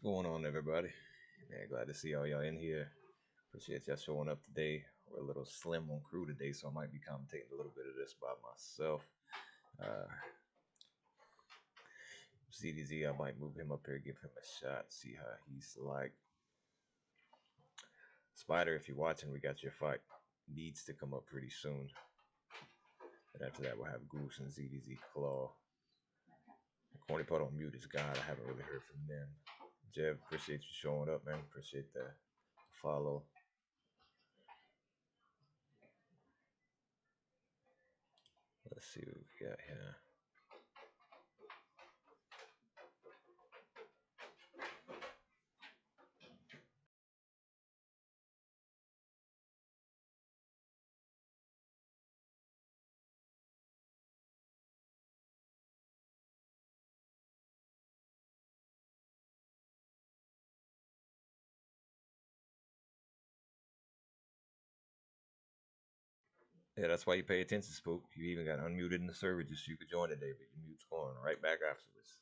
going on, everybody? Man, glad to see all y'all in here. Appreciate y'all showing up today. We're a little slim on crew today, so I might be commentating a little bit of this by myself. ZDZ, I might move him up here, give him a shot, see how he's like. Spider, if you're watching, we got your fight. Needs to come up pretty soon. And after that, we'll have Goose and ZDZ Claw. Corny Pot on mute is God. I haven't really heard from them. Jeff, appreciate you showing up, man. Appreciate the follow. Let's see what we got here. Yeah, that's why you pay attention, Spook. You even got unmuted in the server just so you could join today, but your mute's going right back afterwards.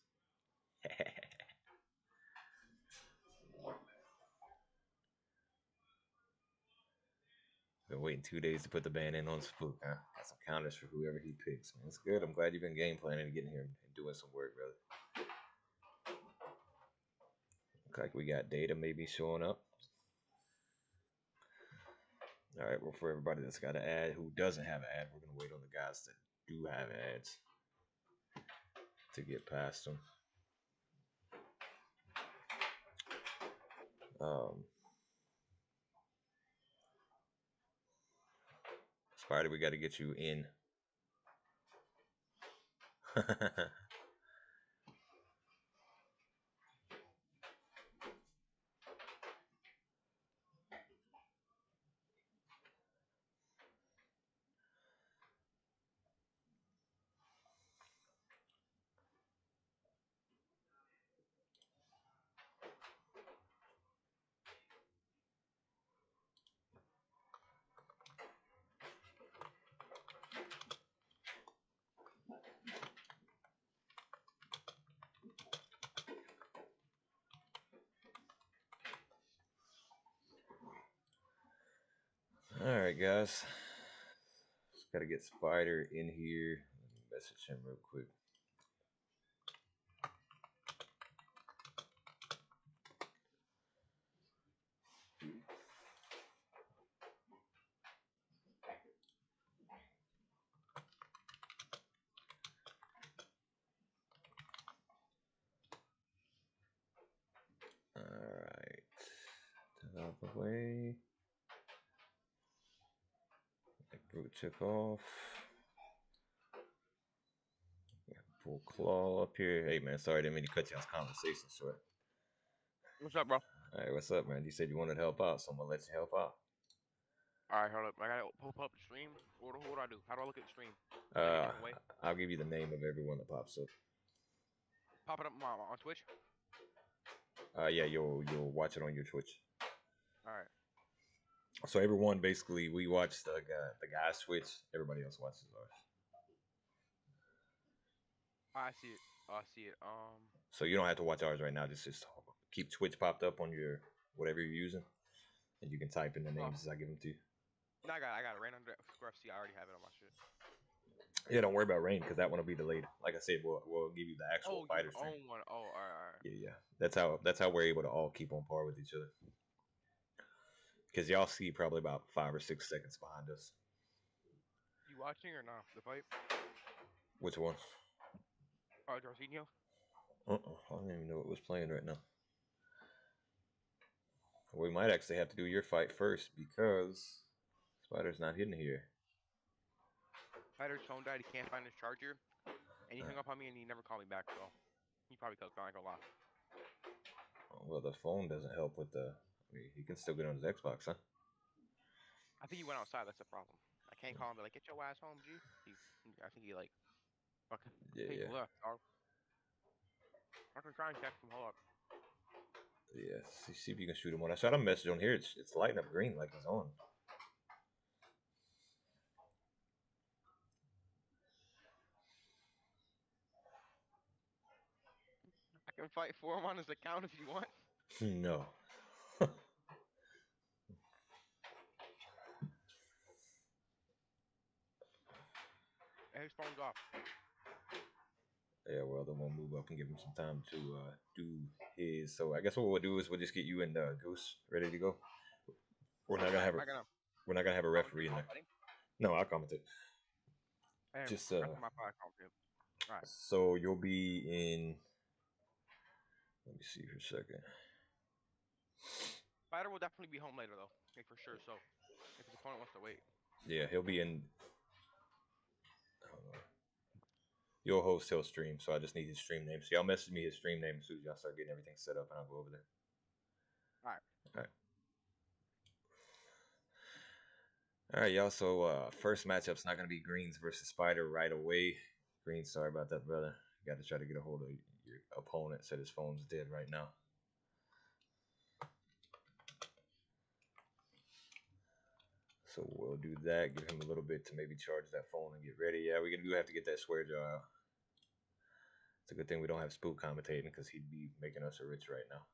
Been waiting 2 days to put the ban in on Spook, huh? Got some counters for whoever he picks, man. It's good. I'm glad you've been game planning and getting here and doing some work, brother. Looks like we got data maybe showing up. All right, well, for everybody that's got an ad who doesn't have an ad, we're going to wait on the guys that do have ads to get past them. Spider, we got to get you in. All right, guys. Just got to get Spider in here. Let me message him real quick. All right. Out of the way. That brute took off. Pull Claw up here. Hey, man, sorry, I didn't mean to cut y'all's conversation short. What's up, bro? All right, what's up, man? You said you wanted to help out, so I'm going to let you help out. All right, hold up. I gotta pop up the stream. What do I do? How do I look at the stream? Any different way? I'll give you the name of everyone that pops up. Pop it up on Twitch. Yeah, you'll watch it on your Twitch. All right. So everyone, basically, we watch the guy's Twitch. Everybody else watches ours. I see it. I see it. So you don't have to watch ours right now. Just keep Twitch popped up on your whatever you're using, and you can type in the names as I give them to you. No, I got it. Random Square FC. I already have it on my shit. Yeah, don't worry about rain because that one will be delayed. Like I said, we'll give you the actual fighter stream. Own one. Oh, all right. Yeah. That's how we're able to all keep on par with each other. Because y'all see probably about 5 or 6 seconds behind us. You watching or not? The fight? Which one? Jorginho. I don't even know what was playing right now. We might actually have to do your fight first because Spider's not hitting here. Spider's phone died. He can't find his charger. And he hung up on me and he never called me back, so he probably could not go lie. Well, the phone doesn't help with the. I mean, he can still get on his Xbox, huh? I think he went outside. That's the problem. I can't call him and be like, get your ass home, G. I think he like fucking left. I can try and text him. Hold up. Yeah, see if you can shoot him. When I shot him a message on here, it's lighting up green like he's on. I can fight for him on his account if you want. No. And his phone's off. Yeah, well, then we'll move up and give him some time to do his. So I guess what we'll do is we'll just get you and Goose ready to go. We're not gonna have a we're not gonna have a referee in there. No, I'll comment it. Just my comment. All right. So you'll be in. Let me see for a second. Spider will definitely be home later though, like for sure. So if his opponent wants to wait. Yeah, he'll be in. You'll host, he'll stream, so I just need his stream name. So y'all message me his stream name as soon as y'all start getting everything set up, and I'll go over there. All right. All right. All right, y'all. So first matchup's not gonna be Greens versus Spider right away. Greens, sorry about that, brother. You got to try to get a hold of your opponent. Said his phone's dead right now. So we'll do that. Give him a little bit to maybe charge that phone and get ready. Yeah, we do have to get that swear jar out. It's a good thing we don't have Spook commentating because he'd be making us a rich right now.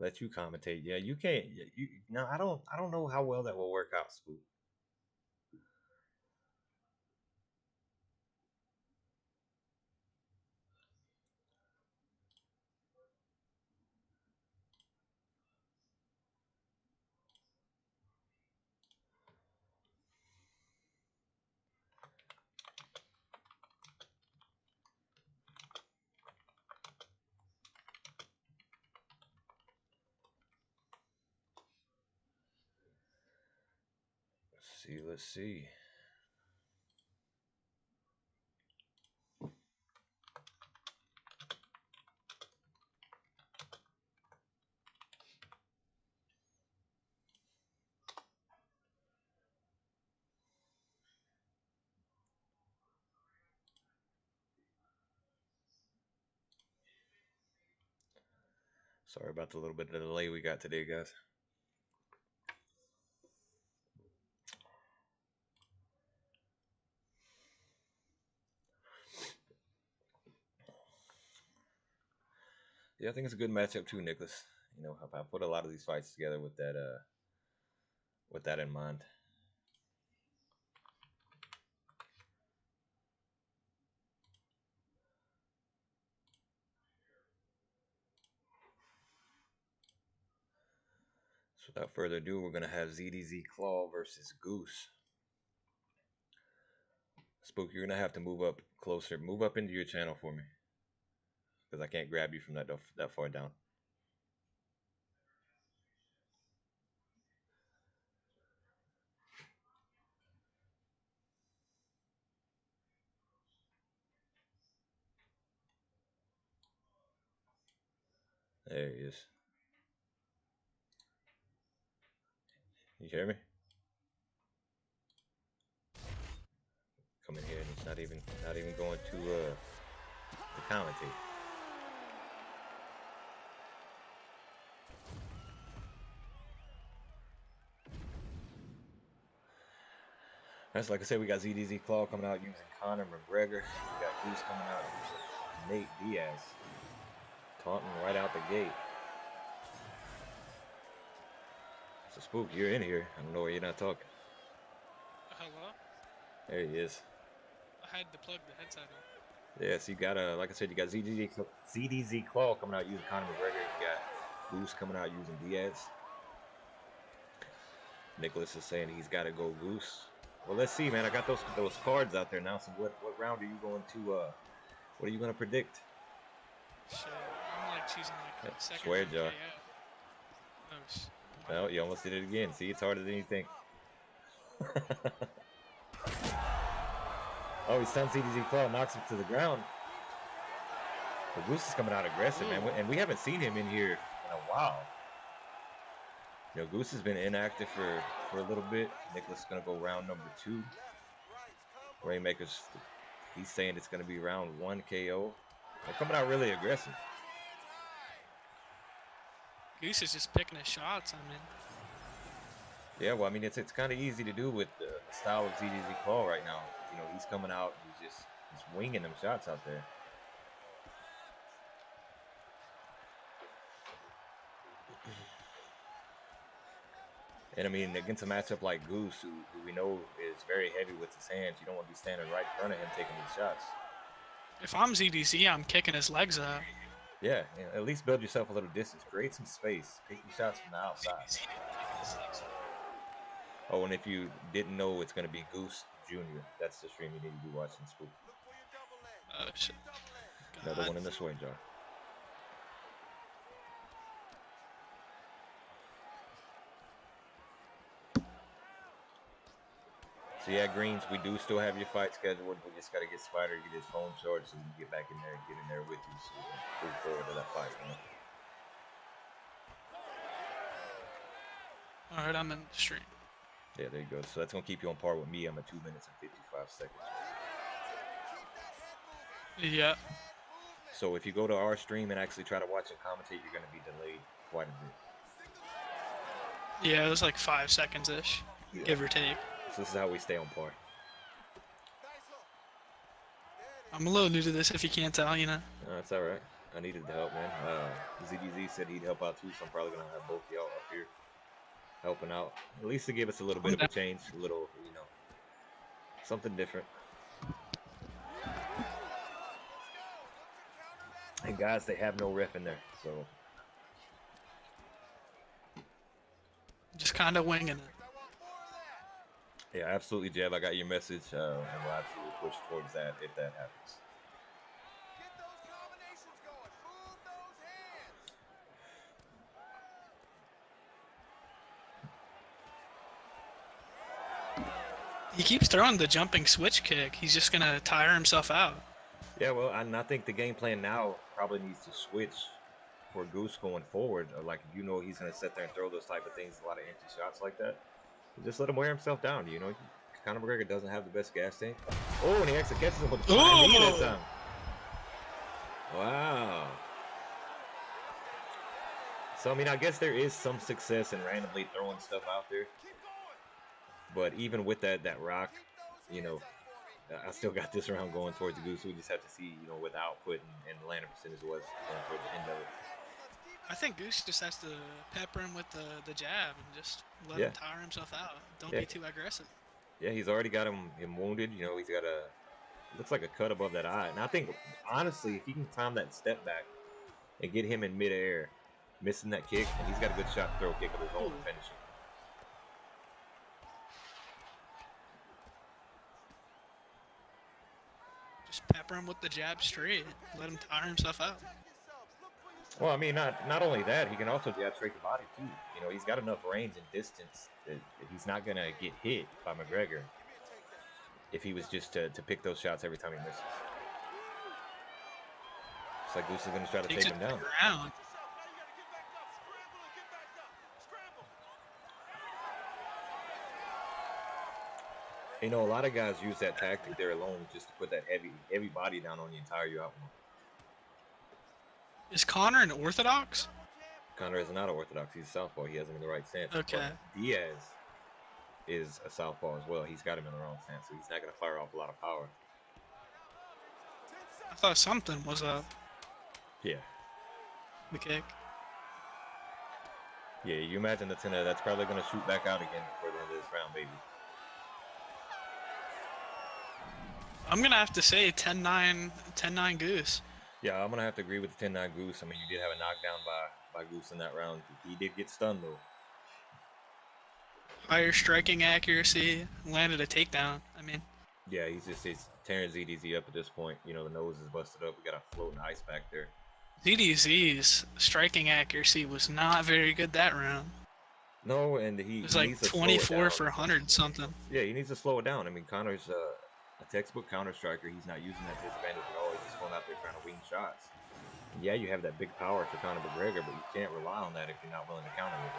Let you commentate. Yeah, you can't. You no, I don't know how well that will work out, Spook. Let's see. Sorry about the little bit of delay we got today, guys. Yeah, I think it's a good matchup too, Nicholas. You know, I put a lot of these fights together with that in mind. So without further ado, we're gonna have ZDZ Claw versus Goose. Spook, you're gonna have to move up closer. Move up into your channel for me, because I can't grab you from that far down. There he is. You hear me? Come in here and he's not even going to commentate. That's like I said, we got ZDZ Claw coming out using Conor McGregor. We got Goose coming out using Nate Diaz. Taunting right out the gate. So Spook, you're in here. I don't know why you're not talking. Hello? There he is. I had to plug the headset in. Yeah, so you got like I said, you got ZDZ Claw coming out using Conor McGregor. You got Goose coming out using Diaz. Nicholas is saying he's got to go Goose. Well, let's see, man. I got those cards out there now. So what round are you going to? What are you going to predict? Shit, I'm like choosing like a second. Swear jar. Nice. Well, you almost did it again. See, it's harder than you think. Oh, he stuns ZDZ Claw, knocks him to the ground. But Goose is coming out aggressive, man. And we haven't seen him in here in a while. You know, Goose has been inactive for a little bit. Nicholas is going to go round number 2. Rainmaker's He's saying it's going to be round 1 KO. They're coming out really aggressive. Goose is just picking his shots. I mean, Yeah, well, I mean, it's kind of easy to do with the style of ZDZ Claw right now. You know, he's coming out, he's winging them shots out there. And I mean, against a matchup like Goose, who we know is very heavy with his hands, you don't want to be standing right in front of him taking these shots. if I'm ZDZ, I'm kicking his legs up. Yeah, you know, at least build yourself a little distance, create some space, take these shots from the outside. Oh, and if you didn't know, it's going to be Goose Jr. That's the stream you need to be watching, Spook. Oh, shit. Another one in the swing jar. So yeah, Greens, we do still have your fight scheduled. We just got to get Spider to get his phone charged so we can get back in there and get in there with you so we can move forward to that fight, man. Alright, I'm in the stream. Yeah, there you go. So that's going to keep you on par with me. I'm at 2 minutes and 55 seconds. Yeah. So if you go to our stream and actually try to watch and commentate, you're going to be delayed quite a bit. Yeah, it was like 5 seconds-ish, give or take. So this is how we stay on par. I'm a little new to this, if you can't tell, you know. That's all right. I needed the help, man. ZDZ said he'd help out too, so I'm probably going to have both y'all up here helping out. At least to give us a little bit of a change, a little, you know, something different. And guys, they have no ref in there, so. Just kind of winging it. Yeah, absolutely, Jeb. I got your message, and we'll absolutely push towards that if that happens. He keeps throwing the jumping switch kick. He's just going to tire himself out. Yeah, well, and I think the game plan now probably needs to switch for Goose going forward. Like, if you know he's going to sit there and throw those type of things, a lot of empty shots like that, just let him wear himself down. You know, Conor McGregor doesn't have the best gas tank. Oh, and he actually catches him with the flying knee that time. Wow. So, I mean, I guess there is some success in randomly throwing stuff out there. But even with that rock, you know, I still got this round going towards the Goose. We just have to see, you know, what the output and the landing percentage was going towards the end of it. I think Goose just has to pepper him with the jab and just let him tire himself out. Don't be too aggressive. Yeah, he's already got him wounded. You know, he's got looks like a cut above that eye. And I think, honestly, if he can time that step back and get him in midair, missing that kick, and he's got a good shot to throw kick of his own to finish it. Just pepper him with the jab straight. Let him tire himself out. Well, I mean, not only that, he can also jab straight to body too. You know, he's got enough range and distance that he's not gonna get hit by McGregor if he was just to pick those shots every time he misses. It's like Goose is gonna try to take him down. You know, a lot of guys use that tactic there alone just to put that heavy body down on you and tire you out more. Is Conor an orthodox? Conor is not an orthodox. He's a southpaw. He has him in the right stance. Okay. But Diaz is a southpaw as well. He's got him in the wrong stance, so he's not going to fire off a lot of power. I thought something was up. Yeah. The kick. Yeah, you imagine that's probably going to shoot back out again before the end of this round, baby. I'm going to have to say 10-9 Goose. Yeah, I'm going to have to agree with the 10-9 Goose. I mean, you did have a knockdown by Goose in that round. He did get stunned, though. Higher striking accuracy, landed a takedown. I mean, yeah, he's tearing ZDZ up at this point. You know, the nose is busted up. We got a floating ice back there. ZDZ's striking accuracy was not very good that round. No, and he was like 24 for 100 something. Yeah, he needs to slow it down. I mean, Conor's a textbook counter striker. He's not using that to his advantage at all. He's just going out there trying to wing shots. And yeah, you have that big power for Conor McGregor, but you can't rely on that if you're not willing to counter with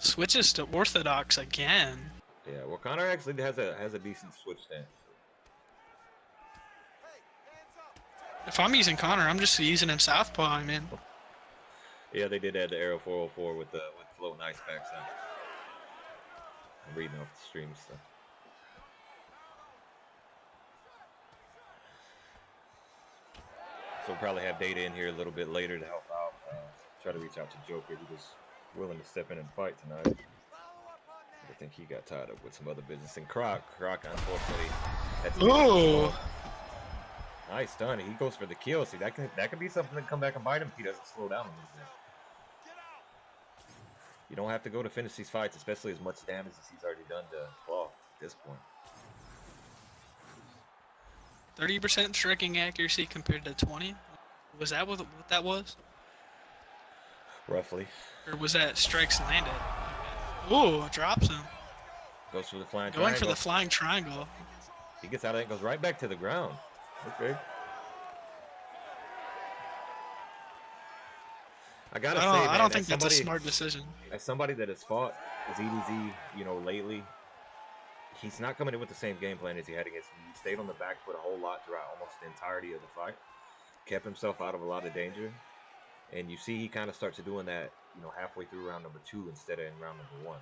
it. Switches to orthodox again. Yeah, well, Connor actually has a decent switch stance. If I'm using Connor, I'm just using him southpaw. I mean. Yeah, they did add the Arrow 404 with floating ice packs on. I'm reading off the stream stuff. So we'll probably have Data in here a little bit later to help out. Try to reach out to Joker, who was willing to step in and fight tonight. I think he got tied up with some other business. And Croc, unfortunately, that's nice stun. He goes for the kill. See, that could be something that come back and bite him if he doesn't slow down a little bit. You don't have to go to finish these fights, especially as much damage as he's already done to Claw at this point. 30% striking accuracy compared to 20. Was that what that was? Roughly. Or was that strikes landed? Ooh, drops him. Goes for the flying triangle. Going for the flying triangle. He gets out of it and goes right back to the ground. Okay. I gotta say, man, I don't think that's a smart decision. As somebody that has fought as EDZ, you know, lately, he's not coming in with the same game plan as he had against me. He stayed on the back foot a whole lot throughout almost the entirety of the fight. Kept himself out of a lot of danger. And you see he kind of starts to doing that, you know, halfway through round number 2 instead of in round number 1.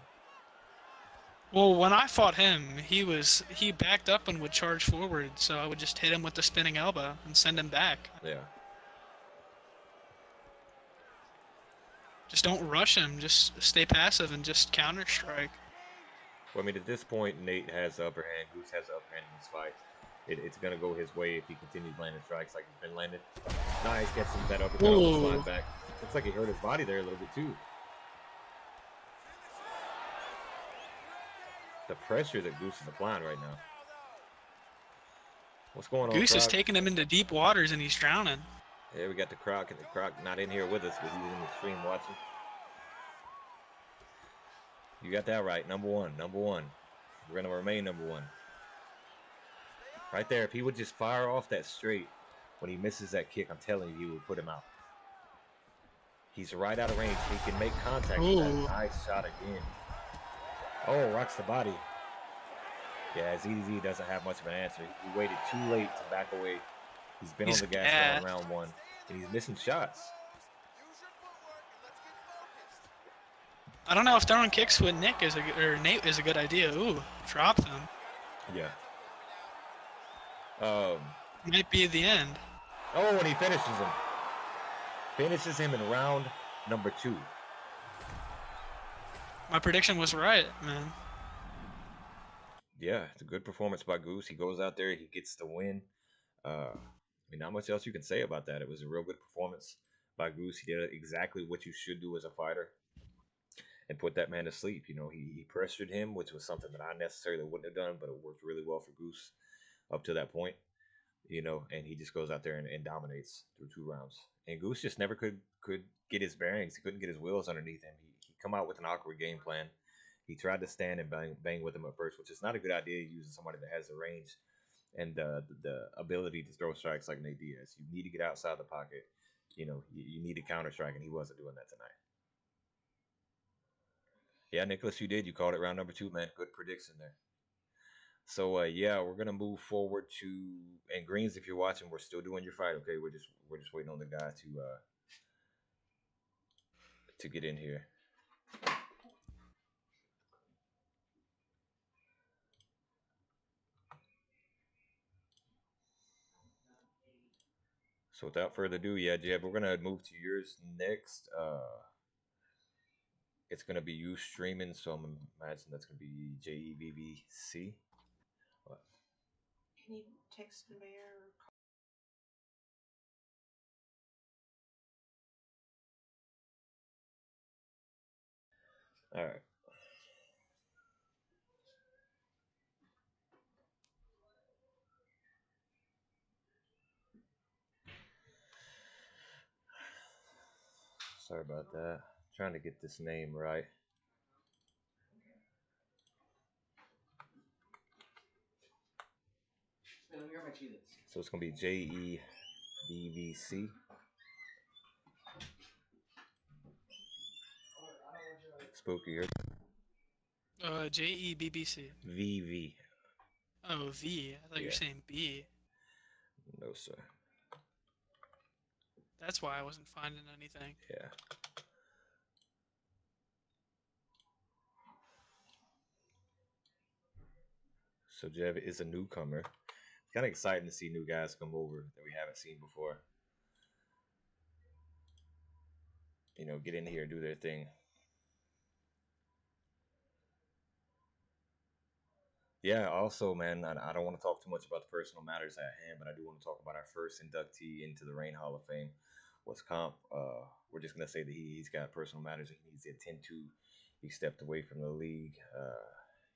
Well, when I fought him, he backed up and would charge forward, so I would just hit him with the spinning elbow and send him back. Yeah. Just don't rush him. Just stay passive and just counter strike. Well, I mean, at this point, Nate has the upper hand. Goose has the upper hand in this fight. It's going to go his way if he continues landing strikes like he's been landing. Nice, gets him that uppercut on the slide back. Looks like he hurt his body there a little bit, too. The pressure that Goose is applying right now. What's going on, Goose Croc? is taking him into deep waters and he's drowning. Yeah, we got the Croc, and the Croc not in here with us, but he's in the stream watching. You got that right. Number one. We're going to remain number 1. Right there, if he would just fire off that straight when he misses that kick, I'm telling you, he would put him out. He's right out of range. He can make contact with that. Nice shot again. Oh, rocks the body. Yeah, ZDZ doesn't have much of an answer. He waited too late to back away. He's been on the gas pedal in round 1, and he's missing shots. I don't know if throwing kicks with Nate is a good idea. Ooh, dropped him. Yeah. Might be the end. Oh, and he finishes him. Finishes him in round number 2. My prediction was right, man. Yeah, it's a good performance by Goose. He goes out there, he gets the win. I mean, not much else you can say about that. It was a real good performance by Goose. He did exactly what you should do as a fighter and put that man to sleep. You know, he pressured him, which was something that I necessarily wouldn't have done, but it worked really well for Goose up to that point. You know, and he just goes out there and dominates through 2 rounds. And Goose just never could get his bearings. He couldn't get his wheels underneath him. He come out with an awkward game plan. He tried to stand and bang with him at first, which is not a good idea using somebody that has the range and the ability to throw strikes like Nate Diaz. You need to get outside the pocket. You know, you need to counter strike, and he wasn't doing that tonight. Yeah, Nicholas, you did. You called it round number 2, man. Good prediction there. So yeah, we're gonna move forward to, and Greens, if you're watching, we're still doing your fight. Okay, we're just waiting on the guy to get in here. So without further ado, yeah, Jeb, we're gonna move to yours next. It's gonna be you streaming, so I'm imagining that's gonna be JEVVC. Can you text me or All right. Sorry about that. Trying to get this name right. So it's gonna be JEVVC. Spooky here. JEBBC. VV. Oh, V. I thought you Yeah. were saying B. No, sir. That's why I wasn't finding anything. Yeah. So Jev is a newcomer. It's kind of exciting to see new guys come over that we haven't seen before. You know, get in here and do their thing. Yeah, also, man, I don't want to talk too much about the personal matters at hand, but I do want to talk about our first inductee into the Reign Hall of Fame. Was Comp. We're just going to say that he's got personal matters that he needs to attend to. He stepped away from the league.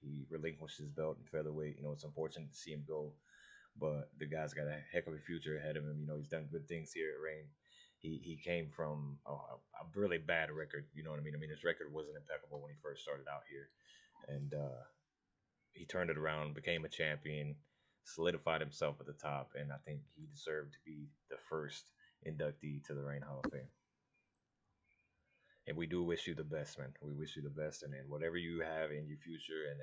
He relinquished his belt in featherweight. You know, it's unfortunate to see him go, but the guy's got a heck of a future ahead of him. You know, he's done good things here at Reign. He came from a really bad record. You know what I mean? I mean, his record wasn't impeccable when he first started out here. And he turned it around, became a champion, solidified himself at the top, and I think he deserved to be the first inductee to the Reign Hall of Fame. And we do wish you the best, man. We wish you the best, and whatever you have in your future, and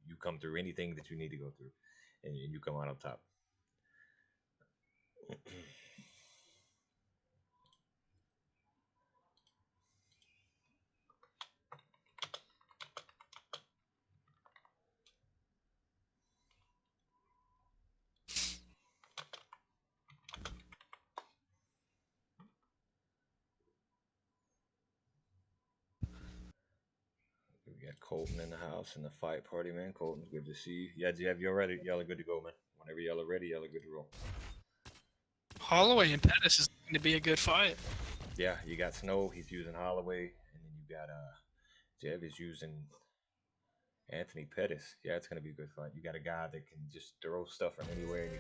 you come through anything that you need to go through, and you come out on top. We got Colton in the house in the fight party, man. Colton, good to see you. Yeah, Jeff, you're ready. Y'all are good to go, man. Whenever y'all are ready, y'all are good to roll. Holloway and Pettis is going to be a good fight. Yeah, you got Snow. He's using Holloway, and then you got Jeff is using Anthony Pettis. Yeah, it's gonna be a good fight. You got a guy that can just throw stuff from anywhere, and you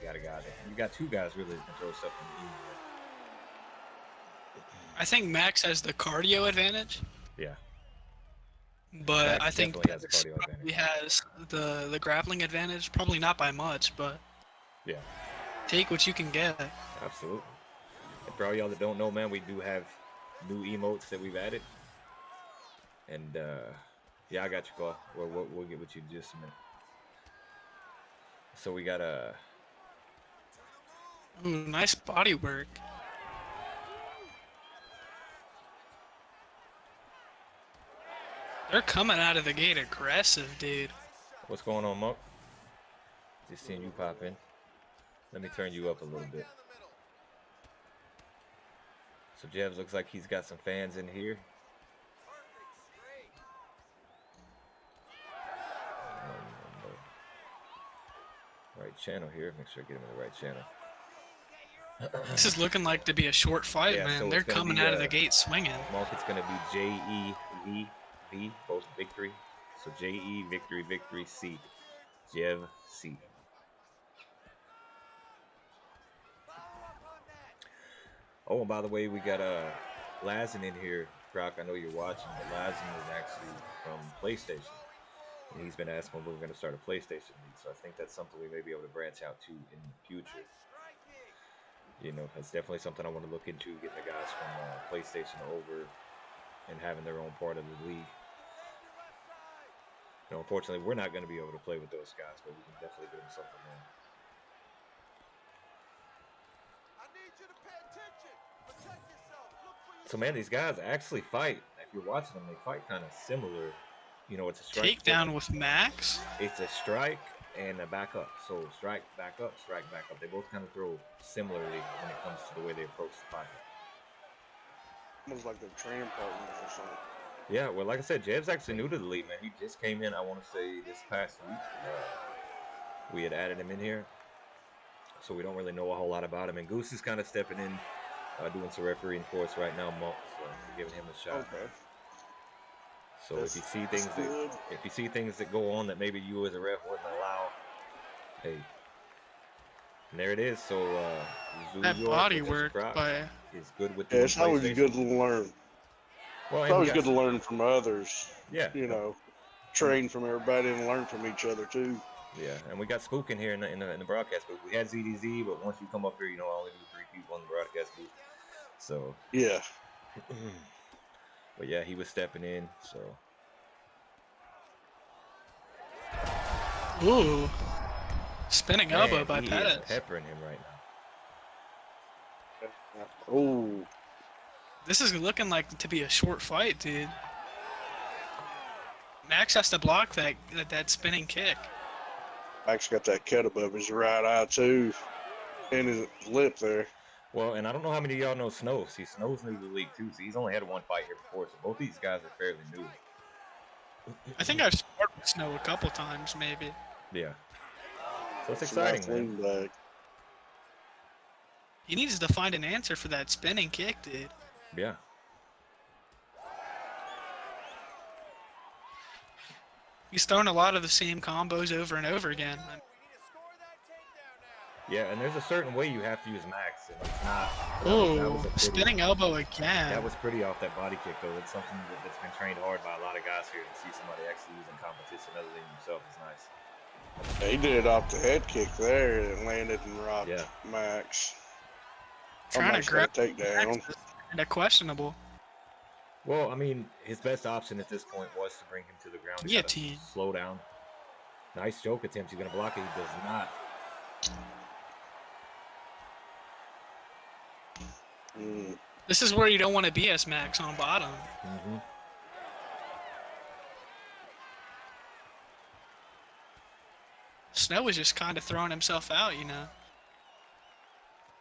got two guys really that can throw stuff from anywhere. I think Max has the cardio advantage, Yeah, but Max I think definitely has the Pettis cardio probably advantage. has the grappling advantage. Probably not by much, but Yeah, take what you can get. absolutely. And for all y'all that don't know, man, we do have new emotes that we've added, and yeah, I got you, Paul. We'll get with you in just a minute. So we got Ooh, nice body work. They're coming out of the gate aggressive, dude. what's going on, Monk? Just seeing you pop in. Let me turn you up a little bit. So Jebs looks like he's got some fans in here. Right channel here. Make sure I get him in the right channel. This is looking like to be a short fight, Yeah, man. so They're it's gonna coming be, out of the gate swinging. Monk, it's gonna be J-E-V-V, both victory. So J-E, victory, victory, C. Jev, C. Oh, and by the way, we got Lazen in here. Croc, I know you're watching, but Lazen is actually from PlayStation. And he's been asking when we're going to start a PlayStation league. So I think that's something we may be able to branch out to in the future. You know, that's definitely something I want to look into, getting the guys from PlayStation over and having their own part of the league. You know, unfortunately, we're not going to be able to play with those guys, but we can definitely give them something more. So, man, these guys actually fight. If you're watching them, they fight kind of similar. You know, it's a strike. Takedown with Max. It's a strike and a back up. So, strike, back up, strike, back up. They both kind of throw similarly when it comes to the way they approach the fight. Almost like they're training partners or something. Yeah, well, like I said, Jeb's actually new to the league, man. He just came in, I want to say, this past week. We had added him in here. So we don't really know a whole lot about him. And Goose is kind of stepping in, doing some refereeing for us right now, Monk. So we're giving him a shot. Okay. So if you see things that go on that maybe you as a ref wouldn't allow, hey, and there it is. So That body work by is good with. Yeah, it's always good to learn. Well, It's always good to learn from others. Yeah. You know, train from everybody and learn from each other too. Yeah, and we got Spook in here in the broadcast booth. We had ZDZ, but once you come up here, you know, I only do 3 people on the broadcast booth. So yeah. But yeah, he was stepping in, so Ooh. Spinning elbow by he is Pettis. peppering him right now. Oh, This is looking like to be a short fight, dude. Max has to block that spinning kick. Max got that cut above his right eye too, and his lip there. Well, and I don't know how many of y'all know Snow. See, Snow's new to the league too, so he's only had one fight here before. So both these guys are fairly new. I think I've sparred with Snow a couple times, maybe. Yeah. So it's Some exciting, nice man. lean back. He needs to find an answer for that spinning kick, dude. Yeah. He's thrown a lot of the same combos over and over again. Yeah, and there's a certain way you have to use Max, and it's not. Ooh, a pretty, spinning elbow again. That was pretty off that body kick, though. It's something that's been trained hard by a lot of guys here. To see somebody actually using competition other than himself is nice. He did it off the head kick there and landed and rocked Yeah. Max. Trying to grab take down. Max is kinda questionable. Well, I mean, his best option at this point was to bring him to the ground. He gotta Guillotine. slow down. Nice choke attempt. He's gonna block it. He does not. This is where you don't want to be as Max on bottom. Mm-hmm. Snow is just kind of throwing himself out, you know.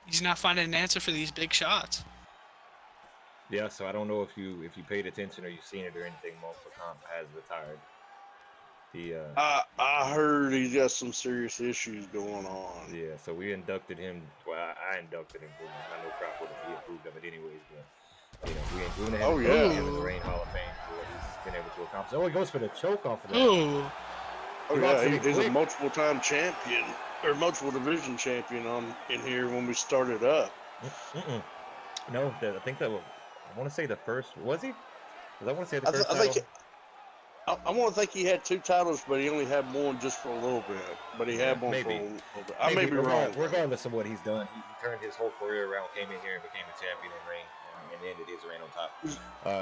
He's not finding an answer for these big shots. Yeah, so I don't know if you paid attention or you've seen it or anything. Multiple Comp has retired. He I heard he's got some serious issues going on. yeah, so we inducted him. Well, I inducted him. I know Croc would have approved of it anyways, but you know, we went ahead and put him in the Reign Hall of Fame for what he's been able to accomplish. Oh, he goes for the choke off of that. Ooh. Oh He yeah, locks he's it a quick. multiple-time champion or multiple division champion in here when we started up. Mm-mm. No, I think that was. I want to say the first. Was he? 'Cause I want to say the I, first th- I think title. I want to think he had 2 titles, but he only had one just for a little bit. But he had one maybe. for a little bit. I may be wrong. Regardless of what he's done, he turned his whole career around, came in here and became a champion in Reign, and ended his reign on top.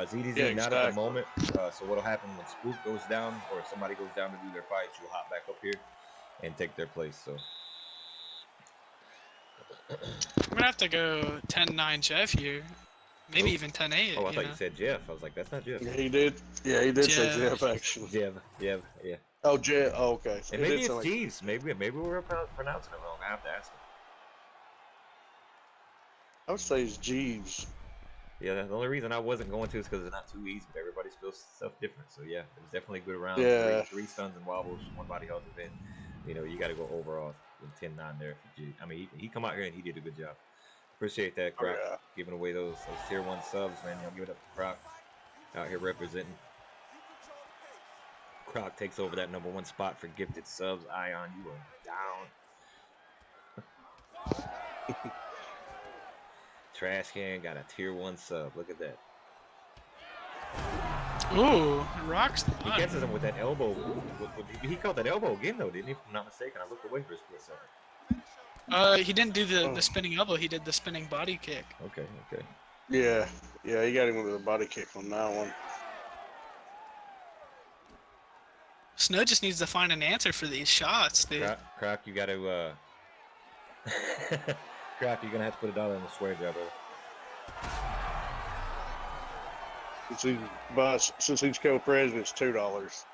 ZDZ Yeah, not at the exactly. moment. So what'll happen when Spook goes down or somebody goes down to do their fight, you'll hop back up here and take their place. So I'm gonna have to go 10-9 Jeff here. Maybe even 10-8. oh, I you thought know? you said Jeff. I was like, that's not Jeff. Yeah, he did. Yeah, he did say Jeff. Jeff actually. Jeff, yeah. Oh, Jeff. Oh, okay. And It maybe did it's sound like- Jeeves. Maybe we're pronouncing it wrong. I have to ask him. I would say it's Jeeves. Yeah, the only reason I wasn't going to is because it's not too easy, but everybody feels stuff different. So yeah, it was definitely a good round. Yeah. Three stuns and wobbles, one body health event. You know, you got to go overall with 10-9 there for G. I mean, he come out here and he did a good job. Appreciate that, Croc, yeah. giving away those tier 1 subs, man. You know, give it up to Croc out here representing. Croc takes over that #1 spot for gifted subs. Ion, you are down. Trash Can got a tier 1 sub. Look at that. Ooh, rocks the He button. catches him with that elbow. He caught that elbow again, though, didn't he? If I'm not mistaken. I looked away for a split second. He didn't do the spinning elbow. He did the spinning body kick. Okay. Yeah, he got him with a body kick on that one. Snow just needs to find an answer for these shots, dude. Croc, you got to. Croc, you're gonna have to put $1 in the swear jar, brother. Since he's co-president, it's $2.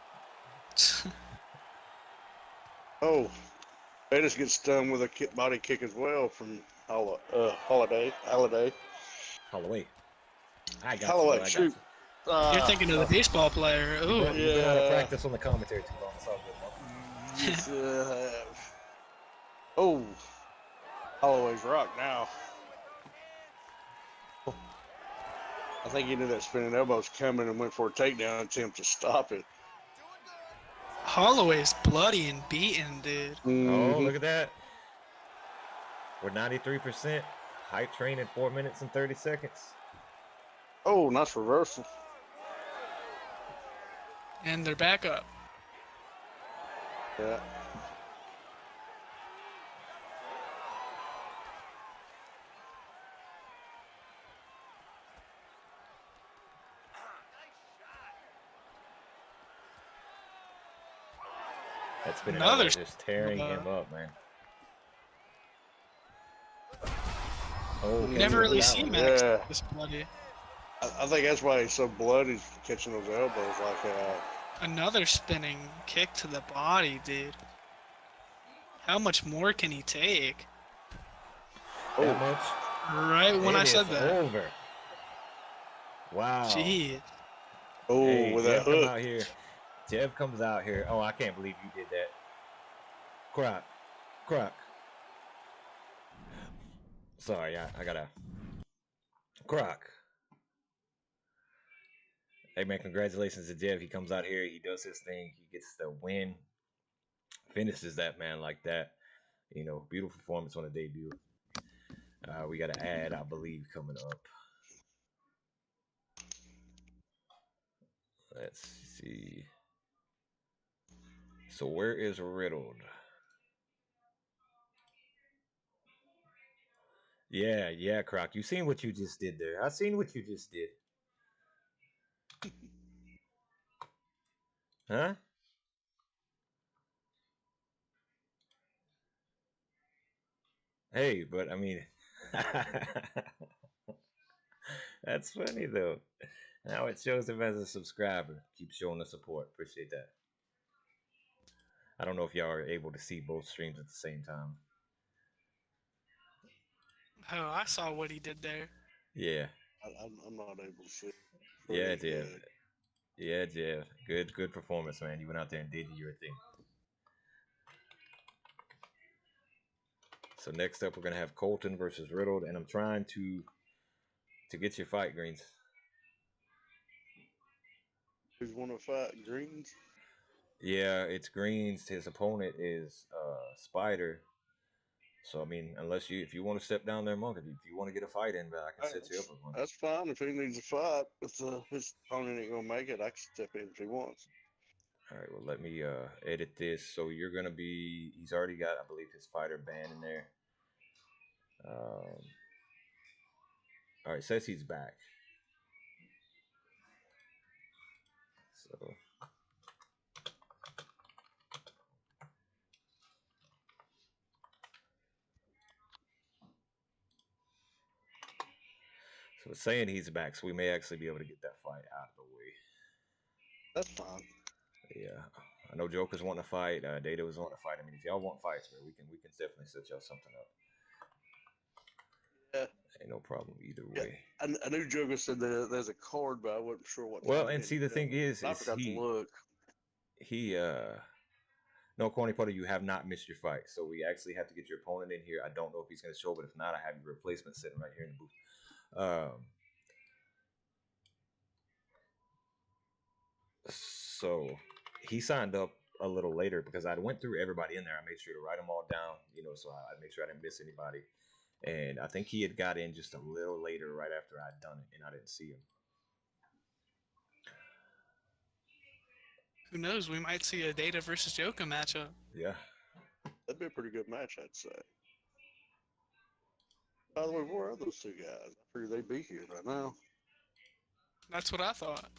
Oh, Pettis gets stung with a body kick as well from Holiday. Holloway. I got you. I got Shoot. you. You're thinking of the baseball player. Ooh. You've been out of Yeah. practice on the commentary too long. It's all good, man. Oh, Holloway's rocked now. I think he knew that spinning elbow was coming and went for a takedown attempt to stop it. Holloway's bloody and beaten, dude. Oh, look at that. We're 93%. Hype train in 4 minutes and 30 seconds. Oh, nice reversal. And they're back up. Yeah. That spinning Another elbow just tearing elbow. him up, man. Oh, You okay, never with really that see one. Max Yeah. this bloody. I think that's why he's so bloody, he's catching those elbows like that. Another spinning kick to the body, dude. How much more can he take? That Oh, much? Right when I It said is that. over. Wow. Jeez. oh, Hey, with Jeff that come hook. out here. Jeff comes out here. Oh, I can't believe you did that. Croc. Sorry, I gotta. Croc. Hey man, congratulations to Jeff. He comes out here, he does his thing, he gets the win, finishes that man like that. You know, beautiful performance on the debut. We got an ad, I believe, coming up. Let's see. So where is Riddled? Yeah, Croc. You seen what you just did there. I seen what you just did. Huh? Hey, but I mean, that's funny though. Now it shows him as a subscriber. Keep showing the support. Appreciate that. I don't know if y'all are able to see both streams at the same time. Oh, I saw what he did there. Yeah. I'm not able to see. Yeah, Pretty Jeff. good. Yeah, Jeff. Good performance, man. You went out there and did your thing. So next up, we're gonna have Colton versus Riddled, and I'm trying to get your fight, Greens. Who's want to fight? Greens? Yeah, it's Greens. His opponent is Spider. So I mean, if you want to step down there, Monk, if you want to get a fight in, but I can set you up with one. That's fine if he needs a fight. If his opponent ain't gonna make it, I can step in if he wants. All right, well, let me edit this. So you're gonna be. He's already got, I believe, his fighter ban in there. All right, says he's back. So it's saying he's back, so we may actually be able to get that fight out of the way. That's fine. Yeah, I know Joker's wanting to fight. Data was wanting to fight. I mean, if y'all want fights, man, we can definitely set y'all something up. Yeah. Ain't no problem either Yeah. way. I knew Joker said there's a card, but I wasn't sure what. Well, time and it see, the is. thing is I forgot to look. No, Corny Potter, you have not missed your fight. So we actually have to get your opponent in here. I don't know if he's going to show, but if not, I have your replacement sitting right here in the booth. So he signed up a little later because I went through everybody in there. I made sure to write them all down, so I made sure I didn't miss anybody. And I think he had got in just a little later, right after I'd done it, and I didn't see him. Who knows? We might see a Data versus Joker matchup. Yeah. That'd be a pretty good match, I'd say. By the way, where are those two guys? I figured they'd be here by now. That's what I thought.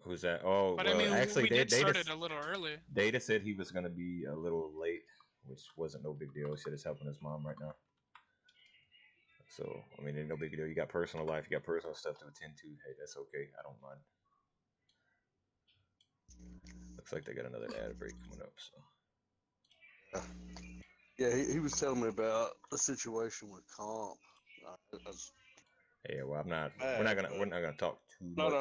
Who's that? Oh, but well, I mean, actually, we did start it a little early. Data said he was going to be a little late, which wasn't no big deal. He said he's helping his mom right now. So, I mean, ain't no big deal. You got personal life, you got personal stuff to attend to. Hey, that's okay. I don't mind. Looks like they got another ad break coming up. So. Yeah, he was telling me about the situation with Comp. Yeah, well, I'm not. We're not gonna talk too much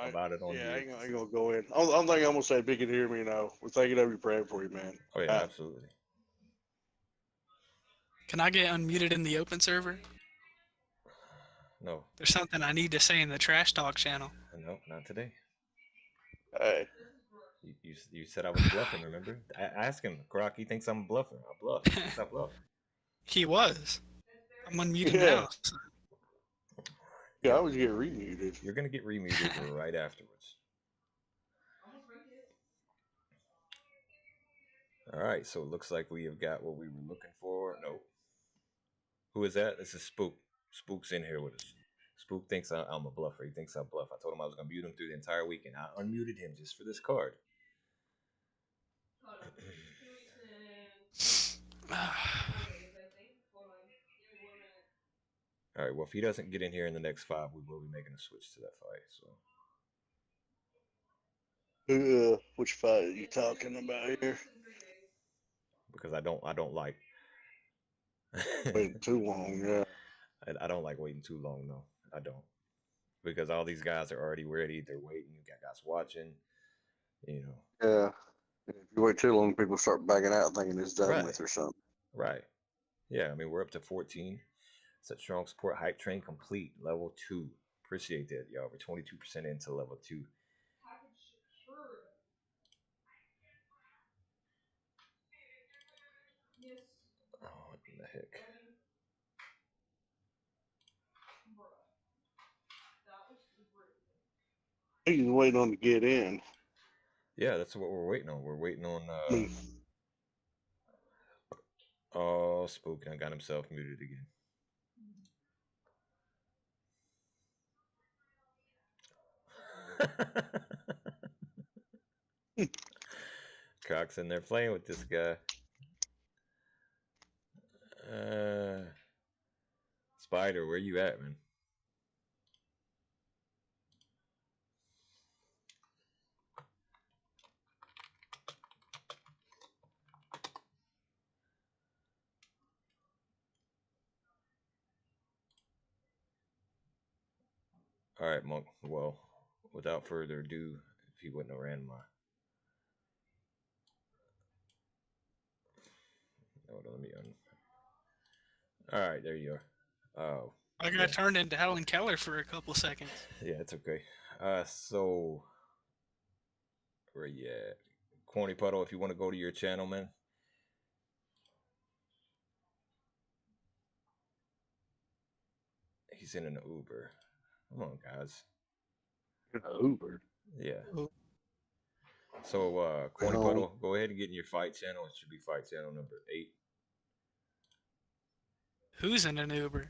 about it on here. here. I ain't gonna go in. I'm thinking I'm gonna say, if you can hear me, we're thinking of you, praying for you, man. Oh yeah, absolutely. Can I get unmuted in the open server? No. There's something I need to say in the Trash Talk channel. No, not today. Hey. You said I was bluffing, remember? I asked him, Croc, he thinks I'm a bluffer. I bluff. He thinks I bluff. He was. I'm unmuted now. Yeah, I was get remuted. You're gonna get remuted right afterwards. All right, so it looks like we have got what we were looking for. No. Who is that? This is Spook. Spook's in here with us. Spook thinks I'm a bluffer. He thinks I bluff. I told him I was gonna mute him through the entire weekend. I unmuted him just for this card. All right. Well, if he doesn't get in here in the next 5, we will be making a switch to that fight. So Which fight are you talking about here? because I don't like Waiting too long, yeah. I don't like waiting too long. No, I don't, because all these guys are already ready. They're waiting. You got guys watching. You know. Yeah. If you wait too long, people start backing out thinking it's done Right. with or something. Right. Yeah. I mean, we're up to 14. It's a strong support hype train complete. Level 2. Appreciate that, y'all. We're 22% into level 2. Oh, what the heck? You can wait on to get in. Yeah, that's what we're waiting on. We're waiting on. I mean, Oh, Spook! I got himself muted again. Crocs in there playing with this guy. Spider, where you at, man? All right, Monk. Well, without further ado, if he wouldn't have ran my. Hold on, let me All right, there you are. Oh. I got turned into Helen Keller for a couple seconds. Yeah, it's okay. So where you at? Corny Puddle, if you want to go to your channel, man. He's in an Uber. Come on, guys. Uber. Yeah. Oh. So, Corny Puddle, go ahead and get in your fight channel. It should be fight channel number 8. Who's in an Uber?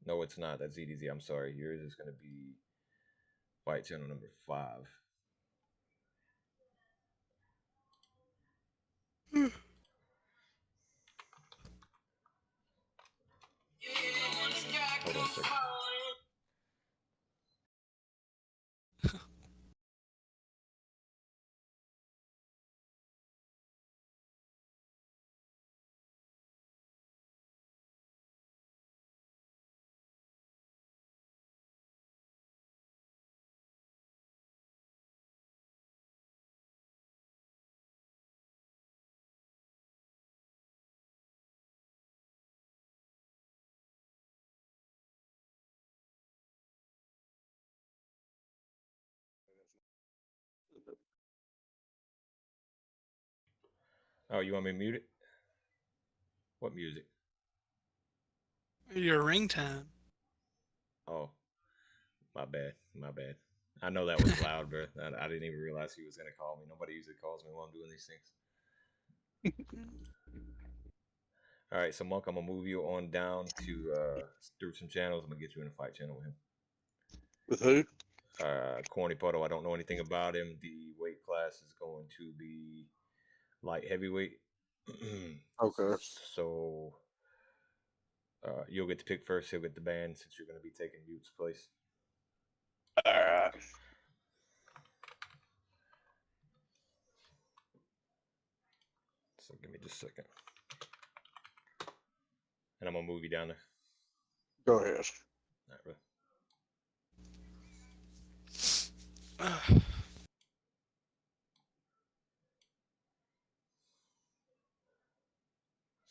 No, it's not. That's ZDZ. I'm sorry. Yours is going to be fight channel number 5. Hold on a second. Oh, you want me to mute it? What music? Your ringtone. Oh, my bad. My bad. I know that was loud, bro. I didn't even realize he was going to call me. Nobody usually calls me while I'm doing these things. All right, so Monk, I'm going to move you on down to through some channels. I'm going to get you in a fight channel with him. With who? Corny Puddle. I don't know anything about him. The weight class is going to be light heavyweight. Okay. So you'll get to pick first. He'll get the ban since you're going to be taking Mute's place. All right. So give me just a second. And I'm going to move you down there. Go ahead. All right, bro.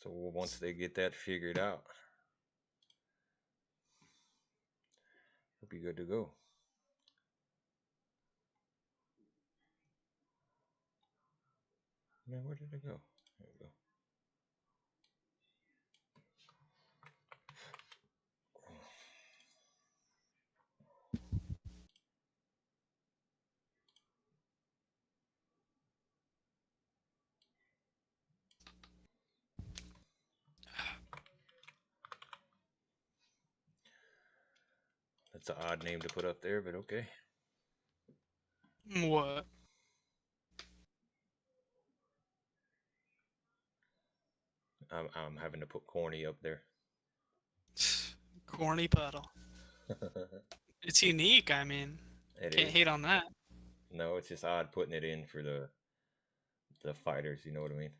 So once they get that figured out, we'll be good to go. Man, where did it go? There we go. That's an odd name to put up there, but okay. What? I'm having to put corny up there. Corny puddle. It's unique. I mean, It can't is. hate on that. No, it's just odd putting it in for the fighters. You know what I mean?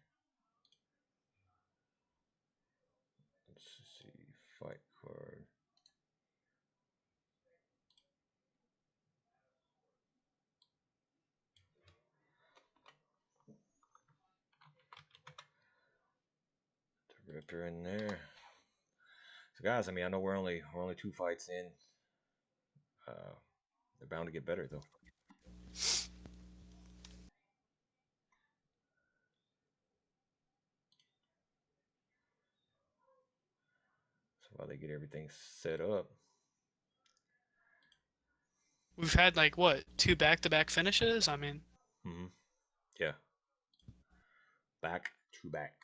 Let's see, fight card. The Ripper in there. So guys, I mean, I know we're only 2 fights in. They're bound to get better though. So while they get everything set up, We've had like what, 2 back-to-back finishes? I mean, yeah, back to back.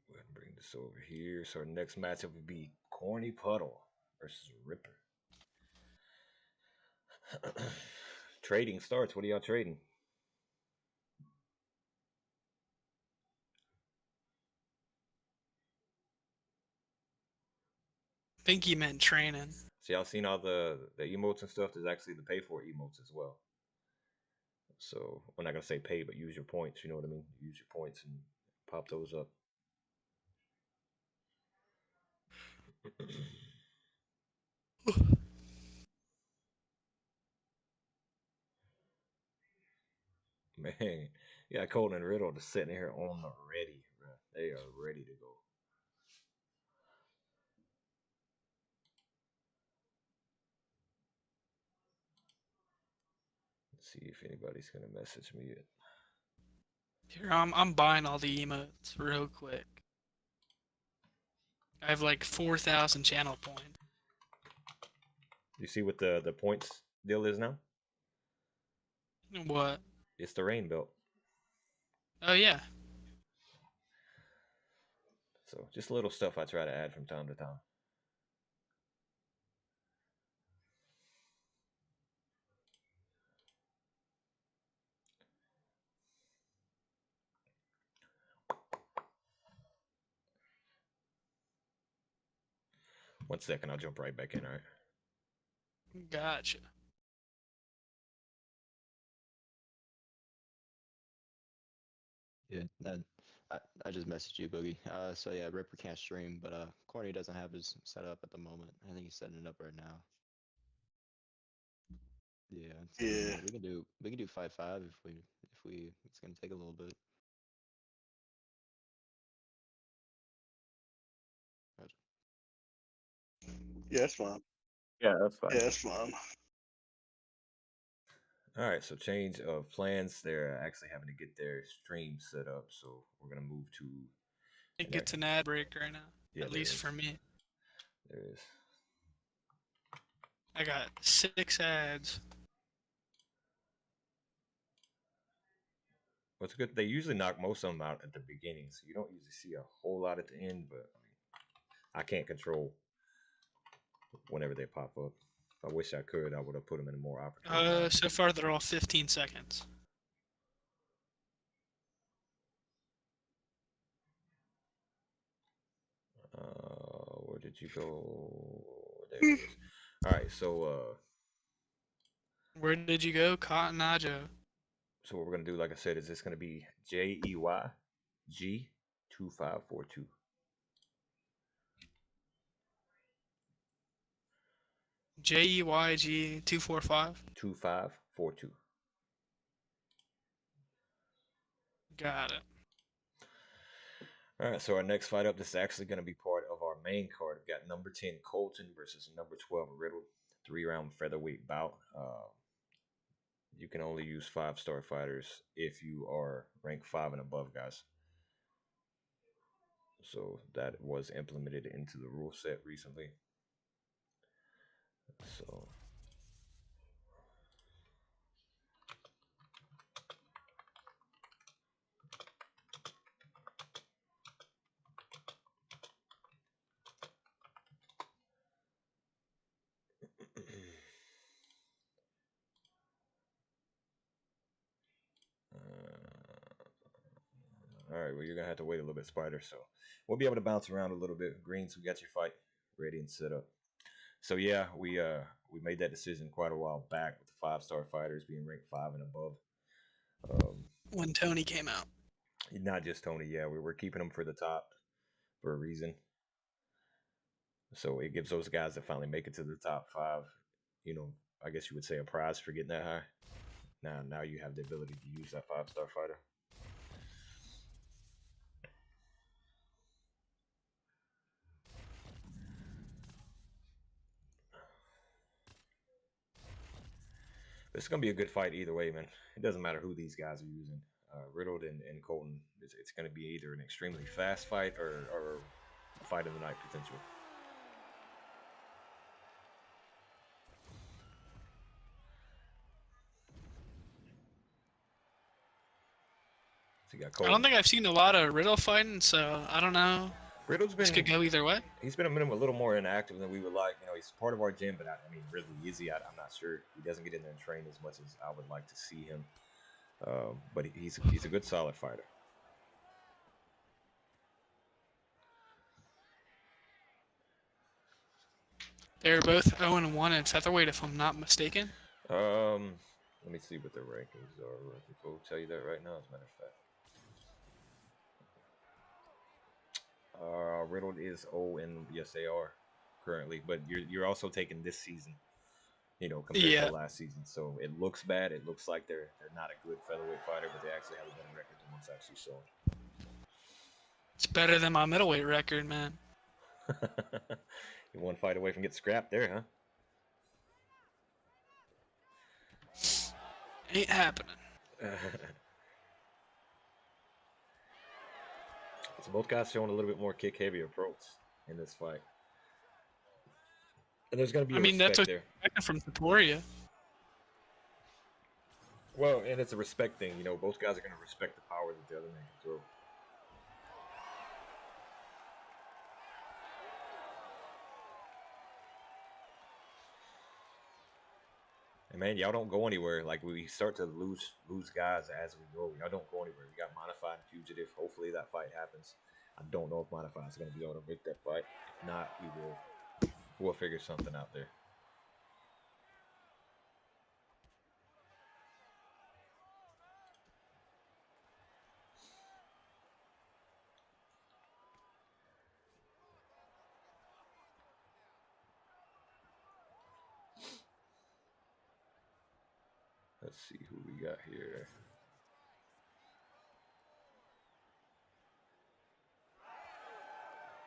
Go ahead and bring this over here. So our next matchup would be Corny Puddle versus Ripper. Trading starts. What are y'all trading? I think he meant training. So y'all seen all the emotes and stuff? There's actually the pay for emotes as well. So I'm not gonna say pay, but use your points. You know what I mean? Use your points and pop those up. Man, yeah, Colton and Riddle just sitting here on the ready, bro. They are ready to go. Let's see if anybody's gonna message me yet. Here, I'm buying all the emotes real quick. I have like 4,000 channel points. You see what the points deal is now? What? It's the rain belt. Oh yeah. So just little stuff I try to add from time to time. One second, I'll jump right back in, all right? Gotcha. Yeah, I just messaged you, Boogie. So yeah, Ripper can't stream, but Corny doesn't have his set up at the moment. I think he's setting it up right now. Yeah. So, Yeah. we can do 5-5 if we it's gonna take a little bit. Gotcha. Yeah, that's fine. Yeah, that's fine. Yeah, that's fine. All right, so change of plans. They're actually having to get their stream set up, so we're gonna move to. It gets an ad break right now. Yeah, at least for me. There is. I got 6 ads. What's good? They usually knock most of them out at the beginning, so you don't usually see a whole lot at the end. But I mean, I can't control whenever they pop up. If I wish I could, I would have put them in a more opportune. So far they're all 15 seconds. Where did you go? There it is. All right, so Where did you go, Cotton Eye Joe? So what we're gonna do, like I said, is it's gonna be JEYG2542. JEYG 245. 2542. Got it. All right, so our next fight up, this is actually going to be part of our main card. We've got number 10 Colton versus number 12 Riddle, 3-round featherweight bout. You can only use 5-star fighters if you are ranked 5 and above, guys. So that was implemented into the rule set recently. So right, well, you're gonna have to wait a little bit, Spider. So we'll be able to bounce around a little bit. Greens, we got your fight ready and set up. So yeah, we made that decision quite a while back with the 5-star fighters being ranked 5 and above. When Tony came out. Not just Tony, yeah, we were keeping them for the top for a reason. So it gives those guys that finally make it to the top 5, you know, I guess you would say a prize for getting that high. Now you have the ability to use that 5-star fighter. It's gonna be a good fight either way, man. It doesn't matter who these guys are using. Riddled and Colton, it's gonna be either an extremely fast fight or a fight of the night potential. So you got I Colton. don't think I've seen a lot of Riddle fighting, so I don't know. Riddle's This could been go either way. he's been a little more inactive than we would like. You know, he's part of our gym, but I mean, really, is he? I'm not sure. He doesn't get in there and train as much as I would like to see him. But he's a good, solid fighter. They're both 0-1 in featherweight, if I'm not mistaken. Let me see what their rankings are. I will tell you that right now, as a matter of fact. Riddled is 0, and yes, they are currently. But you're also taking this season, you know, compared to last season. So it looks bad. It looks like they're not a good featherweight fighter, but they actually have a better record than what's actually shown. It's better than my middleweight record, man. You're one fight away from getting scrapped there, huh? Ain't happening. So both guys showing a little bit more kick-heavy approach in this fight. And there's going to be that's respect there. From Topuria. Well, and it's a respect thing. You know, both guys are going to respect the power that the other man can throw. And man, y'all don't go anywhere. Like, we start to lose guys as we go. Y'all don't go anywhere. We got Modified and Fugitive. Hopefully that fight happens. I don't know if Modified is going to be able to make that fight. If not, we'll figure something out there. Let's see who we got here.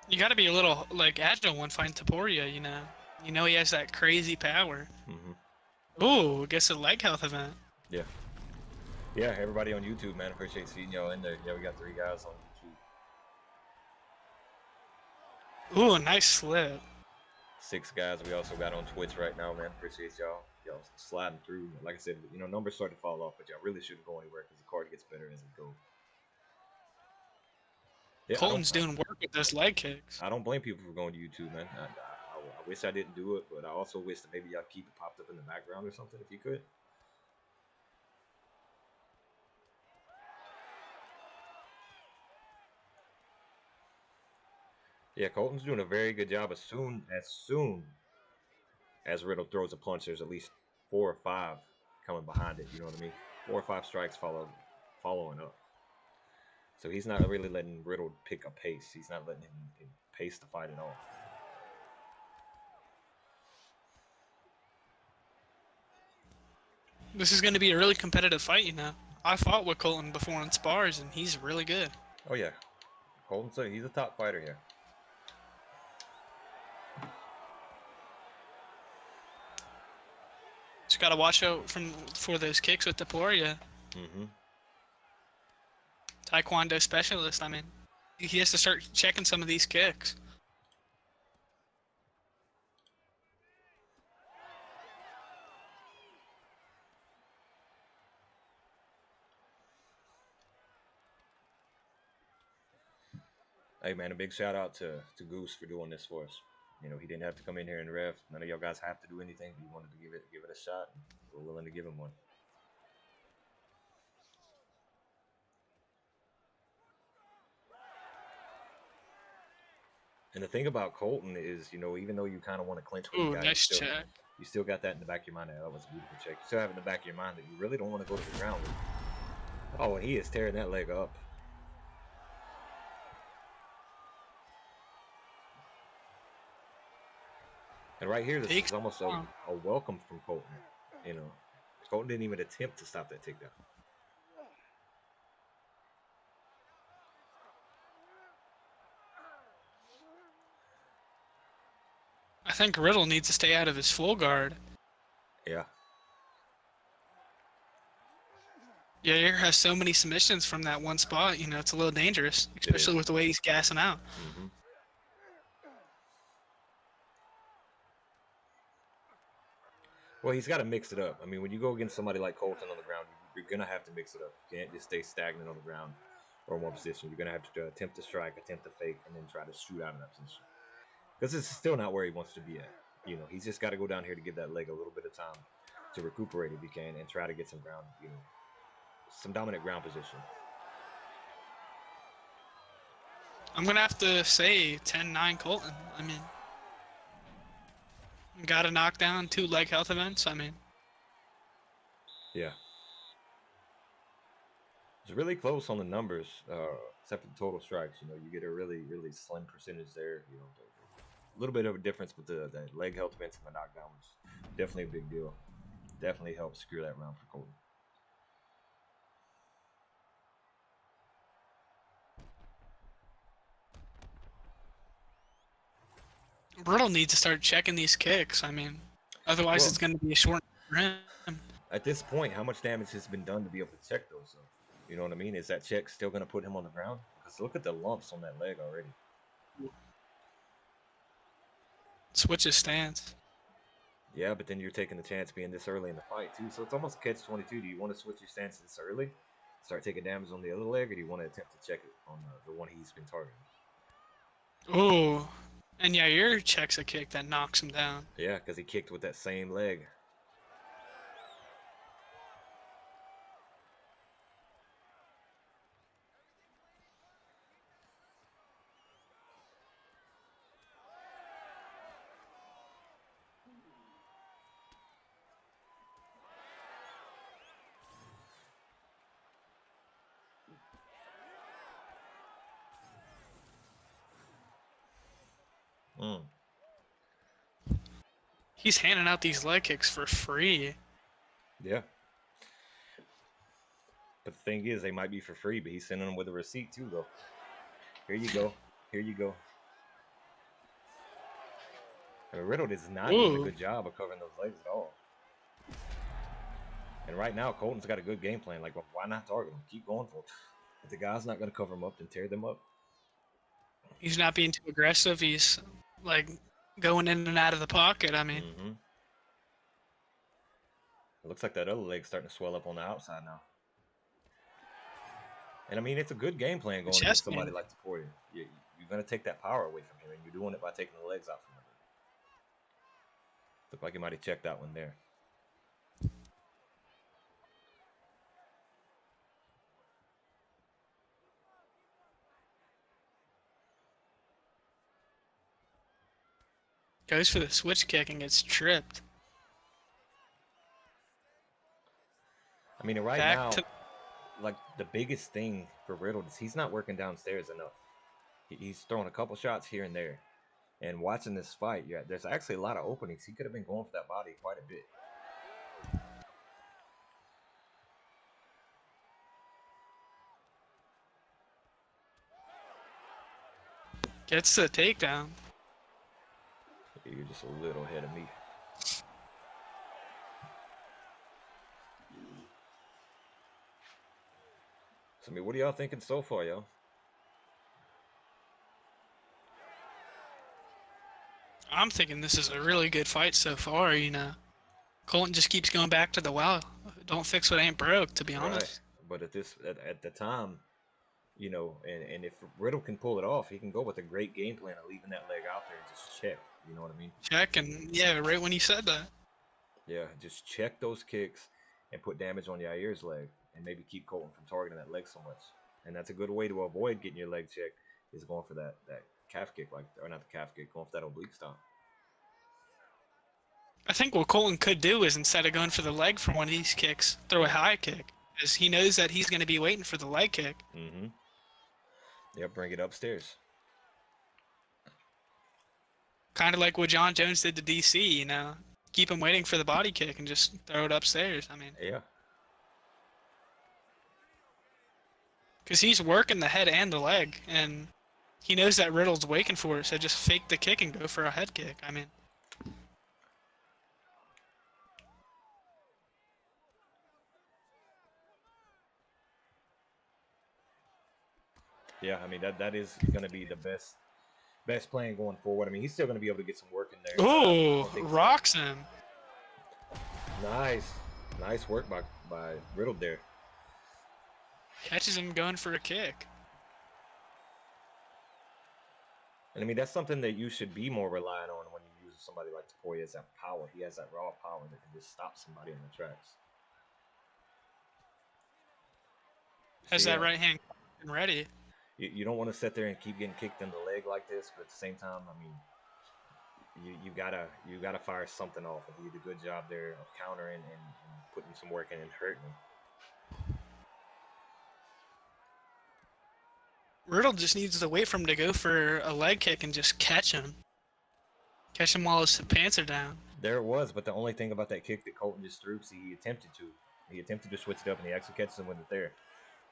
You got to be a little agile when fighting Topuria, you know. You know he has that crazy power. Mm-hmm. Ooh, I guess a leg health event. Yeah. Yeah, everybody on YouTube, man. Appreciate seeing y'all in there. Yeah, we got 3 guys on YouTube. Ooh, a nice slip. 6 guys we also got on Twitch right now, man. Appreciate y'all sliding through. Like I said, you know, numbers start to fall off, but y'all really shouldn't go anywhere because the card gets better as it goes. Yeah, Colton's doing work with those leg kicks. I don't blame people for going to YouTube, man. I wish I didn't do it, but I also wish that maybe y'all keep it popped up in the background or something if you could. Yeah, Colton's doing a very good job. As soon as Riddle throws a punch, there's at least 4 or 5 coming behind it. You know what I mean? 4 or 5 strikes following up. So he's not really letting Riddle pick a pace. He's not letting him pace the fight at all. This is going to be a really competitive fight, you know. I fought with Colton before in spars, and he's really good. Oh, yeah. He's a top fighter here. Just got to watch out for those kicks with Topuria. Mm-hmm. Taekwondo specialist, I mean. He has to start checking some of these kicks. Hey, man, a big shout out to Goose for doing this for us. You know, he didn't have to come in here and ref. None of y'all guys have to do anything. He wanted to give it a shot, and we're willing to give him one. And the thing about Colton is, you know, even though you kind of want to clinch with Ooh, the guy, nice check. you still got that in the back of your mind. That was a beautiful check. You still have in the back of your mind that you really don't want to go to the ground with. Oh, and he is tearing that leg up. And right here, this is almost a welcome from Colton. You know, Colton didn't even attempt to stop that takedown. I think Riddle needs to stay out of his full guard. Yeah. Yair has so many submissions from that one spot, you know, it's a little dangerous, especially with the way he's gassing out. Mm-hmm. Well, he's got to mix it up. I mean, when you go against somebody like Colton on the ground, you're going to have to mix it up. You can't just stay stagnant on the ground or in one position. You're going to have to attempt to strike, attempt to fake, and then try to shoot out of that position. Because it's still not where he wants to be at. You know, he's just got to go down here to give that leg a little bit of time to recuperate if he can and try to get some ground, you know, some dominant ground position. I'm going to have to say 10-9 Colton. I mean, got a knockdown, 2 leg health events. I mean, yeah. It's really close on the numbers, except for the total strikes. You know, you get a really, really slim percentage there. You know, a little bit of a difference, but the leg health events and the knockdown was definitely a big deal. Definitely helped secure that round for Colton. Riddle needs to start checking these kicks. I mean, otherwise it's going to be a short for him. At this point, how much damage has been done to be able to check those? You know what I mean? Is that check still going to put him on the ground? Because look at the lumps on that leg already. Switch his stance. Yeah, but then you're taking the chance being this early in the fight, too. So it's almost a catch-22. Do you want to switch your stance this early? Start taking damage on the other leg, or do you want to attempt to check it on the one he's been targeting? Oh, and Yair checks a kick that knocks him down. Yeah, because he kicked with that same leg. He's handing out these leg kicks for free. Yeah. But the thing is, they might be for free, but he's sending them with a receipt too, though. Here you go. Here you go. And Riddle does not do a good job of covering those legs at all. And right now, Colton's got a good game plan. Like, why not target him? Keep going for it. If the guy's not going to cover him up, then tear them up. He's not being too aggressive. He's, like, going in and out of the pocket, I mean. Mm-hmm. It looks like that other leg's starting to swell up on the outside now. And, I mean, it's a good game plan going against somebody like Topuria. You're going to take that power away from him, and you're doing it by taking the legs out from him. Looked like he might have checked that one there. Goes for the switch kick and gets tripped. I mean, right now, like, the biggest thing for Riddle is he's not working downstairs enough. He's throwing a couple shots here and there. And watching this fight, yeah, there's actually a lot of openings. He could have been going for that body quite a bit. Gets the takedown. You're just a little ahead of me. So, I mean, what are y'all thinking so far, y'all? I'm thinking this is a really good fight so far, you know. Colton just keeps going back to the well. Don't fix what ain't broke, to be honest. But at the time, you know, and if Riddle can pull it off, he can go with a great game plan of leaving that leg out there and just check. You know what I mean? Check, and yeah, right when you said that. Yeah, just check those kicks and put damage on Yair's leg, and maybe keep Colton from targeting that leg so much. And that's a good way to avoid getting your leg checked, is going for that calf kick, like, or not the calf kick, going for that oblique stomp. I think what Colton could do is instead of going for the leg for one of these kicks, throw a high kick, because he knows that he's going to be waiting for the leg kick. Mm-hmm. Yep, bring it upstairs. Kind of like what John Jones did to DC, you know, keep him waiting for the body kick and just throw it upstairs. I mean, Yeah. because he's working the head and the leg, and he knows that Riddle's waiting for it, so just fake the kick and go for a head kick. I mean. Yeah, I mean, that is going to be the best plan going forward. I mean, he's still going to be able to get some work in there. but I Ooh, don't think so. rocks him. Nice work by Riddle there. Catches him going for a kick. And I mean, that's something that you should be more relying on when you use somebody like Takoya. Is that power? He has that raw power that can just stop somebody in the tracks. Has So, that yeah, right hand ready. You don't want to sit there and keep getting kicked in the leg like this, but at the same time, I mean, you gotta fire something off. And he did a good job there of countering and putting some work in and hurting him. Riddle just needs to wait for him to go for a leg kick and just catch him. Catch him while his pants are down. There it was, but the only thing about that kick that Colton just threw, see, he attempted to switch it up, and he actually catches him with it there.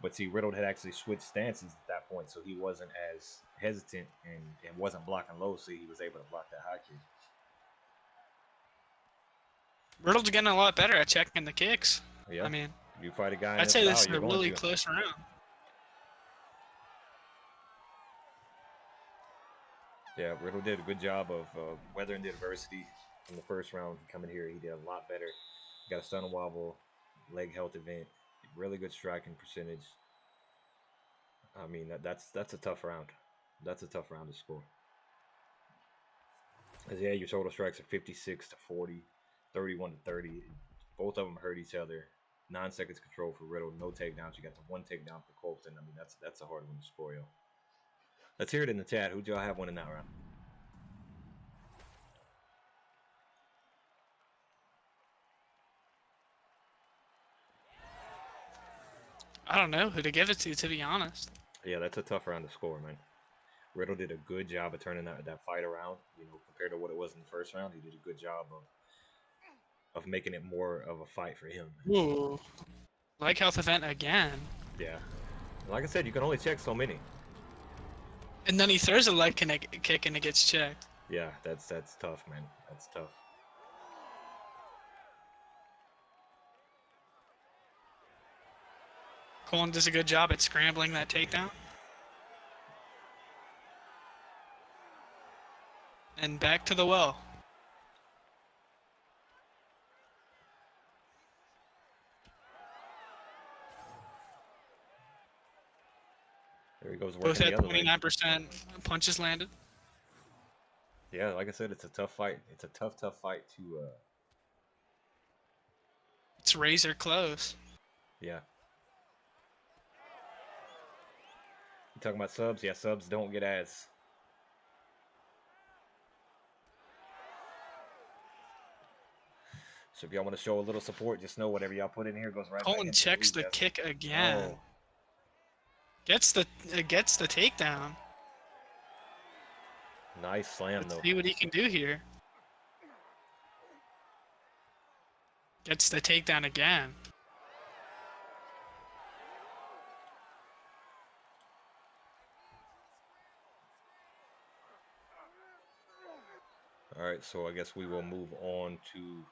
But see, Riddle had actually switched stances at that point, so he wasn't as hesitant and wasn't blocking low, so he was able to block that high kick. Riddle's getting a lot better at checking the kicks. Yeah, I mean, you fight a guy in I'd this say this style, is a you're going really to. close round. Yeah, Riddle did a good job of weathering the adversity in the first round. Coming here, he did a lot better. Got a stun and wobble, leg health event, really good striking percentage. I mean, that's a tough round. That's a tough round to score. As yeah, your total strikes are 56 to 40, 31 to 30. Both of them hurt each other. 9 seconds control for Riddle, no takedowns. You got the one takedown for Colton. I mean, that's a hard one to score, yo. Let's hear it in the chat. Who'd y'all have winning that round? I don't know who to give it to be honest. Yeah, that's a tough round to score, man. Riddle did a good job of turning that fight around. You know, compared to what it was in the first round, he did a good job of making it more of a fight for him. Ooh, leg health event again. Yeah, like I said, you can only check so many. And then he throws a leg kick and it gets checked. Yeah, that's tough, man. That's tough. Colin does a good job at scrambling that takedown. And back to the well. There he goes working Both the at other leg. 29% punches landed. Yeah, like I said, it's a tough fight. It's a tough fight to. It's razor close. Yeah. You talking about subs? Yeah, subs don't get ads. So if y'all want to show a little support, just know whatever y'all put in here goes right back Colin into checks the Blue Vest. kick again. Oh, Gets the takedown. nice slam Let's though. see what he can do here. Gets the takedown again. All right, so I guess we will move on to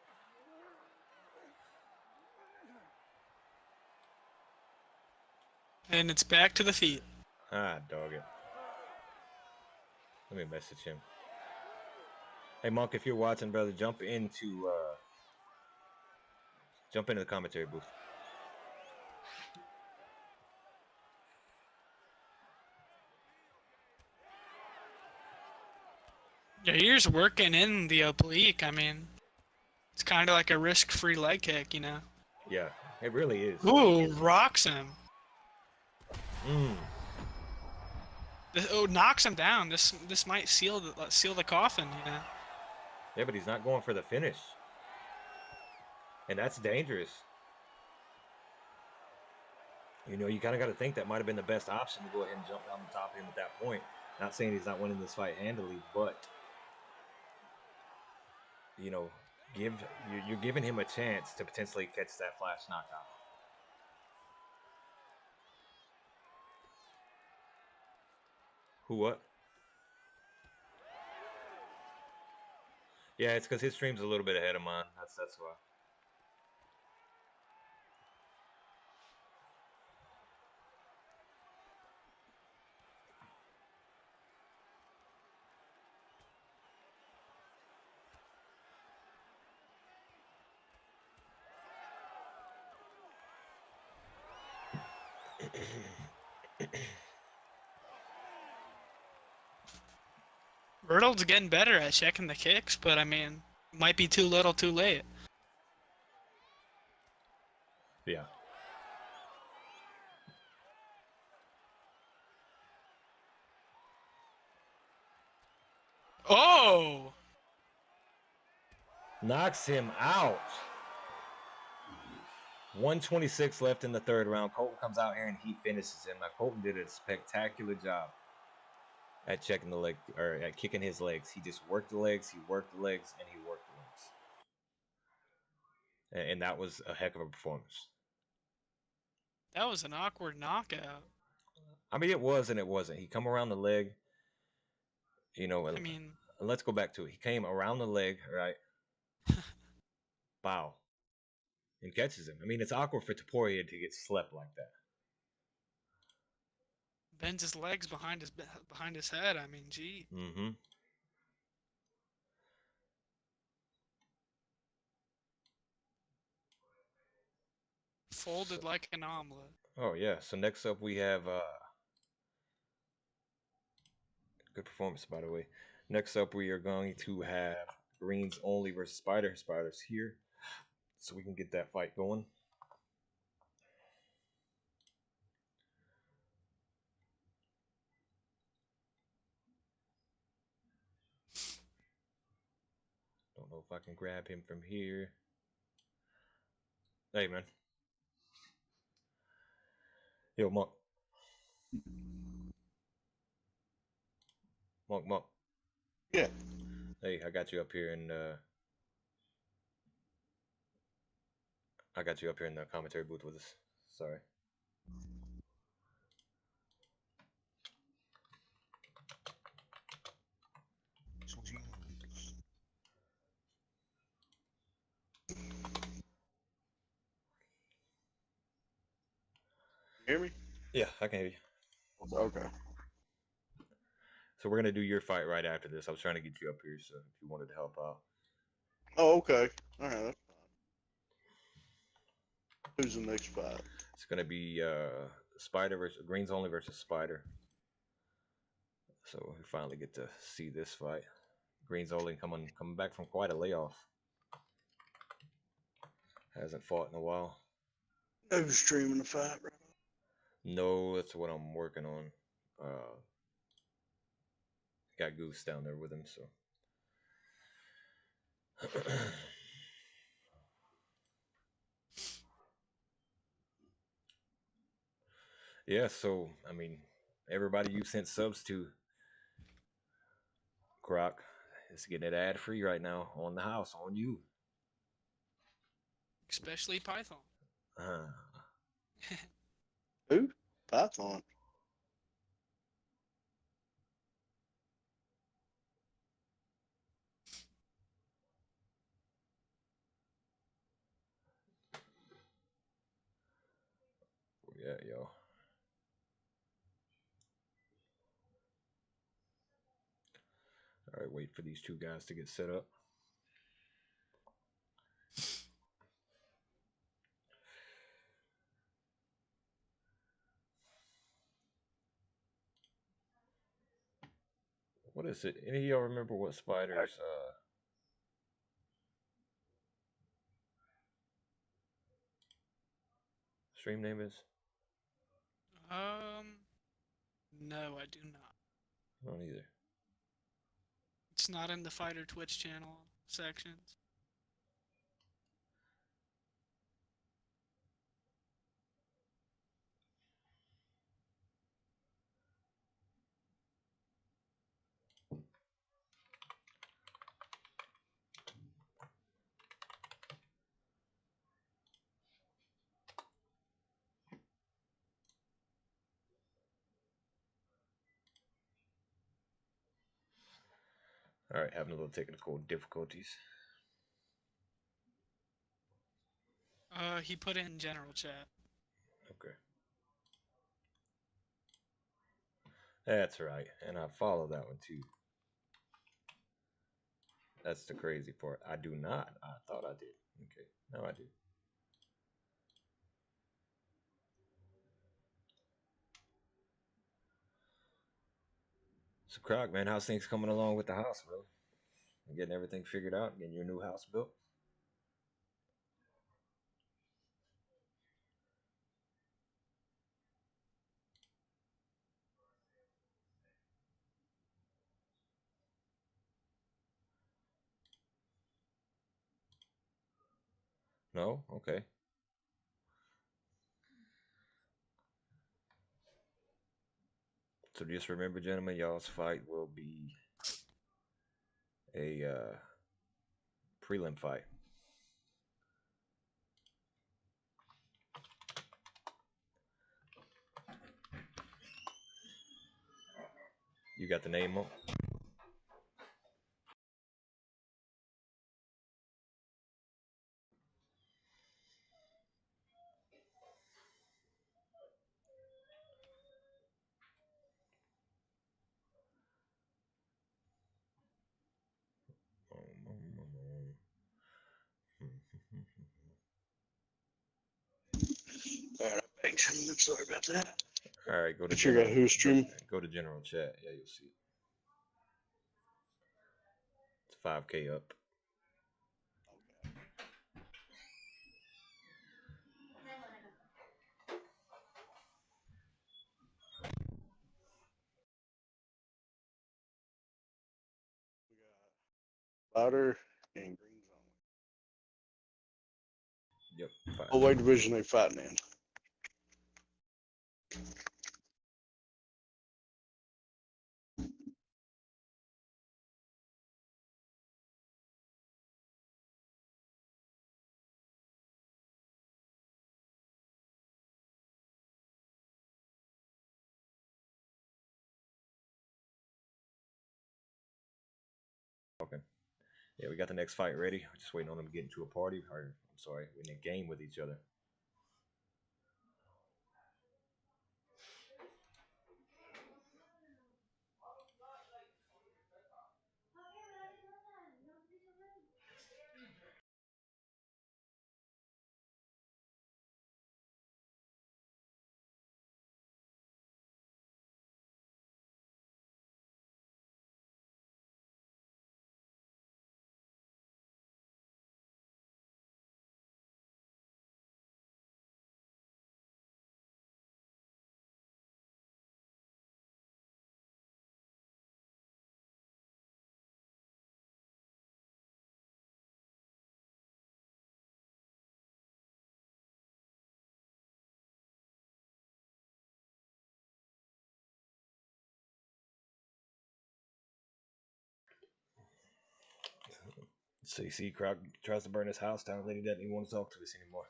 And it's back to the feet. dog it. Let me message him. Hey Monk, if you're watching, brother, jump into the commentary booth. Yeah, he's working in the oblique. I mean, it's kind of like a risk-free leg kick, you know. Yeah, it really is. Ooh, rocks him. Knocks him down. This might seal the coffin. You know. Yeah, but he's not going for the finish, and that's dangerous. You know, you kind of got to think that might have been the best option to go ahead and jump down the top of him at that point. Not saying he's not winning this fight handily, but you know, you're giving him a chance to potentially catch that flash knockout. Who what? Yeah, it's because his stream's a little bit ahead of mine. That's why. Riddle's getting better at checking the kicks, but I mean, might be too little, too late. Yeah. Oh! Knocks him out. 126 left in the third round. Colton comes out here and he finishes him. Now Colton did a spectacular job at checking the leg or at kicking his legs. He just worked the legs, he worked the legs, and he worked the legs. And that was a heck of a performance. That was an awkward knockout. I mean, it was and it wasn't. He come around the leg, you know. I mean, let's go back to it. He came around the leg, right? Bow. And catches him. I mean, it's awkward for Topuria to get slept like that. bends his legs behind his head. I mean, gee. Mm-hmm. Folded like an omelet. Oh yeah. So next up we have good performance, by the way. Next up we are going to have Greens Only versus Spider. Spider's here, so we can get that fight going. Don't know if I can grab him from here. Hey man. Yo, Monk. Monk. Yeah. Hey, I got you up here in the commentary booth with us. Sorry. Hear me? Yeah, I can hear you. Okay. So we're gonna do your fight right after this. I was trying to get you up here, so if you wanted to help out. Oh, okay. All right. That's fine. Who's the next fight? It's gonna be Spider versus Greens Only versus Spider. So we finally get to see this fight. Greens Only coming back from quite a layoff. Hasn't fought in a while. Who's streaming the fight right now? No, that's what I'm working on. Got Goose down there with him, so. Yeah, so I mean, everybody you sent subs to, Croc, is getting it ad free right now on the house, on you. Especially Python. Who? Python. Yeah, yo. All right, wait for these two guys to get set up. What is it? Any of y'all remember what Spider's stream name is? No, I do not. I don't either. It's not in the fighter Twitch channel sections. All right, having a little technical difficulties. He put it in general chat. Okay. That's right, and I follow that one too. That's the crazy part. I do not. I thought I did. Okay, now I do. So, Croc, man, how's things coming along with the house, bro? Getting everything figured out, getting your new house built? No? Okay. So just remember, gentlemen, y'all's fight will be a prelim fight. You got the name on? All right, thanks. I'm sorry about that. All right, go to But you got general. who's streaming? Go to general chat. Yeah, you'll see it. It's 5K up. Fighter and Green Zone. Yep. What weight division they fighting in? Okay. Yeah, we got the next fight ready. We're just waiting on them to get into a party. Or, I'm sorry, in a game with each other. So you see, Croc tries to burn his house down. Lady doesn't even want to talk to us anymore.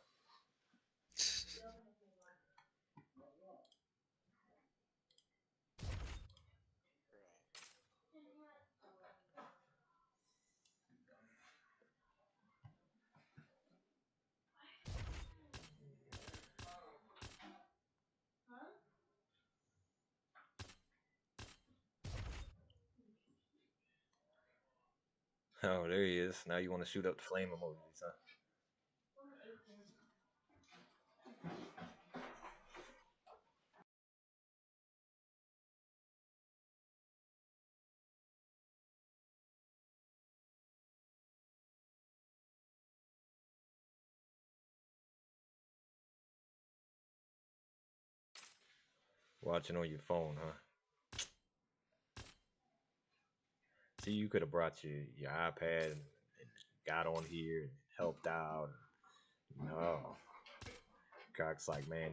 Oh, there he is. Now you want to shoot up the flame emojis, huh? Watching on your phone, huh? See, you could have brought your iPad and got on here and helped out. No. Cock's like, man,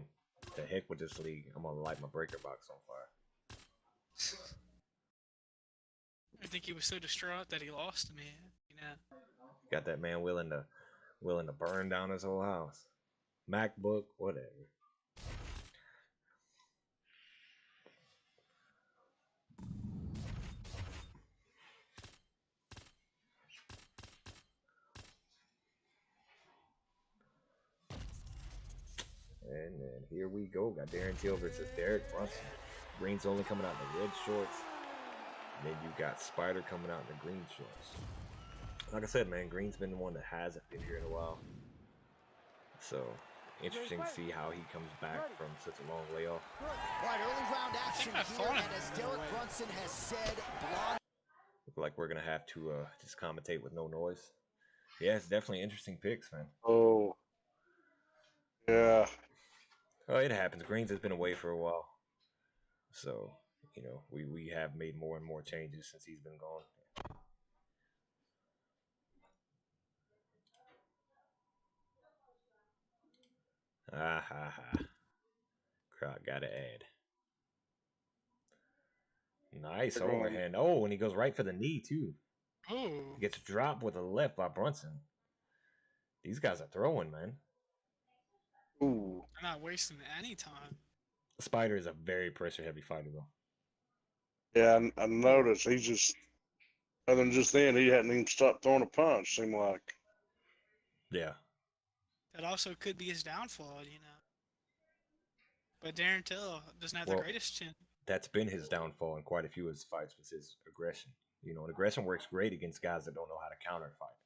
the heck with this league. I'm gonna light my breaker box on fire. I think he was so distraught that he lost to me. You know. Got that man willing to burn down his whole house. MacBook, whatever. And then here we go. Got Darren Till versus Derek Brunson. Green's only coming out in the red shorts. And then you got Spider coming out in the green shorts. Like I said, man, Green's been the one that hasn't been here in a while. So, interesting to see how he comes back from such a long layoff. Right, early round action here, and as Derek Brunson has said, Blonde. Look like we're going to have to just commentate with no noise. Yeah, it's definitely interesting picks, man. Oh. Yeah. Oh, it happens. Greens has been away for a while. So, you know, we have made more and more changes since he's been gone. Ah ha ha. Croc got to add. Nice overhand. Oh, and he goes right for the knee, too. Oh. Gets dropped with a left by Brunson. These guys are throwing, man. Ooh. I'm not wasting any time. Spider is a very pressure-heavy fighter, though. Yeah, I noticed. He's just, other than just then, he hadn't even stopped throwing a punch, seemed like. Yeah. That also could be his downfall, you know. But Darren Till doesn't have the greatest chin. That's been his downfall in quite a few of his fights, was his aggression. You know, and aggression works great against guys that don't know how to counter fight.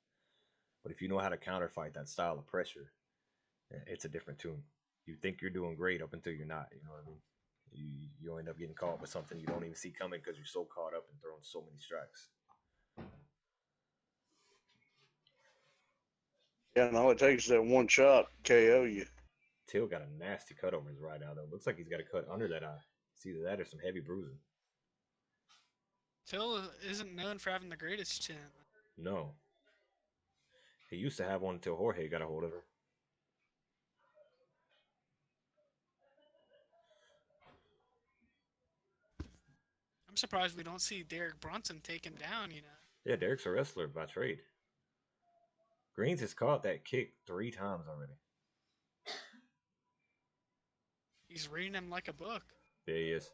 But if you know how to counter fight that style of pressure, it's a different tune. You think you're doing great up until you're not. You know what I mean? You end up getting caught with something you don't even see coming because you're so caught up in throwing so many strikes. Yeah, and all it takes is that one shot to KO you. Till got a nasty cut over his right eye, though. Looks like he's got a cut under that eye. It's either that or some heavy bruising. Till isn't known for having the greatest chin. No. He used to have one until Jorge got a hold of her. I'm surprised we don't see Derek Brunson take him down, you know. Yeah, Derek's a wrestler by trade. Greens has caught that kick 3 times already. He's reading him like a book. There he is.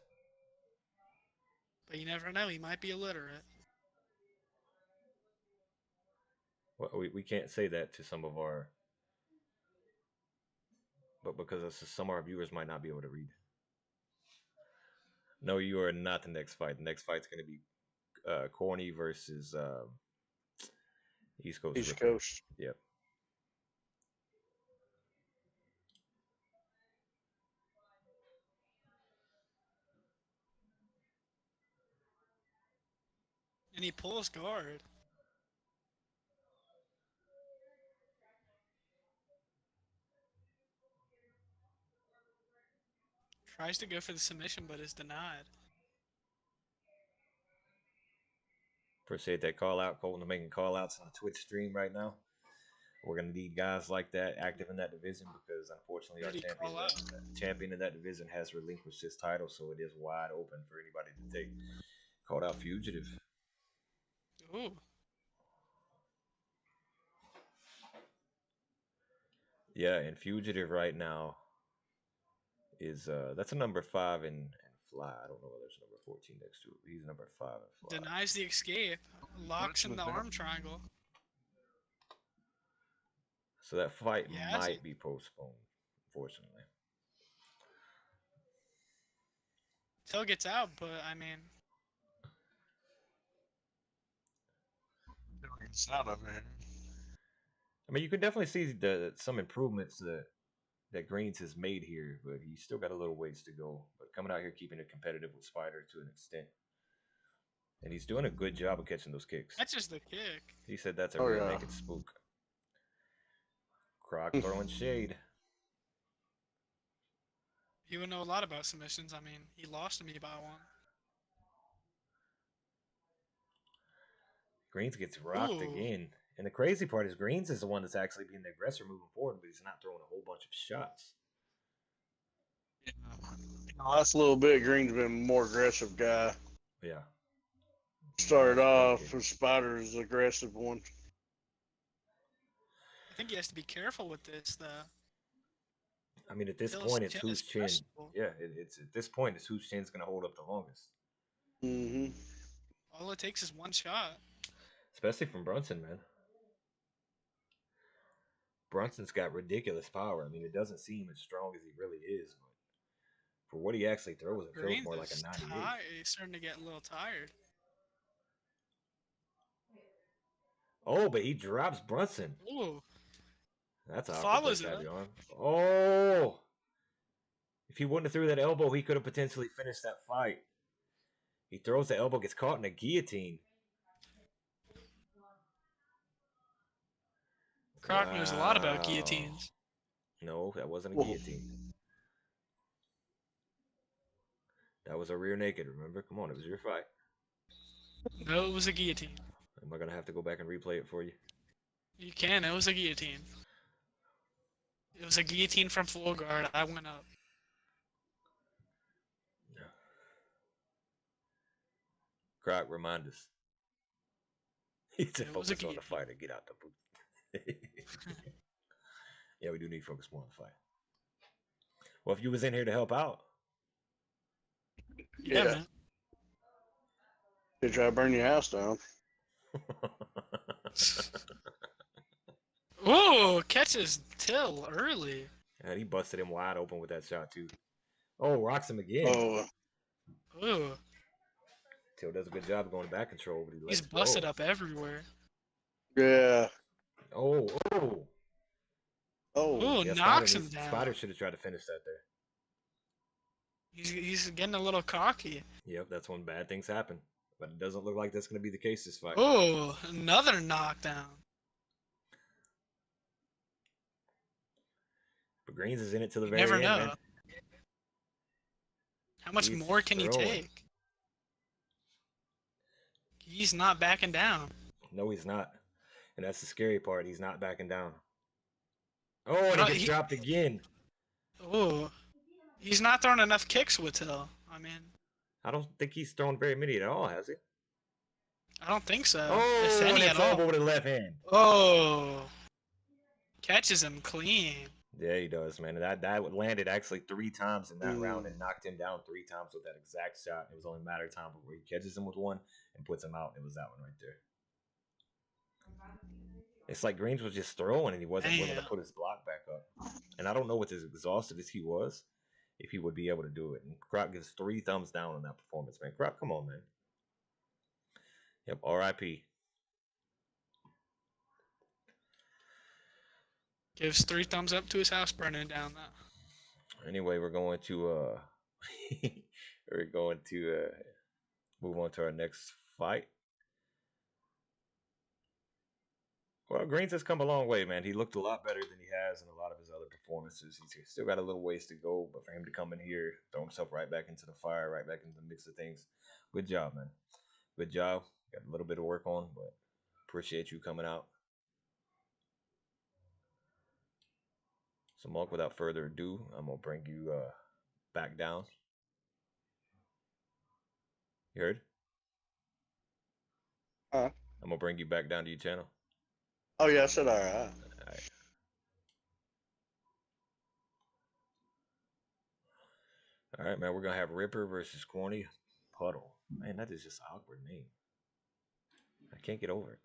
But you never know, he might be illiterate. Well, we can't say that to some of our... But because some of our viewers might not be able to read. No, you are not the next fight. The next fight's going to be Corny versus East Coast. East Coast. Yep. And he pulls guard. Tries to go for the submission, but is denied. Appreciate that call out. Colton making call outs on the Twitch stream right now. We're going to need guys like that active in that division because unfortunately our champion in that division has relinquished his title, so it is wide open for anybody to take. Called out Fugitive. Ooh. Yeah, and Fugitive right now is that's a number 5 in Fly. I don't know whether there's number 14 next to it. He's number 5 in Fly. Denies the escape. Locks in the arm triangle. So that fight might be postponed, unfortunately. Till gets out, but I mean, Sound of it. I mean, you can definitely see some improvements that Greens has made here, but he's still got a little ways to go. But coming out here, keeping it competitive with Spider to an extent. And he's doing a good job of catching those kicks. that's just the kick. He said that's a real naked spook. Croc throwing shade. He would know a lot about submissions. I mean, he lost to me by one. Greens gets rocked Ooh. again. And the crazy part is Greens is the one that's actually being the aggressor moving forward, but he's not throwing a whole bunch of shots. Last little bit, Green's been a more aggressive guy. Yeah. Started That's off crazy. with Spider's the aggressive one. I think he has to be careful with this, though. I mean, at this Till's point, it's chin whose is chin. questionable. Yeah, it's at this point, it's whose chin's going to hold up the longest. Mm-hmm. All it takes is one shot. Especially from Brunson, man. Brunson's got ridiculous power. I mean, it doesn't seem as strong as he really is, but for what he actually throws, it feels Greens more like a is 98. He's starting to get a little tired. Oh, but he drops Brunson. Ooh. That's an awkward Follows place to have it. your arm. Oh! If he wouldn't have threw that elbow, he could have potentially finished that fight. He throws the elbow, gets caught in a guillotine. Croc knows a lot about Wow. guillotines. No, that wasn't a Whoa. guillotine. That was a rear naked, remember? Come on, it was your fight. No, it was a guillotine. Am I going to have to go back and replay it for you? You can, it was a guillotine. It was a guillotine from full guard. I went up. Croc, remind us. He said It was a focus on the guillotine. fight and get out the booth. Yeah, we do need to focus more on the fight. Well, if you was in here to help out. Yeah, man. They try to burn your house down. Ooh, catches Till early. And he busted him wide open with that shot, too. Oh, rocks him again. Oh, Ooh, Till does a good job going back control, but he lets he's go. busted up everywhere. yeah. Oh, oh. Oh, Ooh, Yeah, knocks him down. Spider should have tried to finish that there. He's getting a little cocky. Yep, that's when bad things happen. But it doesn't look like that's going to be the case this fight. Ooh, another knockdown. But Greens is in it to the You very never end, know. man. How much He's more can he throwing. take? He's not backing down. No, he's not. And that's the scary part. He's not backing down. Oh, and he gets he- dropped again. Ooh, he's not throwing enough kicks with Till. I mean, I don't think he's thrown very many at all, has he? I don't think so. Oh, if any and at it's all. elbow with the left hand. Oh, catches him clean. Yeah, he does, man. That landed actually 3 times in that Ooh. round and knocked him down 3 times with that exact shot. It was only a matter of time before he catches him with one and puts him out. It was that one right there. It's like Greens was just throwing and he wasn't willing to Damn. put his block back up. And I don't know what as exhausted as he was, if he would be able to do it. And Croc gives 3 thumbs down on that performance, man. Croc, come on, man. Yep, R.I.P. Gives 3 thumbs up to his house burning down now. Anyway, we're going to move on to our next fight. Well, Greens has come a long way, man. He looked a lot better than he has in a lot of his other performances. He's still got a little ways to go, but for him to come in here, throw himself right back into the fire, right back into the mix of things, good job, man. Good job. Got a little bit of work on, but appreciate you coming out. So, Mark, without further ado, I'm going to bring you back down. You heard? Huh? I'm going to bring you back down to your channel. Oh, yeah, I said all right. All right. All right, man. We're going to have Ripper versus Corny Puddle. Man, that is just an awkward name. I can't get over it.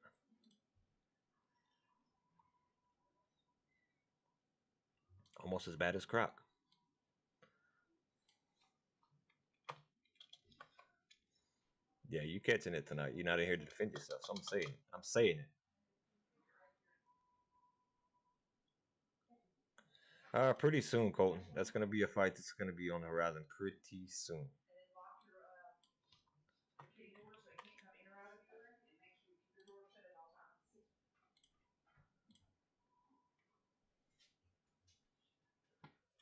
Almost as bad as Croc. Yeah, you catching it tonight. You're not in here to defend yourself. So I'm saying it. I'm saying it. Pretty soon, Colton. That's going to be a fight that's going to be on the horizon pretty soon.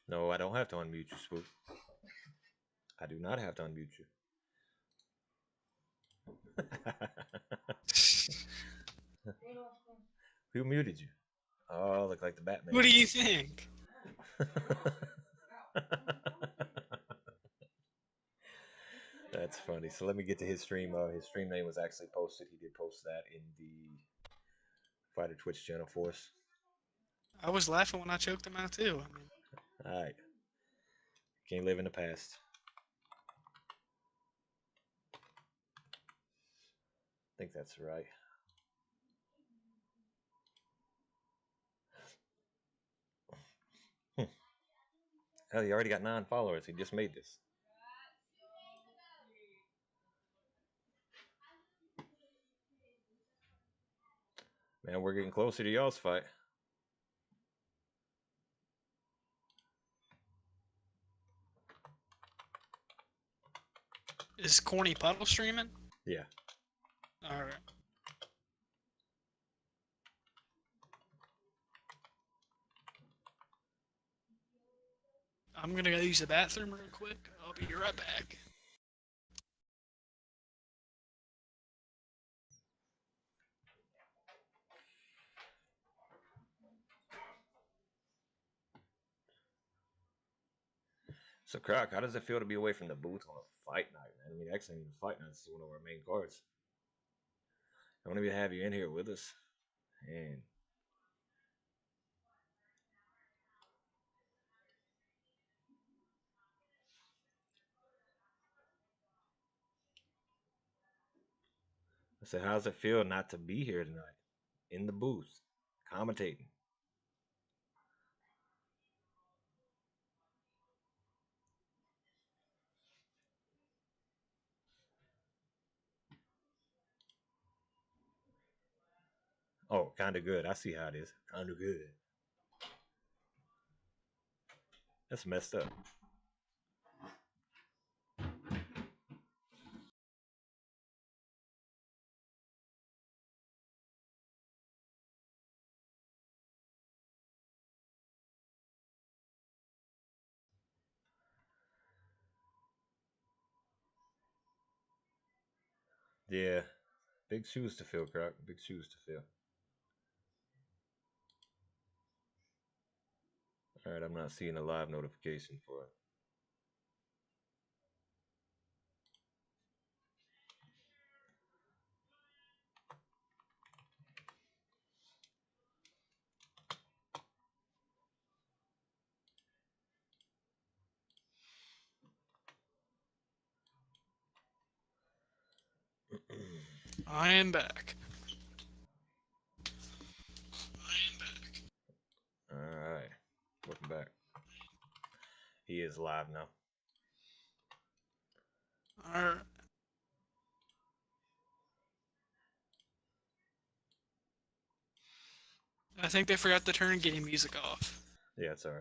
No, I don't have to unmute you, Spook. I do not have to unmute you. Who muted you? Oh, look like the Batman. What do you think? That's funny. So let me get to his stream. His stream name was actually posted. He did post that in the Fighter Twitch channel for us. I was laughing when I choked him out too. I mean, All right. Can't live in the past. I think that's right. Hell, he already got 9 followers. He just made this. Man, we're getting closer to y'all's fight. is Corny Puddle streaming? Yeah. All right. I'm gonna go use the bathroom real quick. I'll be right back. So, Croc, how does it feel to be away from the booth on a fight night, man? I mean, actually, even fight night is one of our main cards. I want to have you in here with us. And I said, how's it feel not to be here tonight in the booth, commentating? Oh, kind of good. I see how it is. Kind of good. That's messed up. Yeah. Big shoes to fill, Croc. Big shoes to fill. All right, I'm not seeing a live notification for it. I am back. All right. Welcome back. He is live now. All right. I think they forgot to turn game music off. Yeah, it's all right.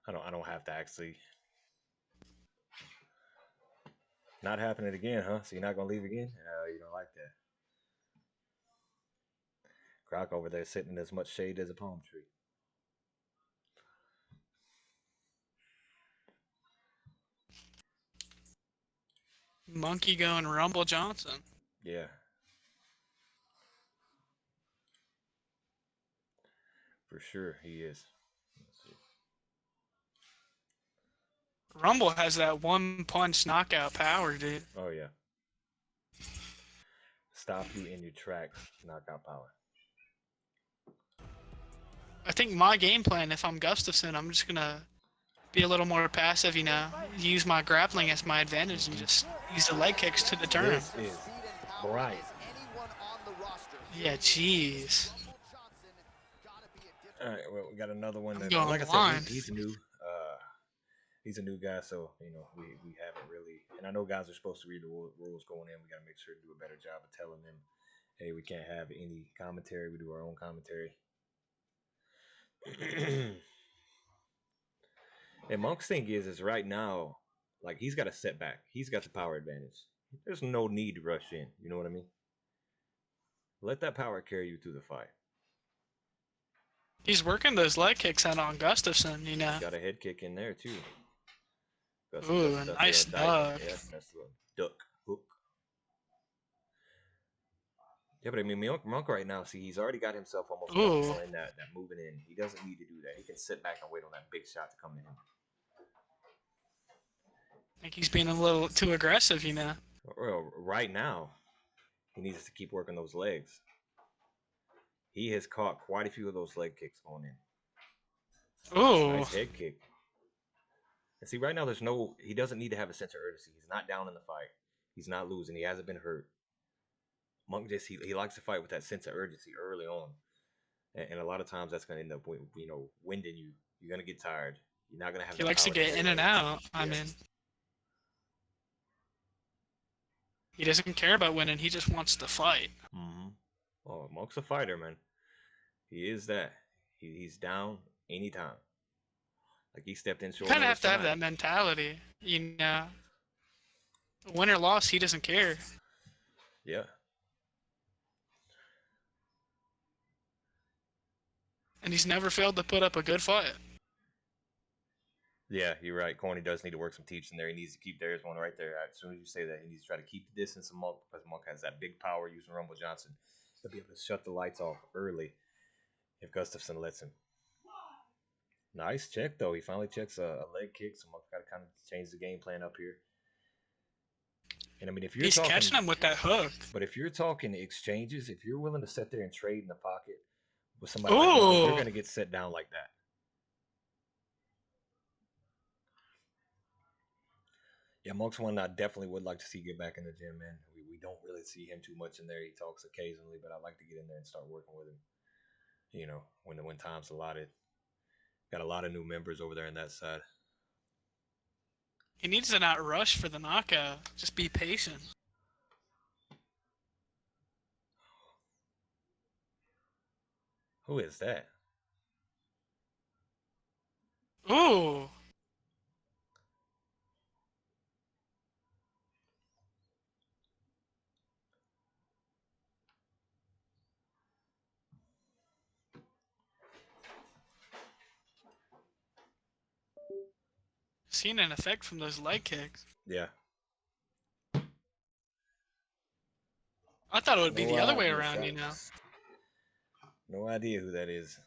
I don't have to actually. Not happening again, huh? So you're not gonna leave again? You don't like that. Croc over there sitting in as much shade as a palm tree. Monkey going Rumble Johnson. Yeah. For sure, he is. Let's see. Rumble has that one punch knockout power, dude. Oh, yeah. Stop you in your tracks, knockout power. I think my game plan, if I'm Gustafsson, I'm just gonna be a little more passive, you know, use my grappling as my advantage and just use the leg kicks to deter him. This is Brian. Yeah, jeez. All right, well, we got another one. I'm That, going like I blind. said, he's new. He's a new guy, so you know we haven't really. And I know guys are supposed to read the rules going in. We got to make sure to do a better job of telling them, hey, we can't have any commentary. We do our own commentary. And Monk's thing is right now, like he's got a setback. He's got the power advantage. There's no need to rush in. You know what I mean? Let that power carry you through the fight. He's working those leg kicks out on Gustafsson, you know. Got a head kick in there too. Ooh, a nice duck. Yeah, that's a duck hook. Yeah, but I mean, Monk right now, see, he's already got himself almost Ooh. comfortable in that moving in. He doesn't need to do that. He can sit back and wait on that big shot to come to him. I think he's being a little too aggressive, you know. Well, right now, he needs to keep working those legs. He has caught quite a few of those leg kicks going in. Ooh. Nice head kick. And see, right now, he doesn't need to have a sense of urgency. He's not down in the fight. He's not losing. He hasn't been hurt. Monk he likes to fight with that sense of urgency early on. And a lot of times that's going to end up, winding you. You're going to get tired. You're not going to have He the likes to power get stay in and late. out. I Yeah. mean, he doesn't care about winning. He just wants to fight. Mm-hmm. Oh, Monk's a fighter, man. He is that. He's down anytime. Like he stepped in short. You kind of have notice to have tonight. that mentality, you know. Win or loss, he doesn't care. Yeah. And he's never failed to put up a good fight. Yeah, you're right. Corny does need to work some teaching there. He needs to keep there's one right there. As soon as you say that, he needs to try to keep the distance of Monk because Monk has that big power using Rumble Johnson. He'll be able to shut the lights off early if Gustafsson lets him. Nice check, though. He finally checks a leg kick, so Monk's got to kind of change the game plan up here. And I mean, if you're He's talking, catching him with that hook. But if you're talking exchanges, if you're willing to sit there and trade in the pocket with somebody like Monk, you're Ooh. going to get set down like that. Yeah, Monk's one I definitely would like to see get back in the gym, man. We don't really see him too much in there. He talks occasionally, but I'd like to get in there and start working with him. You know, when time's allotted. Got a lot of new members over there on that side. He needs to not rush for the knockout. Just be patient. Who is that? Ooh. Seen an effect from those leg kicks. Yeah. I thought it would be the other way idea, around, you know. fellas. No idea who that is.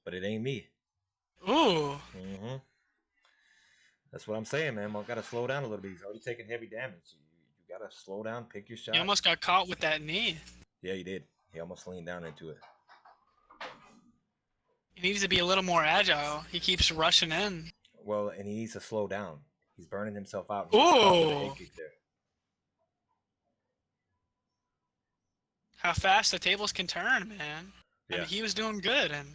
But it ain't me. Ooh. Mm-hmm. That's what I'm saying, man. Monk got to slow down a little bit. He's already taking heavy damage. You got to slow down, pick your shot. He almost got caught with that knee. Yeah, he did. He almost leaned down into it. He needs to be a little more agile. He keeps rushing in. Well, and he needs to slow down. He's burning himself out. He gets caught with a head Ooh. kick there. How fast the tables can turn, man. I Yeah. mean, he was doing good, and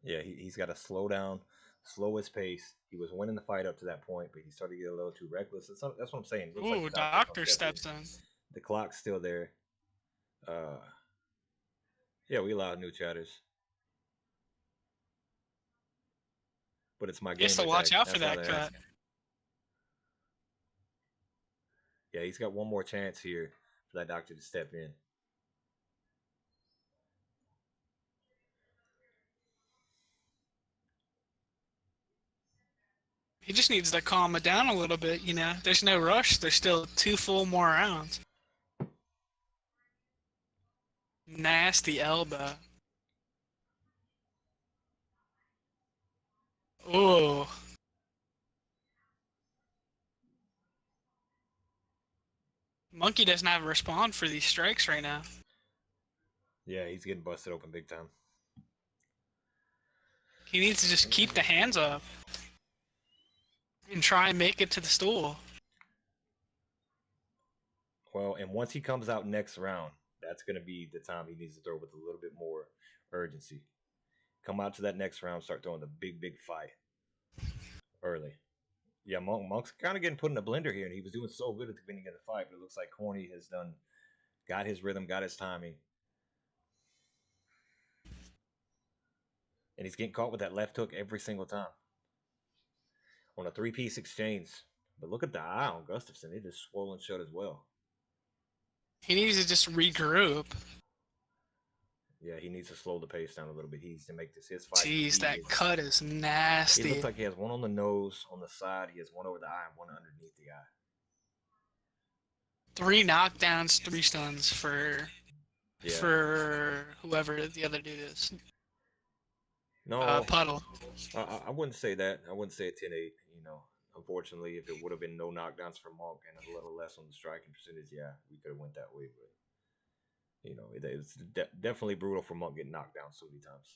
Yeah, he's got to slow down, slow his pace. He was winning the fight up to that point, but he started to get a little too reckless. That's what I'm saying. Looks like ooh, the doctor's doctor gonna step in. steps in. The clock's still there. Yeah, we allowed new chatters. But it's my game. He has to watch tag. out for That's all that they're cut. asking. Yeah, he's got one more chance here for that doctor to step in. He just needs to calm it down a little bit, you know. There's no rush. There's still 2 full more rounds. Nasty elbow. Ooh. Monkey doesn't have a respond for these strikes right now. Yeah, he's getting busted open big time. He needs to just keep the hands up and try and make it to the stool. Well, and once he comes out next round, that's going to be the time he needs to throw with a little bit more urgency. Come out to that next round, start throwing the big fight early. Yeah, Monk's kind of getting put in a blender here, and he was doing so good at the beginning of the fight, but it looks like Corny has got his rhythm, got his timing. And he's getting caught with that left hook every single time. On a 3-piece exchange. But look at the eye on Gustafsson. It is swollen shut as well. He needs to just regroup. Yeah, he needs to slow the pace down a little bit. He needs to make this his fight. Jeez, that cut is It nasty. looks like he has one on the nose, on the side. He has one over the eye and one underneath the eye. 3 knockdowns, 3 stuns for whoever the other dude is. No, Puddle. I wouldn't say that. I wouldn't say a 10-8. You know, unfortunately, if it would have been no knockdowns for Monk and a little less on the striking percentage, yeah, we could have went that way. But you know, it's definitely brutal for Monk getting knocked down so many times.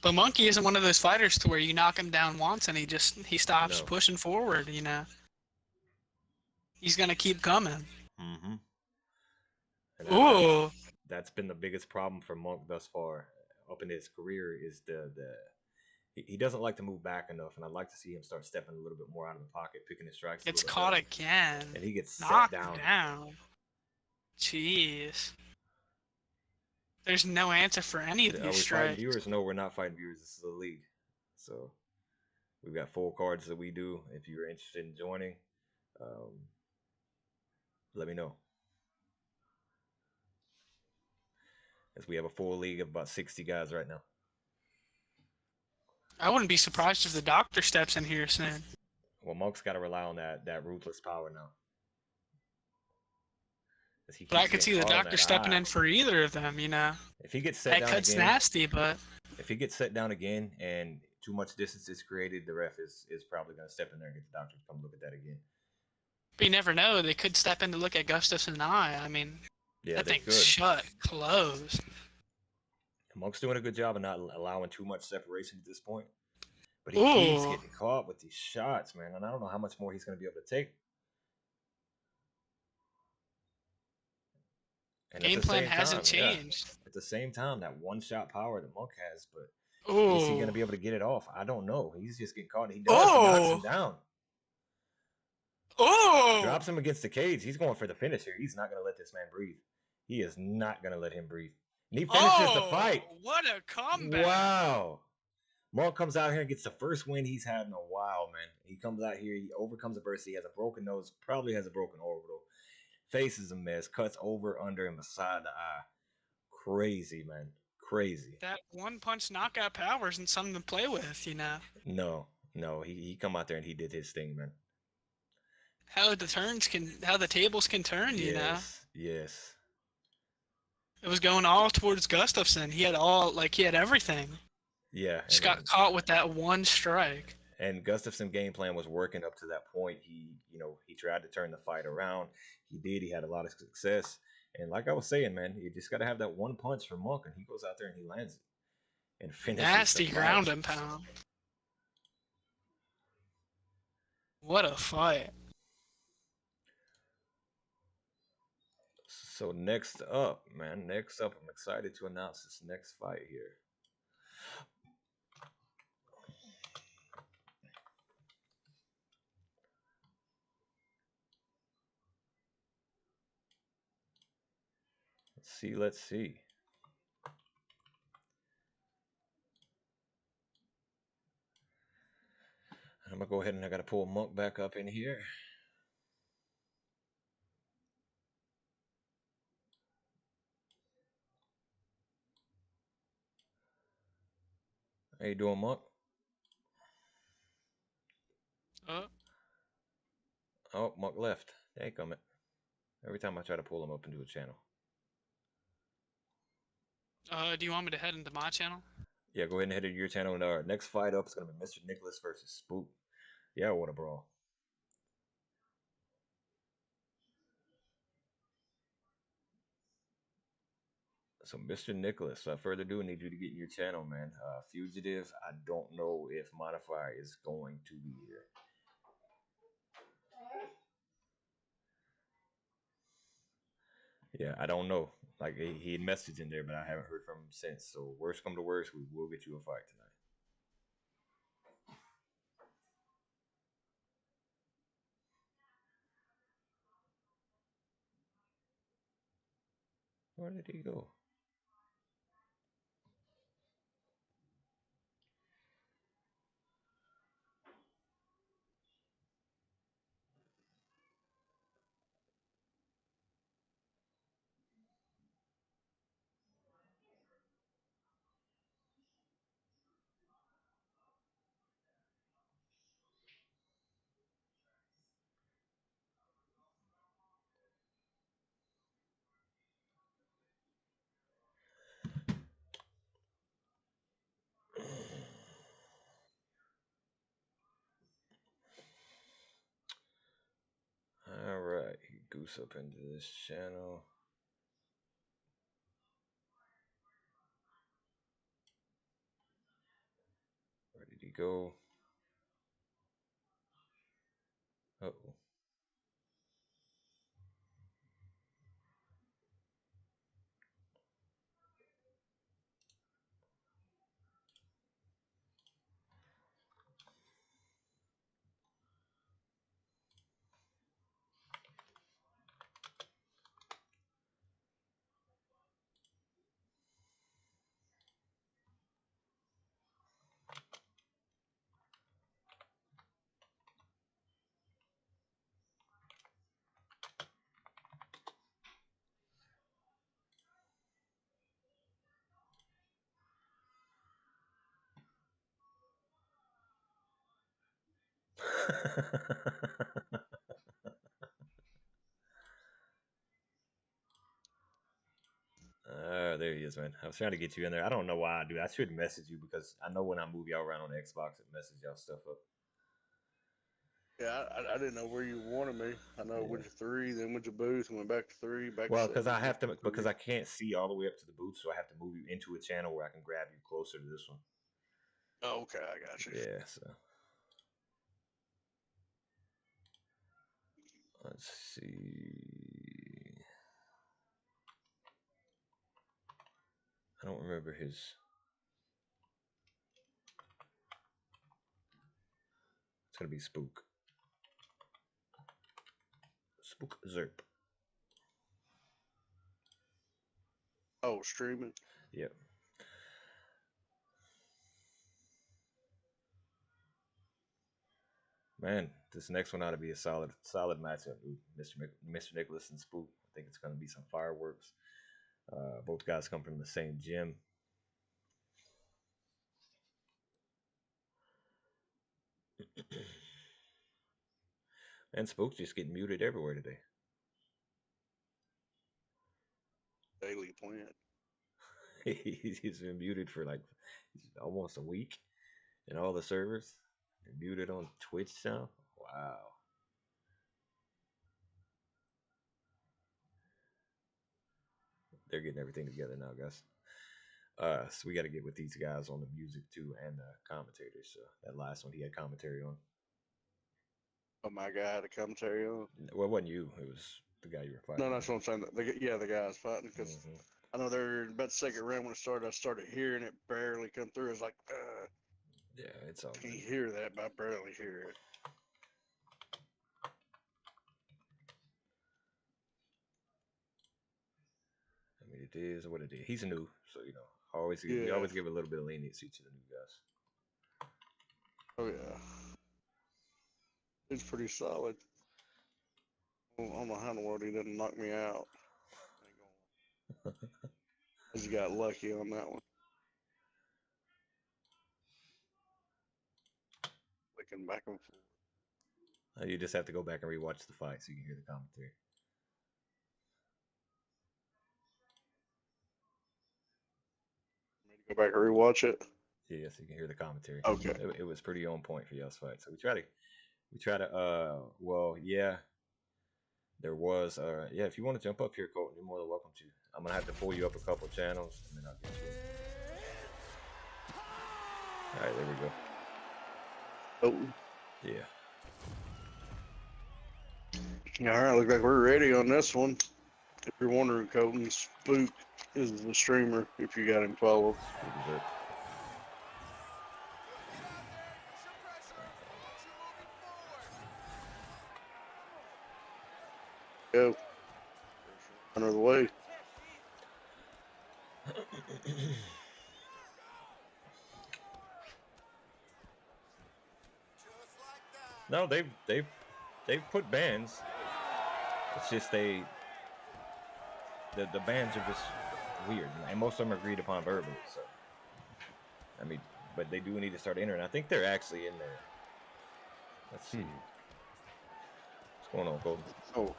But Monkey isn't one of those fighters to where you knock him down once and he stops No. pushing forward, you know. He's gonna keep coming. Mm-hmm. Ooh. That's been the biggest problem for Monk thus far up in his career is he doesn't like to move back enough, and I'd like to see him start stepping a little bit more out of the pocket, picking his strikes. Gets caught again. And he gets knocked set down. down. Jeez. There's no answer for any of Are we these fighting strikes. viewers? No, we're not fighting viewers. This is a league. So we've got full cards that we do. If you're interested in joining, let me know. As we have a full league of about 60 guys right now. I wouldn't be surprised if the doctor steps in here soon. Well, Monk's got to rely on that ruthless power now. But I could see the doctor stepping in for either of them, you know. If he gets set down cut's again, nasty, but if he gets set down again and too much distance is created, the ref is probably going to step in there and get the doctor to come look at that again. But you never know. They could step in to look at Gustafson's eye. I mean, Yeah, that they thing's could. shut, closed. Monk's doing a good job of not allowing too much separation at this point. But he keeps Ooh. getting caught with these shots, man. And I don't know how much more he's going to be able to take. And Game plan hasn't changed. At the same time, that one-shot power that Monk has, but Ooh. is he going to be able to get it off? I don't know. He's just getting caught. And he does. He knocks him down. Oh! Drops him against the cage. He's going for the finish here. He's not going to let this man breathe. He is not going to let him breathe. And he finishes the fight. What a comeback! Wow. Monk comes out here and gets the first win he's had in a while, man. He comes out here, he overcomes adversity, has a broken nose, probably has a broken orbital. Face is a mess, cuts over, under, and beside the eye. Crazy, man. Crazy. That one-punch knockout power isn't something to play with, you know. No. He come out there and he did his thing, man. How the tables can turn, you know. Yes. It was going all towards Gustafsson. He had everything. Yeah. Just got caught with that one strike. And Gustafsson's game plan was working up to that point. He tried to turn the fight around. He did. He had a lot of success. And like I was saying, man, you just got to have that one punch from Monk, and he goes out there and he lands it and finishes. Nasty ground and pound. What a fight. So next up, I'm excited to announce this next fight here. Let's see. I'm gonna go ahead and I gotta pull Monk back up in here. How you doing, Monk? Oh, Monk left. They ain't coming. Every time I try to pull him up into a channel. Do you want me to head into my channel? Yeah, go ahead and head to your channel. And our next fight up is going to be Mr. Nicholas versus Spook. Yeah, what a brawl. So, Mr. Nicholas, without further ado, I need you to get in your channel, man. Fugitive, I don't know if Modifier is going to be here. Yeah, I don't know. Like, he had messaged in there, but I haven't heard from him since. So, worst come to worst, we will get you a fight tonight. Where did he go? Goose up into this channel. Where did he go? Uh-oh. There he is, man. I was trying to get you in there. I don't know why I do. I should message you because I know when I move y'all around on Xbox, it messes y'all stuff up. Yeah, I didn't know where you wanted me. I know Yeah. went to 3, then went to booth, and went back to 3, back Well, to because I 7, have to, back because 3. I can't see all the way up to the booth, so I have to move you into a channel where I can grab you closer to this one. Oh, okay, I got you. Yeah, so let's see. I don't remember his. It's gonna be Spook. Spook Zerp. Oh, streaming. Yep. Man, this next one ought to be a solid matchup, dude. Mr. Nicholas and Spook. I think it's gonna be some fireworks. Both guys come from the same gym. And Spook's just getting muted everywhere today. Daily Plant. He's been muted for like almost a week in all the servers. Muted on Twitch now. Wow. They're getting everything together now, guys. So we got to get with these guys on the music too and the commentators. So that last one he had commentary on. Oh, my guy had a commentary on. Well, it wasn't you. It was the guy you were fighting. No, that's what I'm saying. The guys fighting because I know they're about the second round when it started. I started hearing it barely come through. I was like, yeah, it's all can't good. hear that, but I barely hear it. I mean, it is what it is. He's new, so you know, we always give a little bit of leniency to the new guys. Oh yeah, it's pretty solid. I don't know how in the world he didn't knock me out. I just got lucky on that one. Flicking back and forth. You just have to go back and rewatch the fight so you can hear the commentary. Go back and rewatch it. Yeah, so you can hear the commentary. Okay. It was pretty on point for y'all's fight. So we try to well, yeah. There was yeah, if you want to jump up here, Colton, you're more than welcome to. I'm gonna have to pull you up a couple channels and then I'll get you in. Alright, there we go. Oh. Yeah. All right, look like we're ready on this one. If you're wondering, Colton, Spook is the streamer if you got him followed. Go. Under the way. No, they've put bans. It's just the bans are just weird, and most of them are agreed upon verbally. So, I mean, but they do need to start entering. I think they're actually in there. Let's see. What's going on, Colton? Oh,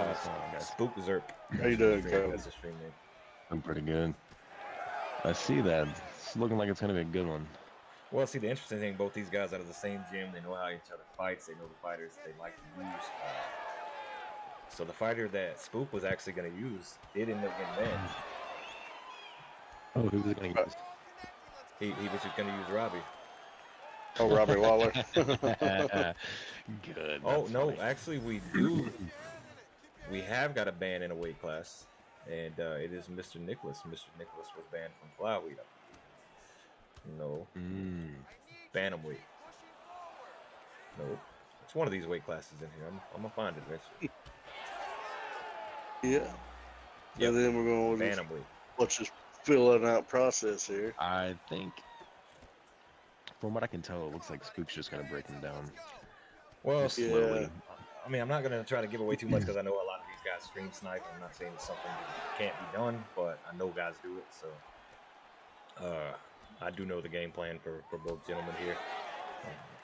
what's going on, guys? Spook Zerp. How you doing, Colton? That's the stream name. I'm pretty good. I see that. It's looking like it's going to be a good one. Well, see, the interesting thing, both these guys out of the same gym, they know how each other fights. They know the fighters they like to use. So the fighter that Spook was actually going to use did end up getting banned. Oh, who was it going to use? He was just going to use Robbie. Oh, Robbie Waller. Good. Oh, that's no, funny. actually we have got a ban in a weight class, and it is Mr. Nicholas. Mr. Nicholas was banned from flyweight, I believe. No, bantamweight. Nope. It's one of these weight classes in here. I'm gonna find it eventually. Yeah. Yep. And then we're going to Bantamweight. let's just fill it out process here. I think, from what I can tell, it looks like Spook's just going to break him down. Well, Just slowly. I mean, I'm not gonna try to give away too much because I know a lot of these guys stream snipe. I'm not saying it's something that can't be done, but I know guys do it. So, I do know the game plan for both gentlemen here.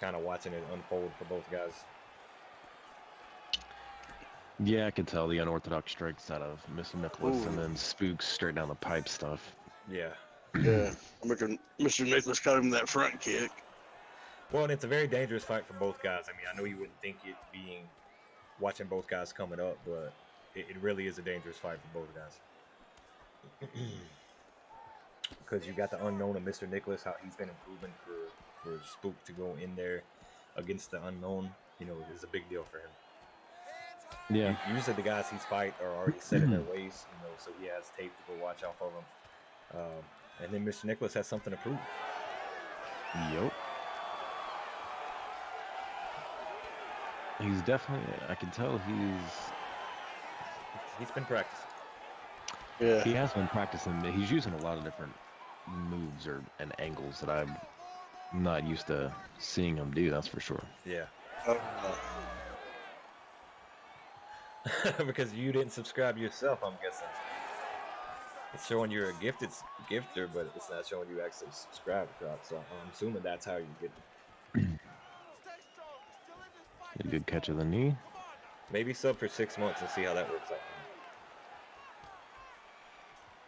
Kind of watching it unfold for both guys. Yeah, I can tell the unorthodox strikes out of Mr. Nicholas, Ooh. and then Spook's straight down the pipe stuff. Yeah. Yeah. Mr. Nicholas caught him that front kick. Well, and it's a very dangerous fight for both guys. I mean, I know you wouldn't think it being watching both guys coming up, but it really is a dangerous fight for both guys. Because you got the unknown of Mr. Nicholas, how he's been improving for Spook to go in there against the unknown, you know, is a big deal for him. Yeah. Usually the guys he's fight are already set in their ways, you know, so he has tape to go watch out for them. And then Mr. Nicholas has something to prove. Yup. He's definitely, I can tell He's been practicing. Yeah. he has been practicing. He's using a lot of different moves and angles that I'm not used to seeing him do, that's for sure. Yeah. Uh, Because you didn't subscribe yourself, I'm guessing. It's showing you're a gifter, but it's not showing you actually subscribe. So I'm assuming that's how you get it. A good catch of the knee. Maybe sub for 6 months and see how that works out.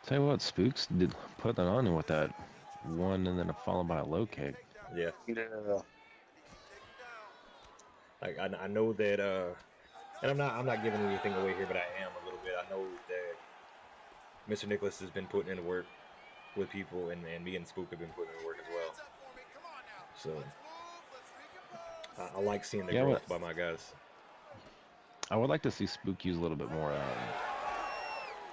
Tell you what, Spooks did put that on him with that one and then followed by a low kick. Yeah. yeah. Like I know that and I'm not giving anything away here, but I am a little bit. I know that Mr. Nicholas has been putting in work with people, and me and Spook have been putting in work as well. So I like seeing the growth by my guys. I would like to see Spook use a little bit more,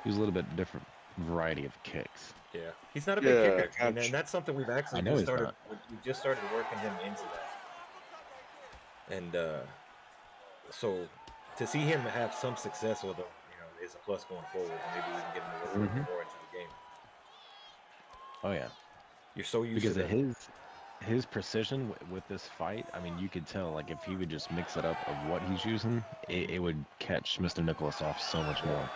use a little bit different variety of kicks. Yeah, he's not a big kicker, gotcha. and that's something we've actually I know just he's started. not. We just started working him into that, and so to see him have some success with him, you know, is a plus going forward. And maybe we can get him a little bit more into the game. Oh yeah, You're so used because to of his precision with this fight. I mean, you could tell, like, if he would just mix it up of what he's using, it would catch Mr. Nicholas off so much more.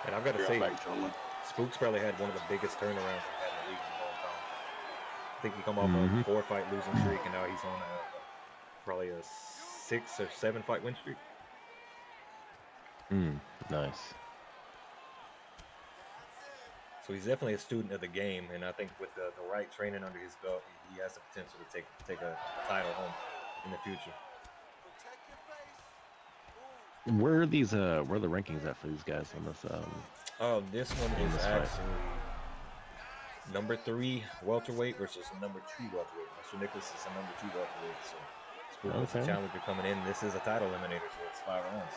And I've got to You're say, back, gentlemen. Spook's probably had one of the biggest turnarounds we've had in the league in a long time. I think he come off a 4-fight losing streak, and now he's on probably a 6 or 7 fight win streak. Nice. So he's definitely a student of the game, and I think with the right training under his belt, he has the potential to take a title home in the future. Where are these? Where are the rankings at for these guys on this? This one In is this fight. actually number 3 welterweight versus number 2 welterweight. Mr. Nicholas is a number 2 welterweight, so Spook is the Okay. challenger coming in. This is a title eliminator, so it's 5 rounds.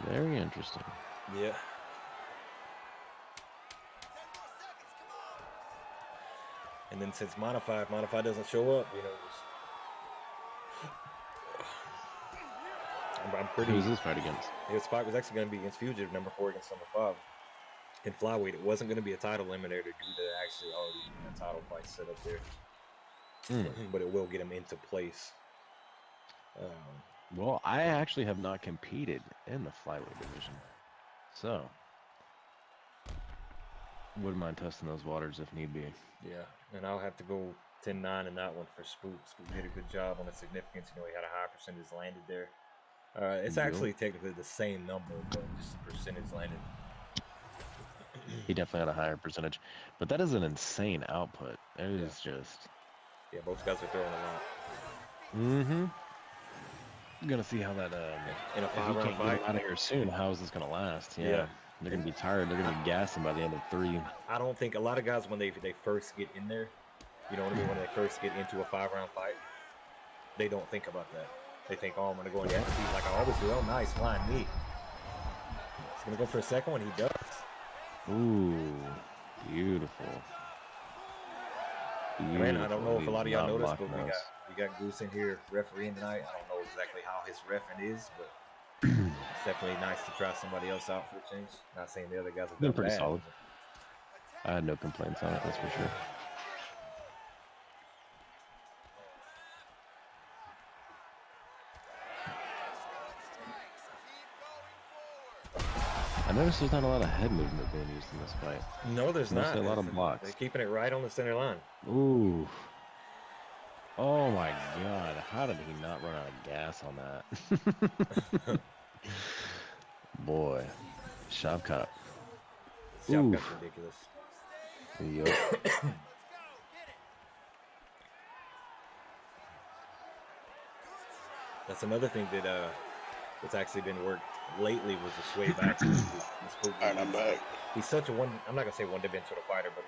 Very interesting. Yeah. And then since Modify doesn't show up, you know, I'm pretty. Who's this fight against? His fight was actually going to be against Fugitive, number 4 against number 5. In flyweight, it wasn't going to be a title eliminator due to actually already being a title fight set up there. But it will get him into place. Well, I actually have not competed in the flyweight division, so wouldn't mind testing those waters if need be. Yeah, and I'll have to go 10-9 in that one for Spook. Spook did a good job on the significance. You know, he had a high percentage landed there. It's actually technically the same number, but just the percentage landed. He definitely had a higher percentage, but that is an insane output. It is just. Yeah, both guys are throwing a lot. gonna see how that In a if he 5-round can't get fight. him out of here soon, how is this gonna last? Yeah. They're gonna be tired. They're gonna be gassing by the end of 3. I don't think a lot of guys when they first get in there, you know what I mean, when they first get into a 5-round fight, they don't think about that. They think, oh, I'm gonna go in the feet like I always do. Oh, nice flying knee. He's gonna go for a second one. He does. Ooh, beautiful. Man, I don't know if a Beautiful. lot of He's y'all not noticed, but blocking us. we got Goose in here refereeing tonight. I don't know exactly how his reffing is, but it's definitely nice to try somebody else out for a change. Not saying the other guys have Been done pretty bad. solid. I had no complaints on it, that's for sure. I noticed there's not a lot of head movement being used in this fight. No, there's not. Mostly a lot of blocks. They're keeping it right on the center line. Ooh. Oh my god, how did he not run out of gas on that? Boy. Shot cut. Shot Oof. cut's ridiculous. Yup. That's another thing that that's actually been worked lately was the sway back. Alright, I'm back. He's such a I'm not gonna say one-dimensional fighter, but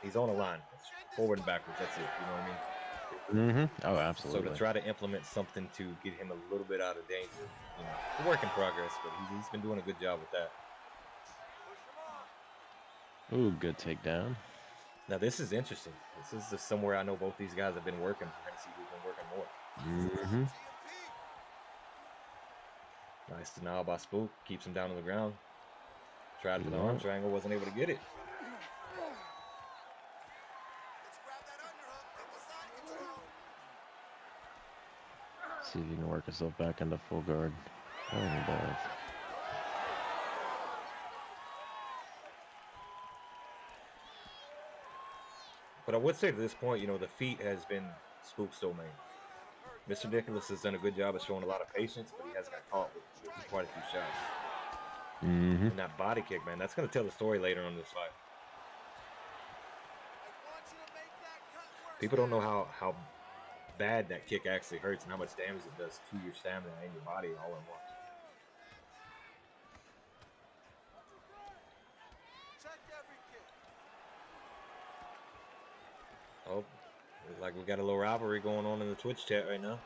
he's on a line. It's forward and backwards, that's it. You know what I mean? Oh, absolutely. So to try to implement something to get him a little bit out of danger, you know, a work in progress, but he's been doing a good job with that. Ooh, good takedown. Now this is interesting. This is just somewhere I know both these guys have been working. We're gonna see who's been working more. Nice denial by Spook. Keeps him down on the ground. Tried for the arm triangle, wasn't able to get it. See if he can work himself back into full guard. Oh, he does. But I would say to this point, you know, the feet has been Spook's domain. Mr. Nicholas has done a good job of showing a lot of patience, but he has got caught with quite a few shots. And that body kick, man, that's going to tell the story later on in this fight. People don't know how bad that kick actually hurts and how much damage it does to your stamina and your body all at once. Oh, looks like we got a little rivalry going on in the Twitch chat right now.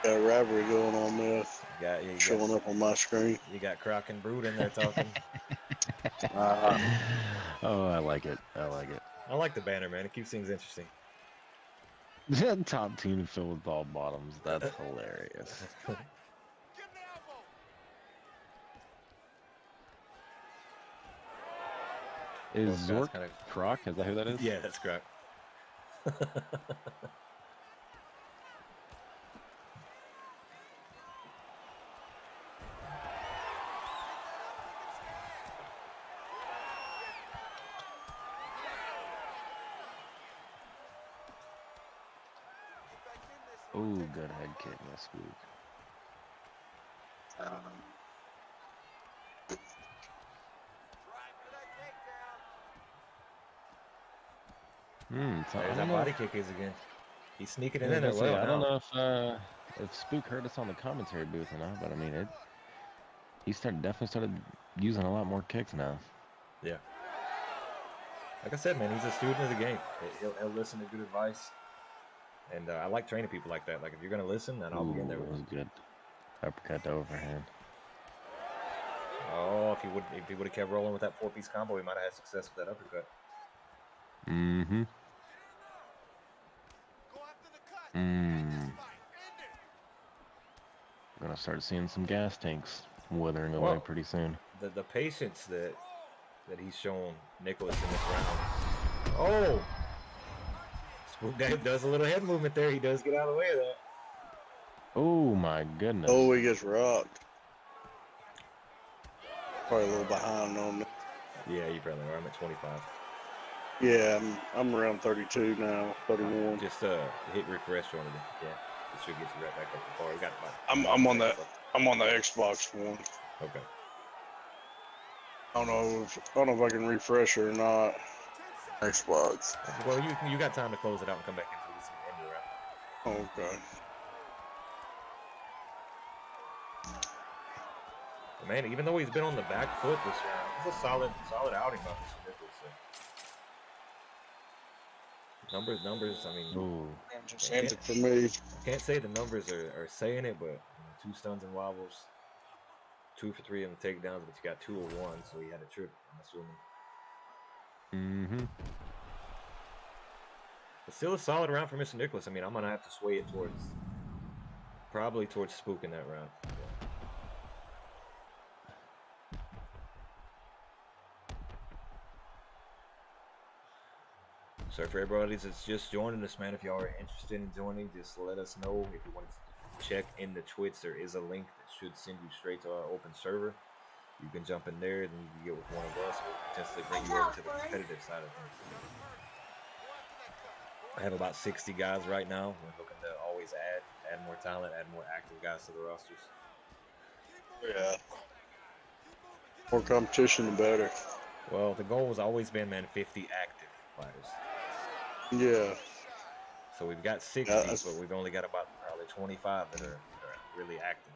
Got a rivalry going on, Myth. Showing up on my screen. You got Croc and Brood in there talking. Oh, I like it. I like it. I like the banner, man. It keeps things interesting. Top team filled with all bottoms. That's hilarious. Is Zork Croc? Is that who that is? Yeah, that's Croc. Ooh, good head kick, my Spook. So There's that body kick is again. He's sneaking it Yeah, in there well. I don't know if Spook heard us on the commentary booth or not, but I mean he definitely started using a lot more kicks now. Yeah. Like I said, man, he's a student of the game. He'll listen to good advice, and I like training people like that. Like if you're gonna listen, then I'll be in there with That was you. good. Uppercut to overhand. Oh, if he would have kept rolling with that 4-piece combo, he might have had success with that uppercut. We're gonna start seeing some gas tanks withering away pretty soon. The patience that he's shown Nicholas in this round. Oh, Spook does a little head movement there. He does get out of the way of that. Oh my goodness. Oh, he gets rocked. Probably a little behind on me. Yeah, you probably are. I'm at 25. Yeah, I'm around 32 now, 31. Just hit refresh on it. Yeah, it should get you right back up to par. We got about I'm on the Xbox One. Okay. I don't know if I can refresh it or not. Xbox. Well, you got time to close it out and come back into this end round. Okay. But man, even though he's been on the back foot this round, it's a solid outing by Mr. Nichols. Numbers. I mean, Ooh. Gigantic for me. I can't say the numbers are saying it, but you know, 2 stuns and wobbles, 2 for 3 on the takedowns, but you got 2 of 1, so he had a trip, I'm assuming. Mm-hmm. But still a solid round for Mr. Nicholas. I mean, I'm gonna have to sway it probably towards Spook in that round. So for everybody that's just joining us, man, if y'all are interested in joining, just let us know. If you want to check in the Twitch, there is a link that should send you straight to our open server. You can jump in there, then you can get with one of us. We'll potentially bring you over to the competitive side of things. I have about 60 guys right now. We're looking to always add more talent, add more active guys to the rosters. Yeah. More competition, the better. Well, the goal has always been, man, 50 active fighters. Yeah. So we've got 60, but we've only got about probably 25 that are really active.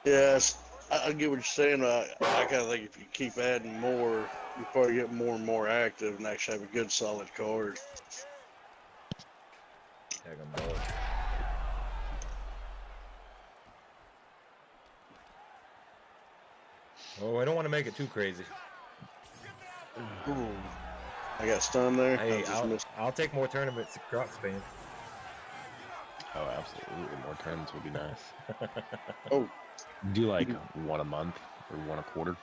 Yes, I get what you're saying. I kind of think if you keep adding more, you probably get more and more active and actually have a good solid card. Heck, I'm bored. Oh, I don't want to make it too crazy. Ooh. I got stunned there. Hey, I'll take more tournaments to Croc Spain. Oh, absolutely. More tournaments would be nice. Oh. Do like 1 a month or 1 a quarter.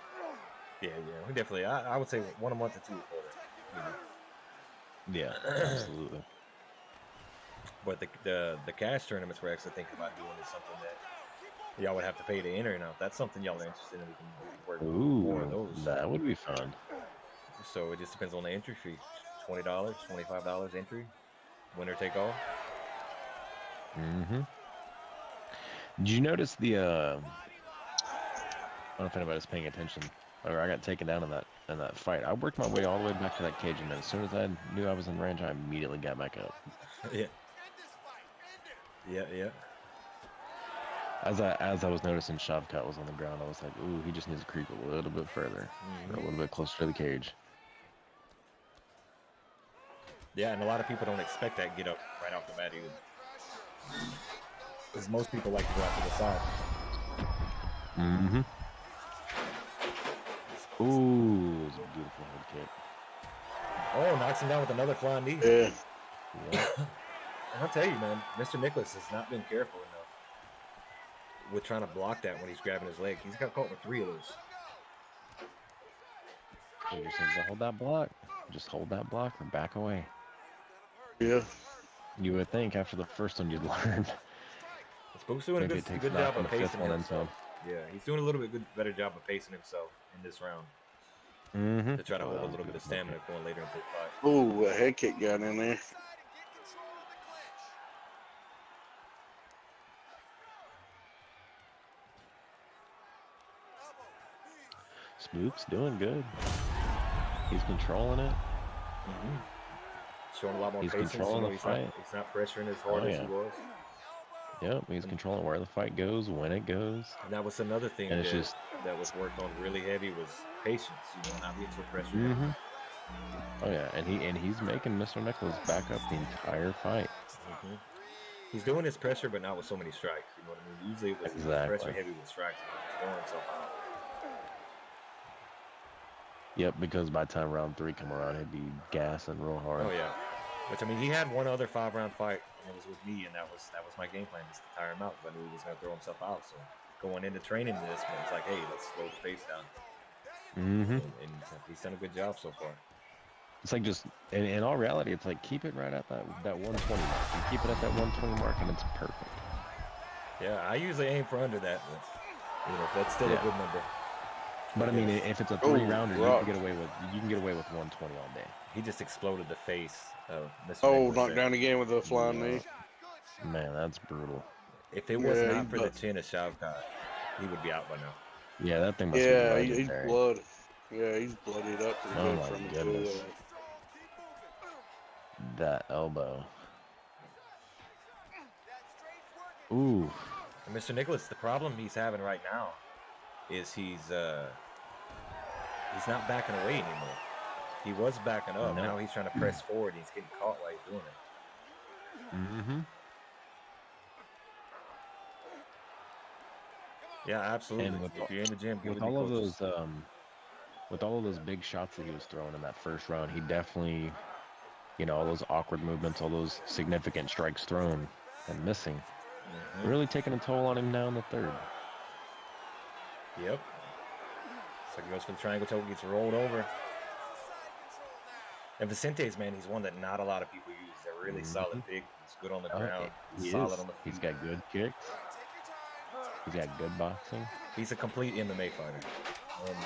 Yeah, we definitely. I would say 1 a month to 2 a quarter. You know? Yeah, absolutely. But the cash tournaments we're actually thinking about doing is something that y'all would have to pay to enter. Now, if that's something y'all are interested in, we can work more of those. That would be fun. So it just depends on the entry fee. $20, $25 entry. Winner take all. Mm-hmm. Did you notice the I don't know if anybody's paying attention, or I got taken down in that fight. I worked my way all the way back to that cage, and as soon as I knew I was in range, I immediately got back up. Yeah. As I was noticing Shavkat was on the ground, I was like, ooh, he just needs to creep a little bit further, or a little bit closer to the cage. Yeah, and a lot of people don't expect that get up right off the bat either. Because most people like to go out to the side. Mm-hmm. Ooh, it was a beautiful head kick. Oh, knocks him down with another flying knee. Yeah. And I'll tell you, man, Mr. Nicholas has not been careful enough with trying to block that when he's grabbing his leg. He's got caught with 3 of those. You just need to hold that block. Just hold that block and back away. Yeah. You would think after the first one you'd learn. Spook's doing a good job of pacing himself. Yeah, he's doing a little bit better job of pacing himself in this round. Mm-hmm. To try to hold a little bit of stamina going later into the fight. Ooh, a head kick got in there. Spook's doing good. He's controlling it. Showing a lot more He's patience. controlling the fight. He's not pressuring as hard as he was. Yep, he's controlling where the fight goes, when it goes. And that was another thing and it's just that was worked on really heavy was patience. You know, not being so pressured. Oh yeah, and he's making Mr. Nicholas back up the entire fight. He's doing his pressure, but not with so many strikes. You know what I mean? Usually it was pressure heavy with strikes. He's throwing himself out. Yep, because by the time round 3 come around, he'd be gassing real hard. Oh yeah. Which, I mean, he had one other 5-round fight, and it was with me, and that was my game plan, just to tire him out, because I knew he was going to throw himself out. So going into training this, it's like, hey, let's slow the pace down. And he's done a good job so far. It's like just, in all reality, it's like keep it right at that 120 mark. You keep it at that 120 mark, and it's perfect. Yeah, I usually aim for under that, but you know, that's still a good number. But I mean, if it's a 3-rounder, you can get away with 120 all day. He just exploded the face of Mr. Oh, knocked down again with a flying knee. Man, that's brutal. If it was not for the chin of Shavkat, he would be out by now. Yeah, that thing must be he's blood. Yeah, he's bloodied up pretty good from it. That elbow. Ooh. And Mr. Nicholas, the problem he's having right now is he's not backing away anymore. He was backing up. No. Now he's trying to press forward. And he's getting caught while he's doing it. Mm-hmm. Yeah, absolutely. And If you're in the gym, give with it all of coaches. those with all of those big shots that he was throwing in that first round, he definitely, you know, all those awkward movements, all those significant strikes thrown and missing, really taking a toll on him now in the third. Yep. So he goes for the triangle choke, gets rolled over. And Vicente's, man, he's one that not a lot of people use. They're really solid big. He's good on the ground. He's solid on the feet. He's got good kicks. He's got good boxing. He's a complete MMA fighter.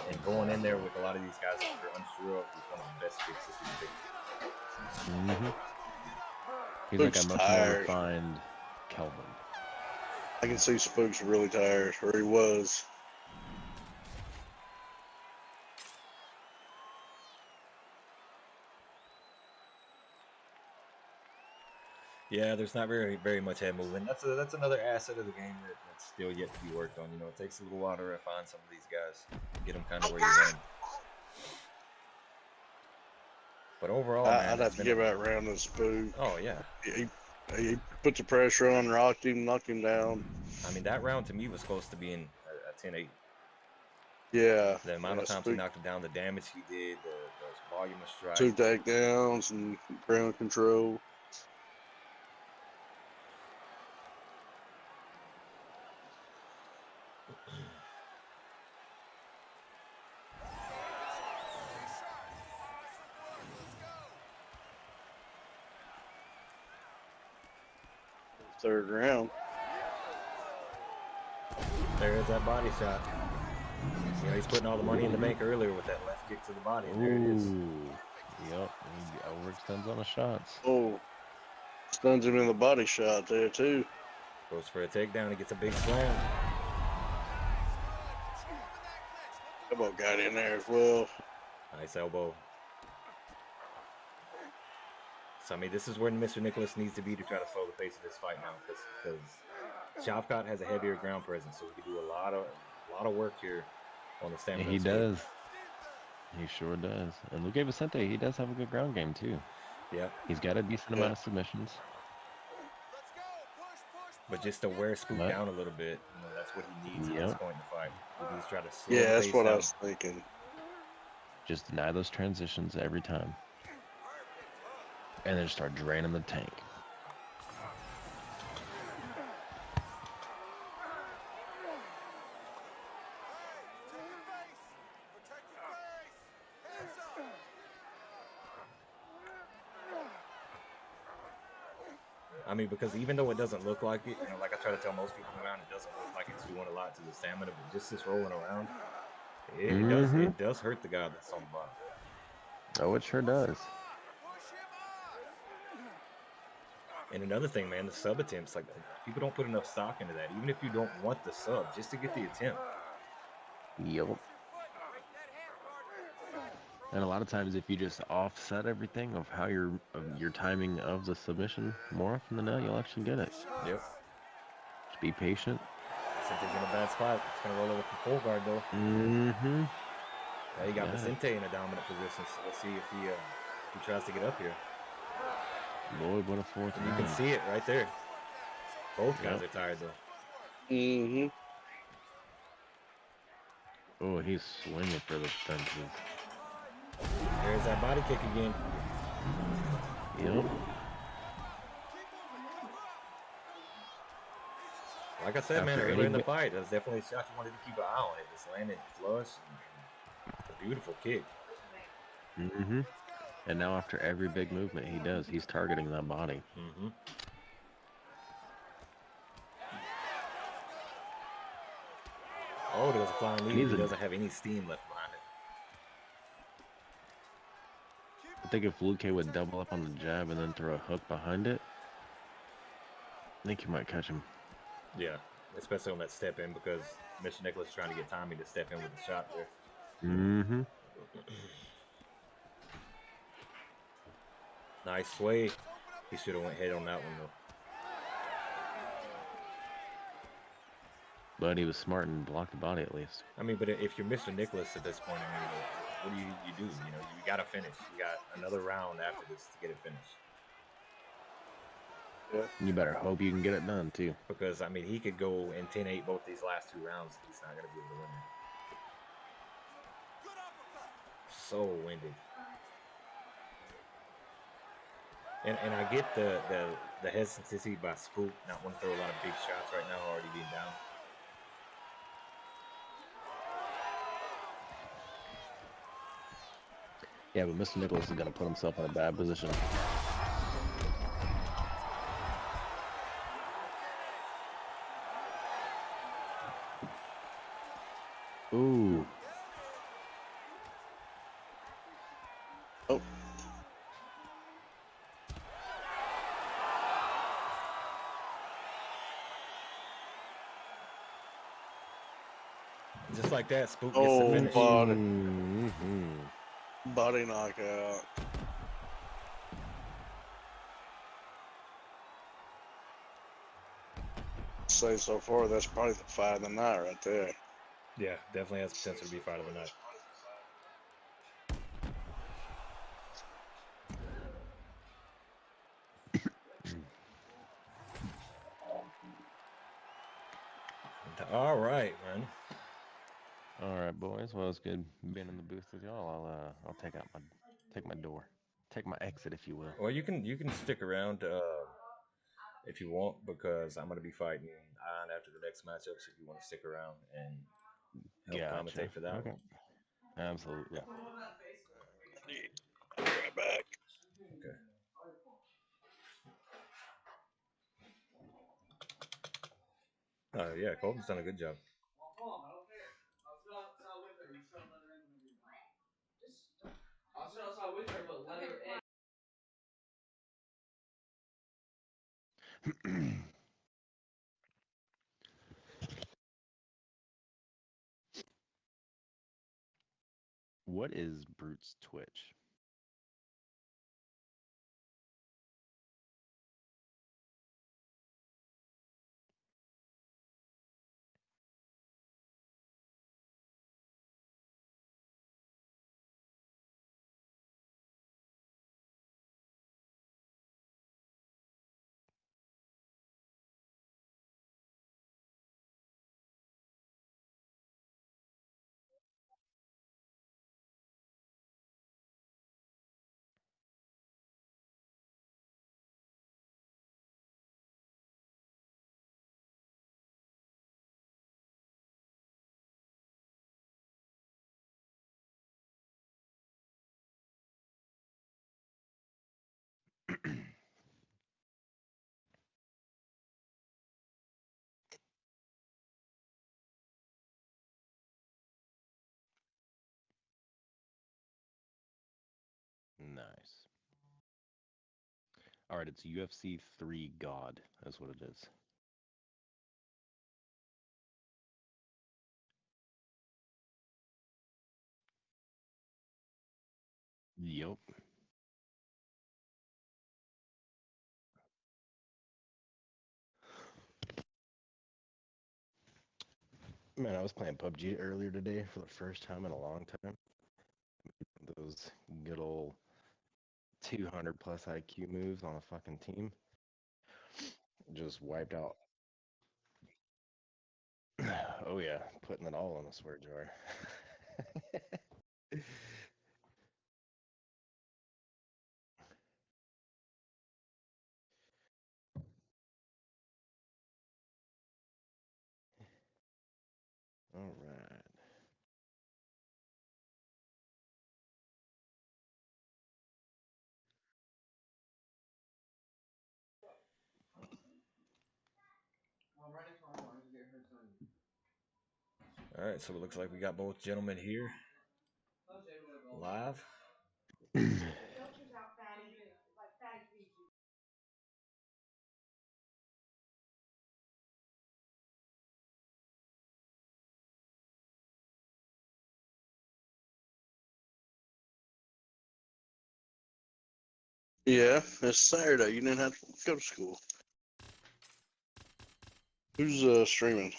And going in there with a lot of these guys that are unsure of, he's one of the best kicks that you can take. He's Spook's like a much tired. more refined Kelvin. I can see Spook's really tired, or he was. Yeah, there's not very much head movement. That's another asset of the game that's still yet to be worked on. You know, it takes a little while to refine some of these guys, get them kind of where you want 'em. But overall, man, I'd it's have to been give that round to Spook. Oh yeah, He put the pressure on, rocked him, knocked him down. I mean that round to me was close to being a 10-8. Yeah. The amount of times he Spook, knocked him down, the damage he did, the volume of strikes. 2 takedowns and ground control. Third round. There's that body shot. You know, he's putting all the money in the bank earlier with that left kick to the body. And there it is. Yep. He overextends on the shots. Oh, stuns him in the body shot there too. Goes for a takedown. He gets a big slam. Elbow got in there as well. Nice elbow. So, I mean, this is where Mr. Nicholas needs to be to try to slow the pace of this fight now, because Shavkat has a heavier ground presence, so he can do a lot of work here on the stamina. He does. He sure does. And Luque Vicente, he does have a good ground game too. Yeah. He's got a decent amount of submissions. But just to wear Spook down a little bit, you know, that's what he needs at this point in the fight. He needs to try to slow the that's pace what down. I was thinking. Just deny those transitions every time. And then start draining the tank. I mean, because even though it doesn't look like it, you know, like I try to tell most people around, it doesn't look like it's doing a lot to the stamina, but just this rolling around, it does hurt the guy that's on the bottom. Oh, it sure does. And another thing, man, the sub attempts, like people don't put enough stock into that. Even if you don't want the sub, just to get the attempt. Yep. And a lot of times, if you just offset everything of how your timing of the submission, more often than not, you'll actually get it. Yep. Just be patient. Vicente's in a bad spot. It's gonna roll over from full guard though. Mm-hmm. Now you got Vicente in a dominant position, so let's see if he tries to get up here. Lloyd, what a fourth. And you can see it right there. Both guys are tired though. Mm-hmm. Oh, he's swinging for the fences. There's that body kick again. Yep. Like I said, After man, earlier any in the bit- fight, that was definitely a shot you wanted to keep an eye on. It just landed flush. And a beautiful kick. Mm-hmm. And now after every big movement he does, he's targeting that body. Mm-hmm. Oh, there's a flying lead. He doesn't have any steam left behind it. I think if Luque would double up on the jab and then throw a hook behind it, I think he might catch him. Yeah, especially on that step in, because Mr. Nicholas is trying to get Tommy to step in with the shot there. Mm-hmm. Nice sway. He should have went head on that one though. But he was smart and blocked the body at least. I mean, but if you're Mr. Nicholas at this point, I mean, what do you do? You know, you got to finish. You got another round after this to get it finished. Yeah. You better hope you can get it done too. Because I mean, he could go in 10-8 both these last 2 rounds. He's not going to be able to win it. So winded. And I get the hesitancy by Spook not want to throw a lot of big shots right now, already being down. Yeah, but Mr. Nicholas is going to put himself in a bad position. Ooh. Oh. Just like that, Spook gets Oh, the finish. body. Mm-hmm. Body knockout. Say so far, that's probably the fight of the night right there. Yeah, definitely has potential to be fight of the night. All right, man. All right, boys. Well, it's good being in the booth with y'all. I'll take my door, take my exit, if you will. Well, you can stick around if you want, because I'm gonna be fighting Ion after the next matchup. So if you want to stick around and help commentate for that Okay. one. Absolutely. I'll be right back. Okay. Yeah, Colton's done a good job. What is Brute's Twitch? Nice. All right, it's UFC 3 God. That's what it is. Yup. Man, I was playing PUBG earlier today for the first time in a long time. Those good old 200 plus IQ moves on a fucking team. Just wiped out. Oh yeah, putting it all in a swear jar. All right. All right, so it looks like we got both gentlemen here live. Yeah, it's Saturday. You didn't have to go to school. Who's streaming?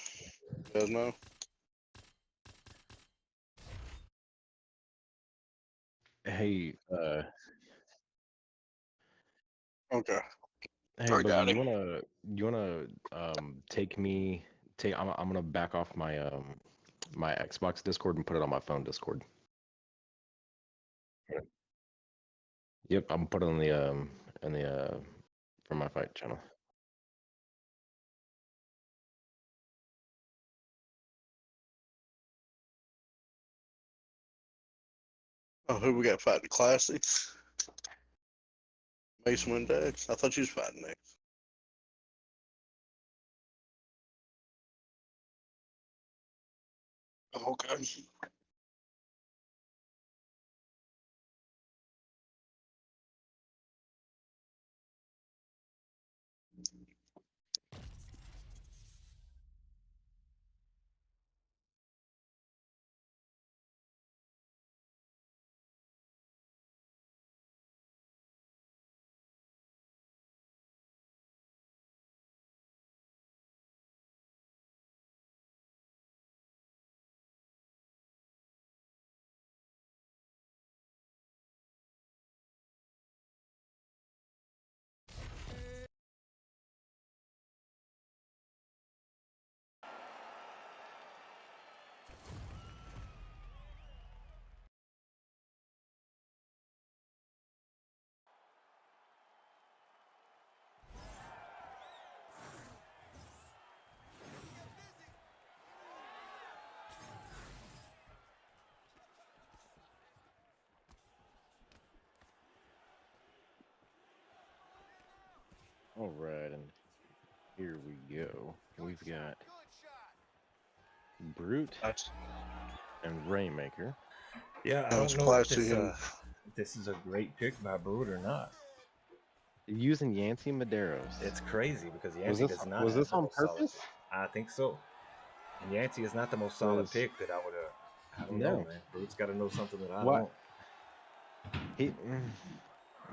You guys know? Hey, Okay. hey, I Boogie, got him. you wanna take me take I'm gonna back off my my Xbox Discord and put it on my phone Discord. Yep, I'm put it on the in the from my fight channel. Oh, who we got fighting? Classics? Mace Windex? I thought you was fighting next. Okay. All right, and here we go. We've got Brute That's and Rainmaker. Yeah, I that was don't know if Classy and this is a great pick by Brood or not. Using Yancey Medeiros. It's crazy because Yancey does not was have this the on most solid purpose? pick. I think so. And Yancey is not the most solid Was pick that I would have. I don't know, no. man. Brood's got to know something that I What don't. he?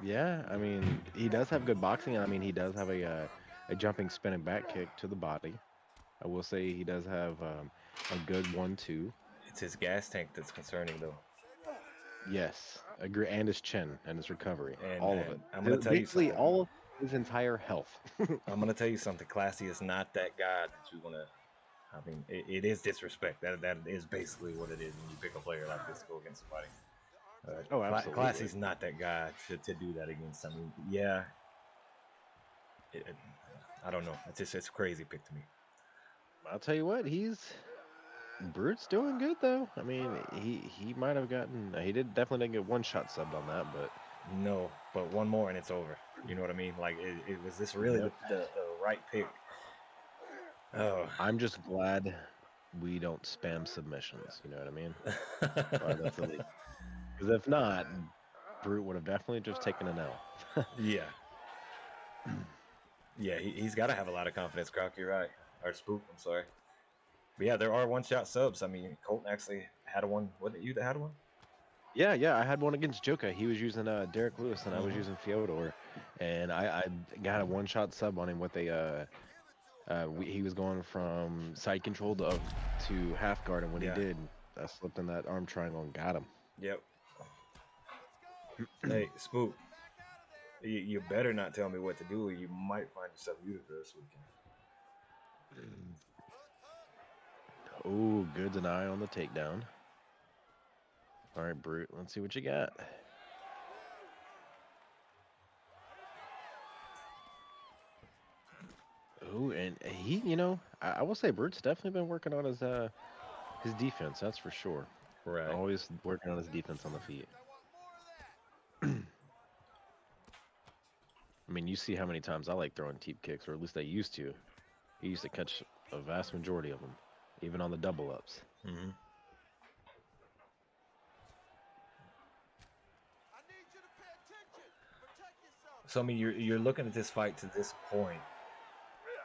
Yeah, I mean he does have good boxing. I mean he does have a jumping spinning back kick to the body. I will say he does have a good 1-2. It's his gas tank that's concerning, though. Yes, agree, and his chin and his recovery, And, all of it. I'm gonna tell you Basically, something. all of his entire health. I'm gonna tell you something. Classy is not that guy that you wanna. I mean, it is disrespect. That is basically what it is when you pick a player like this to go against somebody. Oh, absolutely. Classy's not that guy to do that against. I mean, yeah. I don't know. It's a crazy pick to me. I'll tell you what, Brute's doing good though. I mean, he might have gotten. He definitely didn't get one shot subbed on that, but No, but one more and it's over. You know what I mean? Like, it was this really Yep. the right pick? Oh, I'm just glad we don't spam submissions. You know what I mean? That's the league. Because if not, Brute would have definitely just taken an L. yeah, yeah. He's got to have a lot of confidence. Croc, you're right. Or Spook, I'm sorry. But yeah, there are one-shot subs. I mean, Colton actually had one. Was it you that had one? Yeah, I had one against Joka. He was using Derek Lewis, and I was using Fyodor, and I got a one-shot sub on him with a. He was going from side control to half guard, and when he did, I slipped in that arm triangle and got him. Yep. Hey, Spook, you better not tell me what to do, or you might find yourself muted for this weekend. Oh, good deny on the takedown. All right, Brute, let's see what you got. Oh, and he, I will say Brute's definitely been working on his defense, that's for sure. Right. Always working on his defense on the feet. I mean, you see how many times I like throwing teep kicks, or at least I used to. He used to catch a vast majority of them, even on the double ups. Mm-hmm. So I mean, you're looking at this fight to this point.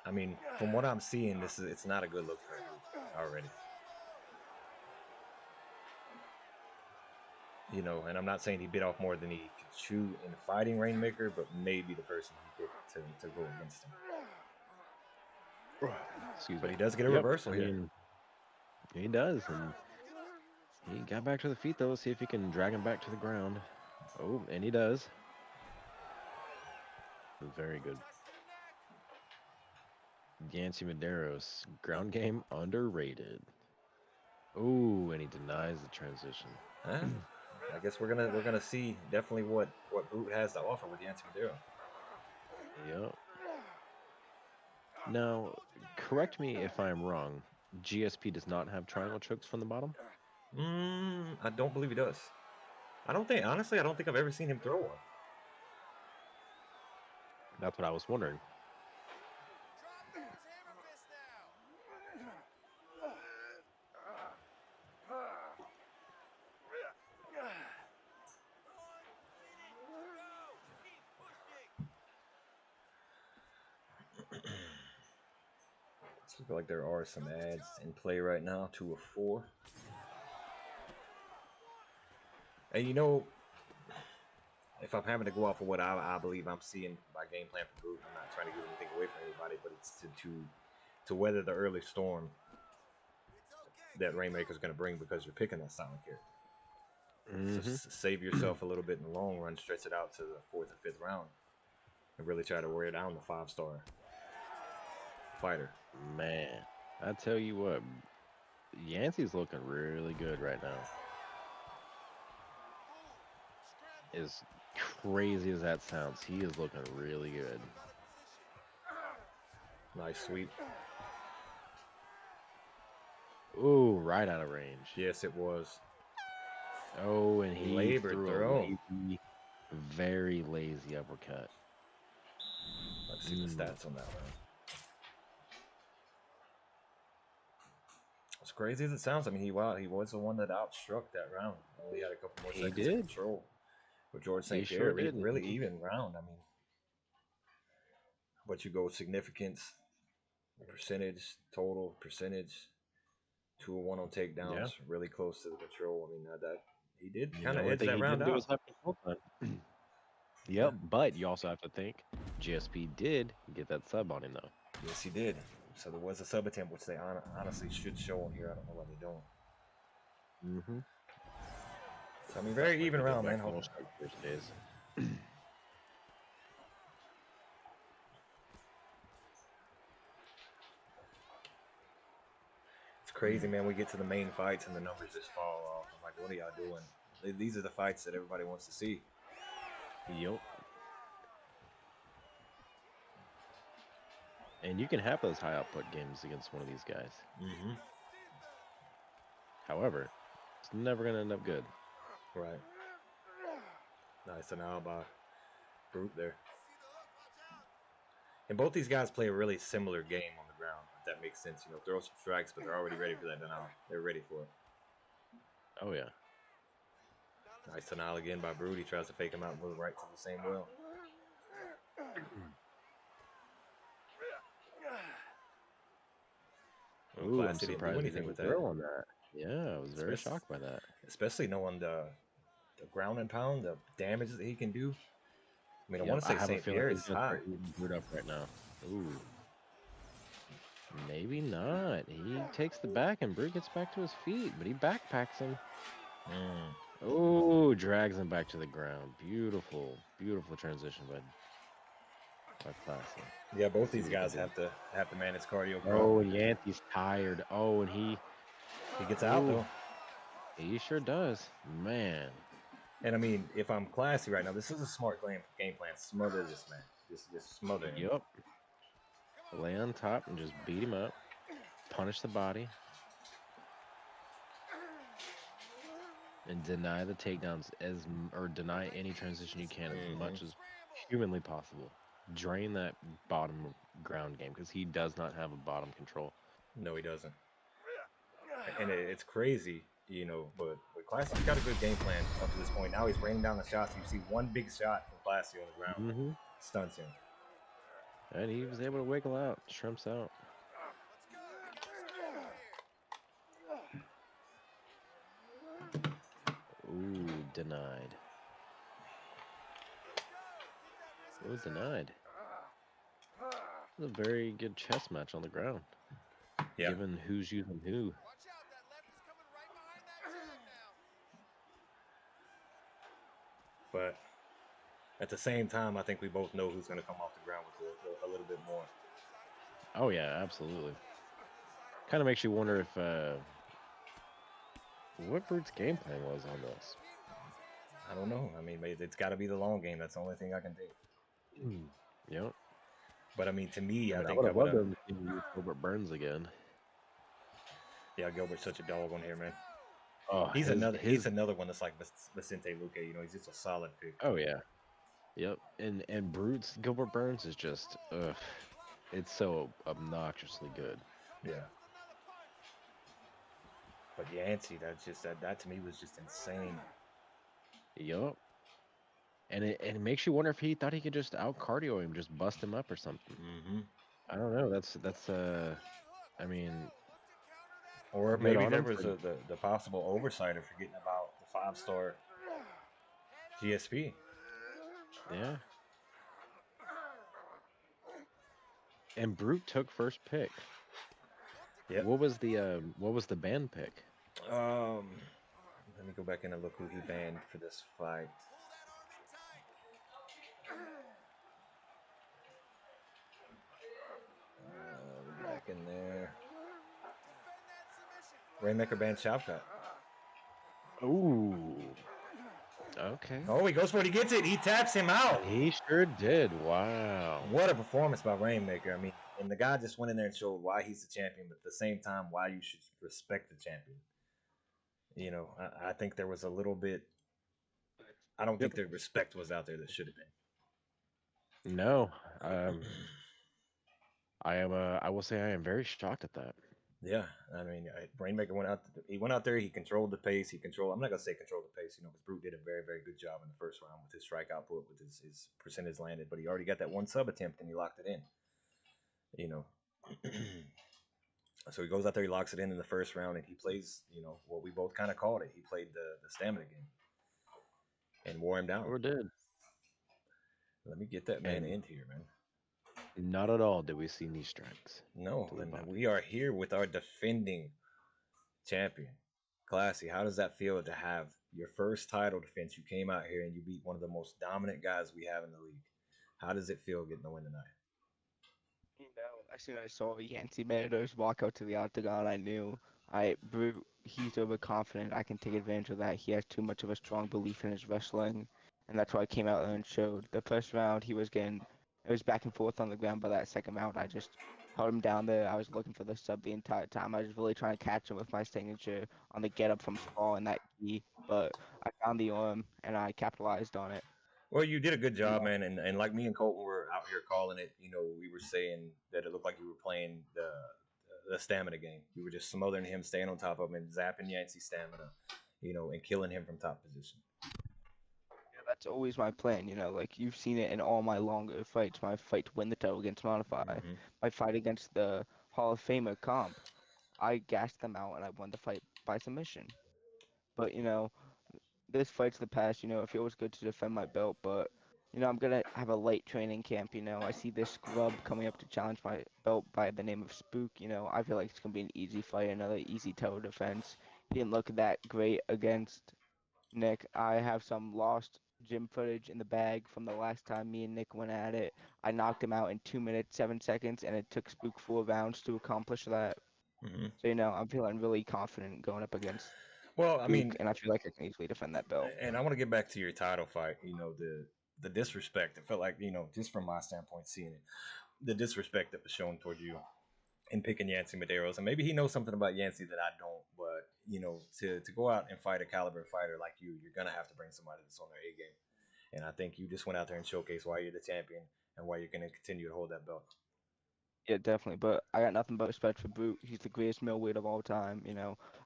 I mean, from what I'm seeing, it's not a good look for him already. You know, and I'm not saying he bit off more than he could chew in fighting Rainmaker, but maybe the person he picked to go against him. Excuse me. But he does get a reversal here. He does, and he got back to the feet though. Let's see if he can drag him back to the ground. Oh, and he does. Very good. Yancy Medeiros, ground game underrated. Oh, and he denies the transition. Huh? I guess we're gonna see definitely what Brute has to offer with Yancy Madero. Yep. Now, correct me if I'm wrong. GSP does not have triangle chokes from the bottom? I don't believe he does. Honestly, I don't think I've ever seen him throw one. That's what I was wondering. It's looking like there are some ads in play right now, 2 of 4. And you know, if I'm having to go off of what I believe I'm seeing by game plan for Brute, I'm not trying to give anything away from anybody, but it's to weather the early storm that Rainmaker's going to bring because you're picking that silent character. So save yourself a little bit in the long run, stretch it out to the 4th or 5th round, and really try to wear down the 5-star fighter. Man, I tell you what, Yancey's looking really good right now. As crazy as that sounds, he is looking really good. Nice sweep. Ooh, right out of range. Yes, it was. Oh, and he Labored threw through. a lazy, very lazy uppercut. Let's see the stats on that one. As crazy as it sounds, I mean, he was the one that outstruck that round. Only had a couple more seconds of control. With George St. Pierre, really even round. I mean, but you go significance, percentage, total percentage, 2 of 1 on takedowns, really close to the control. I mean, that he did kind of edge that round out. Yep, but you also have to think GSP did get that sub on him though. Yes, he did. So there was a sub attempt, which they honestly should show on here. I don't know why they don't. So, I mean, very even round, man. It's crazy, man. We get to the main fights and the numbers just fall off. I'm like, what are y'all doing? These are the fights that everybody wants to see. Yep. And you can have those high output games against one of these guys. However, it's never going to end up good. Right. Nice and out by Brute there. And both these guys play a really similar game on the ground, if that makes sense. You know, throw some strikes, but they're already ready for that denial. They're ready for it. Oh, yeah. Nice denial again by Brute. He tries to fake him out and move right to the same well. Ooh, I'm surprised he didn't throw on that. Yeah, I was very shocked by that. Especially knowing the ground and pound, the damage that he can do. I mean, I want to say St. Pierre is high. Brute up right now. Ooh. Maybe not. He takes the back and Brute gets back to his feet, but he backpacks him. Oh, drags him back to the ground. Beautiful, beautiful transition by Classy. Yeah, both these guys have to manage cardio. Oh, and Yancey's tired. Oh, and he gets out though. He sure does, man. And I mean, if I'm Classy right now, this is a smart game plan. Smother this man. Just smother him. Yep. Lay on top and just beat him up. Punish the body. And deny the takedowns or deny any transition you can as much as humanly possible. Drain that bottom ground game because he does not have a bottom control. No, he doesn't. And it's crazy, you know, but Classy got a good game plan up to this point. Now he's raining down the shots. You see one big shot from Classy on the ground. Stunts him. And he was able to wiggle out, shrimps out. Ooh, denied. Ooh, denied. It was a very good chess match on the ground. Yeah. Given who's using who. But at the same time, I think we both know who's going to come off the ground with a little bit more. Oh yeah, absolutely. Kind of makes you wonder if what Brute's game plan was on this. I don't know. I mean, it's got to be the long game. That's the only thing I can think. Yep. But I mean, to me, I I think would I have would loved have. him to use Gilbert Burns again. Yeah, Gilbert's such a dog on here, man. Oh, He's another one that's like Vicente Luque. You know, he's just a solid pick. Oh yeah. Yep. And Brute's Gilbert Burns is just it's so obnoxiously good. Yeah. But Yancey, that's just that to me was just insane. Yup. And it makes you wonder if he thought he could just out cardio him, just bust him up or something. Mm-hmm. I don't know. That's I mean, or good maybe on there him was for- the possible oversight of forgetting about the 5-star GSP. yeah. And Brute took first pick. Yep. What was the band pick? Let me go back in and look who he banned for this fight. Back in there. Rainmaker banned Shavkat. Ooh. Okay. Oh, he goes for it. He gets it. He taps him out. He sure did. Wow. What a performance by Rainmaker. I mean, and the guy just went in there and showed why he's the champion, but at the same time, why you should respect the champion. You know, I think there was a little bit. I don't think the respect was out there that should have been. No. I will say I am very shocked at that. Yeah, I mean, Rainmaker went out. He went out there. He controlled the pace. I'm not gonna say controlled the pace, because Brute did a very, very good job in the first round with his strike output, with his percentage landed. But he already got that one sub attempt and he locked it in. So he goes out there, he locks it in the first round, and he plays, what we both kind of called it. He played the stamina game and wore him down. Or did. Let me get that man in here, man. Not at all did we see knee strikes. No, and we are here with our defending champion. Classy, how does that feel to have your first title defense? You came out here and you beat one of the most dominant guys we have in the league. How does it feel getting the win tonight? As soon as I saw Yancey Meadows walk out to the octagon, I knew he's overconfident. I can take advantage of that. He has too much of a strong belief in his wrestling, and that's why I came out there and showed. The first round, it was back and forth on the ground. By that second round, I just held him down there. I was looking for the sub the entire time. I was really trying to catch him with my signature on the get up from sprawl and that key, but I found the arm and I capitalized on it. Well, you did a good job, man. And like me and Colton were out here calling it, we were saying that it looked like you were playing the stamina game. You were just smothering him, staying on top of him, and zapping Yancey's stamina, and killing him from top position. That's always my plan, like you've seen it in all my longer fights. My fight to win the title against Modify, my fight against the Hall of Famer Comp, I gassed them out and I won the fight by submission. But this fight's the past. It feels good to defend my belt, but I'm gonna have a late training camp. I see this scrub coming up to challenge my belt by the name of Spook. I feel like it's gonna be an easy fight, another easy title defense. He didn't look that great against Nick. I have some lost gym footage in the bag from the last time me and Nick went at it. I knocked him out in 2 minutes 7 seconds, and it took Spook 4 rounds to accomplish that. So I'm feeling really confident going up against. Well, Spook, and I feel like I can easily defend that belt. And I want to get back to your title fight. The disrespect. It felt like just from my standpoint, seeing it, the disrespect that was shown towards you in picking Yancey Medeiros, and maybe he knows something about Yancey that I don't. But to go out and fight a caliber fighter like you're gonna have to bring somebody that's on their A game. And I think you just went out there and showcased why you're the champion and why you're gonna continue to hold that belt. Yeah, definitely. But I got nothing but respect for Brute. He's the greatest middleweight of all time.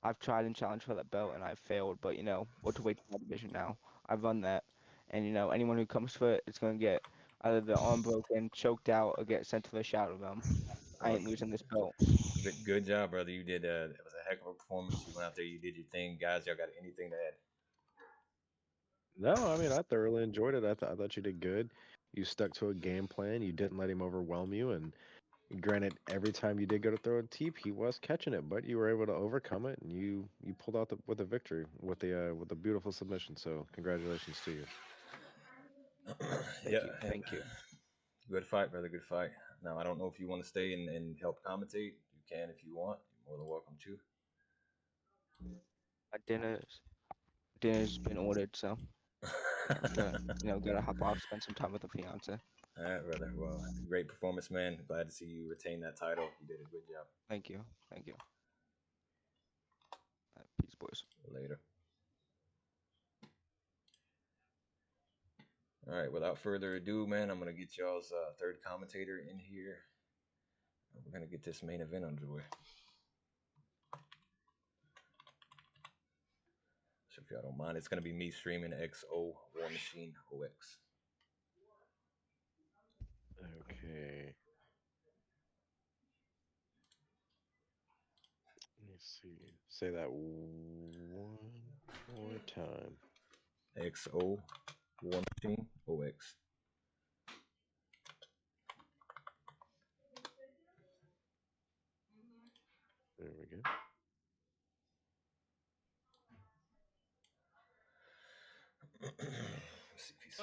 I've tried and challenged for that belt and I've failed. But welterweight division now. I've run that, and anyone who comes for it is gonna get either the arm broken, choked out, or get sent to the shadow realm. I ain't losing this belt. Good job, brother. You did. It was a heck of a performance. You went out there. You did your thing, guys. Y'all got anything to add? No, I mean I thoroughly enjoyed it. I thought you did good. You stuck to a game plan. You didn't let him overwhelm you, and granted, every time you did go to throw a teep, he was catching it, but you were able to overcome it, and you pulled out with a victory with a beautiful submission. So congratulations to you. Thank you. Good fight, brother. Good fight. Now I don't know if you want to stay and help commentate. You can if you want. You're more than welcome to. My dinner's been ordered, so I'm gonna hop off, spend some time with the fiance. All right, brother. Well, great performance, man. Glad to see you retain that title. You did a good job. Thank you. Peace, boys. Later. All right, without further ado, man, I'm going to get y'all's third commentator in here. We're going to get this main event underway. So if y'all don't mind, it's going to be me streaming XO War Machine OX. Okay. Let me see. Say that one more time. XO War Machine OX. There we go. Let's see if he's...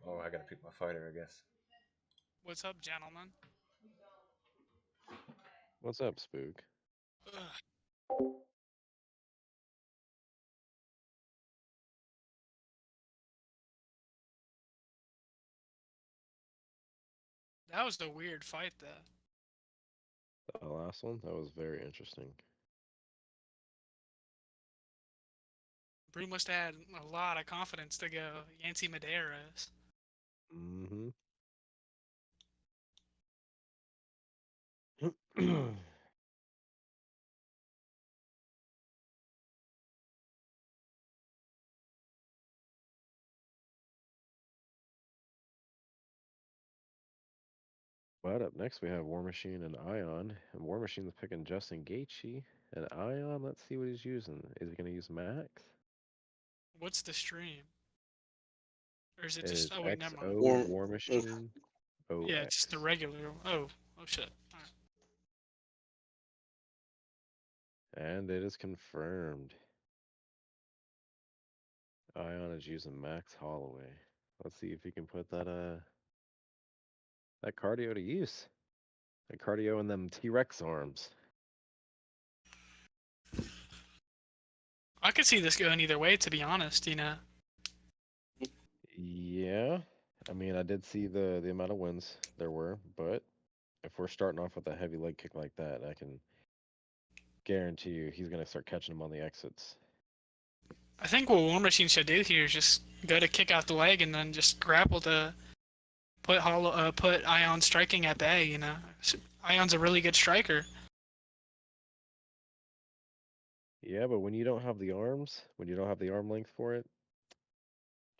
Oh, I gotta pick my fighter, I guess. What's up, gentlemen? What's up, Spook? Ugh. That was a weird fight, though. The last one? That was very interesting. Brew must have had a lot of confidence to go Yancy Medeiros. Mm-hmm. But up next we have War Machine and Ion. And War Machine's picking Justin Gaethje. And Ion, let's see what he's using. Is he going to use Max? What's the stream? Or is it It just... is Oh, wait, never mind. War Machine. OX. Yeah, it's just the regular... Oh shit. Alright. And it is confirmed. Ion is using Max Holloway. Let's see if he can put that cardio to use. That cardio in them T-Rex arms. I could see this going either way, to be honest, you know. Yeah. I mean, I did see the amount of wins there were, but if we're starting off with a heavy leg kick like that, I can guarantee you he's going to start catching him on the exits. I think what War Machine should do here is just go to kick out the leg and then just grapple to put Ion striking at bay, you know. Ion's a really good striker. Yeah, but when you don't have the arms, when you don't have the arm length for it,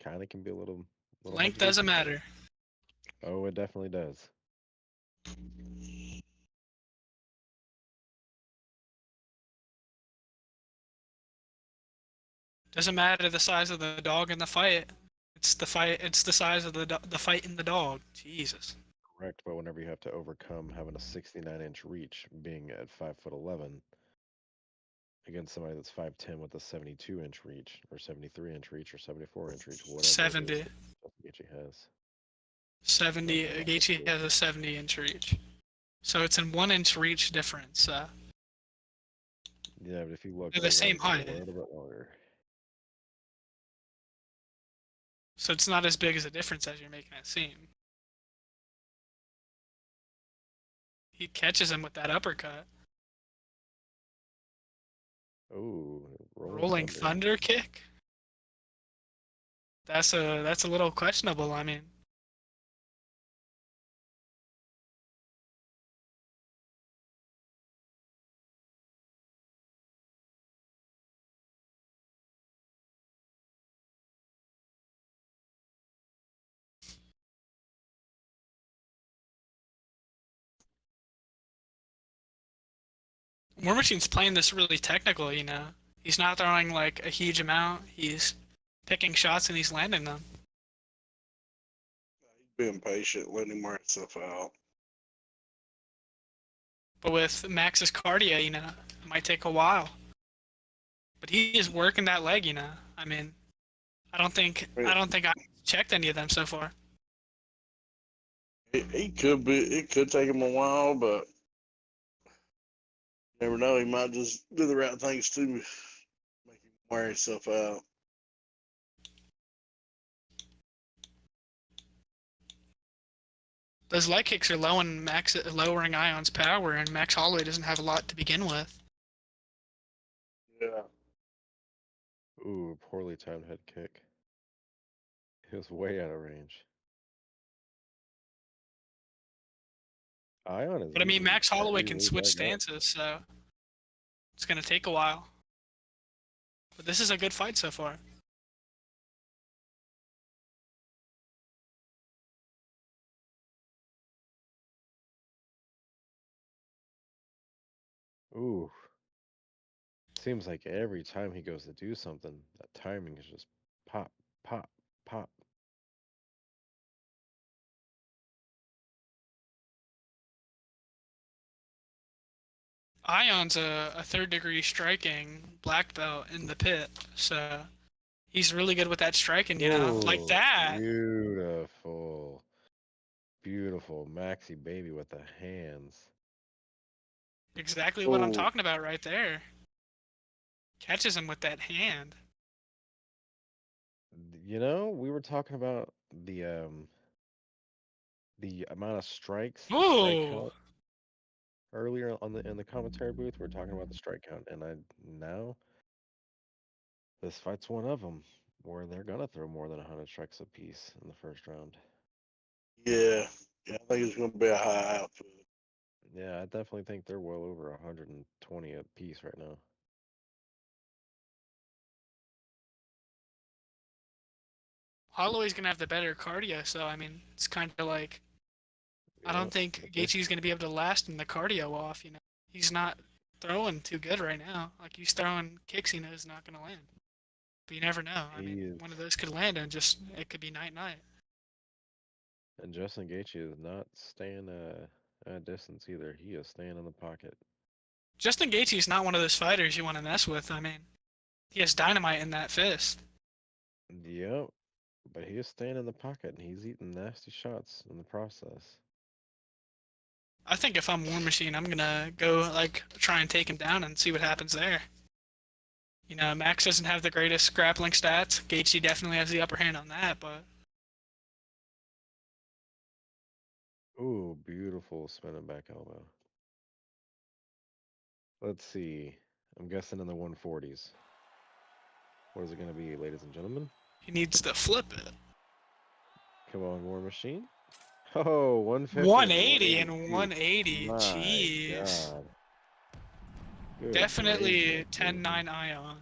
kind of can be a little Length doesn't matter. Oh, it definitely does. Doesn't matter the size of the dog in the fight. It's the fight. It's the size of the fight in the dog. Jesus. Correct, but whenever you have to overcome having a 69-inch reach, being at 5'11", against somebody that's 5'10" with a 72-inch reach, or 73-inch reach, or 74-inch reach, whatever 70. Gaethje has. 70. Gaethje has a 70-inch reach, so it's in 1-inch reach difference. Yeah, but if you look, they're the same height. A little bit longer. So it's not as big as a difference as you're making it seem. He catches him with that uppercut. Oh, Rolling thunder kick? That's a little questionable, I mean. War Machine's playing this really technical, you know. He's not throwing like a huge amount. He's picking shots and he's landing them. He's being patient, letting him wear himself out. But with Max's cardio, you know, it might take a while. But he is working that leg, you know. I mean, I don't think I checked any of them so far. It could be. It could take him a while, but you never know. He might just do the right things to make him wear himself out. Those leg kicks are lowering Ion's power, and Max Holloway doesn't have a lot to begin with. Yeah. Ooh, poorly timed head kick. He was way out of range. Ion is. But I mean, easy. Max Holloway Easily can switch back up. stances, so it's gonna take a while. But this is a good fight so far. Ooh. Seems like every time he goes to do something, that timing is just pop, pop, pop. Ion's a third-degree striking black belt in the pit, so he's really good with that striking, you know, like Ooh, that. Beautiful. Beautiful. Maxi baby with the hands. Exactly what I'm Ooh. talking about right there. Catches him with that hand. You know, we were talking about the amount of strikes, the strike Ooh! count earlier on in the commentary booth. We were talking about the strike count, and now this fight's one of them where they're gonna throw more than 100 strikes apiece in the first round. Yeah. Yeah. I think it's going to be a high output. Yeah, I definitely think they're well over 120 apiece right now. Holloway's gonna have the better cardio, so I mean, it's kind of like I Yeah, don't think but they- Gaethje's gonna be able to last in the cardio off. You know, he's not throwing too good right now. Like he's throwing kicks he knows not gonna land. But you never know. I He mean, is. one of those could land and just it could be night. And Justin Gaethje is not staying at a distance either. He is staying in the pocket. Justin Gaethje's not one of those fighters you want to mess with. I mean, he has dynamite in that fist. Yep, but he is staying in the pocket and he's eating nasty shots in the process. I think if I'm War Machine, I'm gonna go like try and take him down and see what happens there. You know, Max doesn't have the greatest grappling stats. Gaethje definitely has the upper hand on that, but Ooh, beautiful spinning back elbow. Let's see. I'm guessing in the 140s. What is it going to be, ladies and gentlemen? he needs to flip it. Come on, War Machine. Oh, 150. 180 and 180. My Jeez. God. Good Definitely gracious, 10-9 baby. Ion.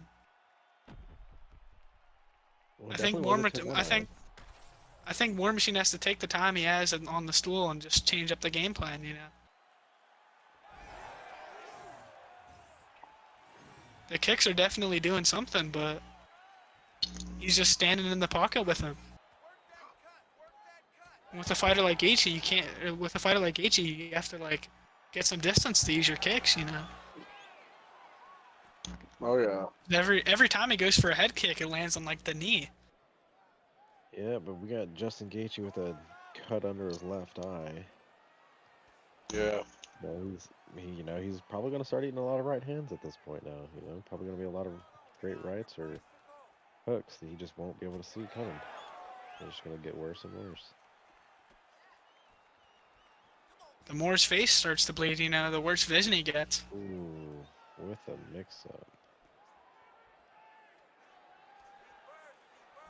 Well, I think definitely wasn't 10-9. I think War Machine has to take the time he has on the stool and just change up the game plan, you know. The kicks are definitely doing something, but he's just standing in the pocket with him. With a fighter like Gaethje, you can't. With a fighter like Gaethje, you have to like get some distance to use your kicks, you know. Oh, yeah. Every time he goes for a head kick, it lands on like the knee. Yeah, but we got Justin Gaethje with a cut under his left eye. Yeah. He's probably going to start eating a lot of right hands at this point now. Probably going to be a lot of straight rights or hooks that he just won't be able to see coming. They're just going to get worse and worse. The more his face starts to bleed, you know, the worse vision he gets. Ooh, with a mix-up.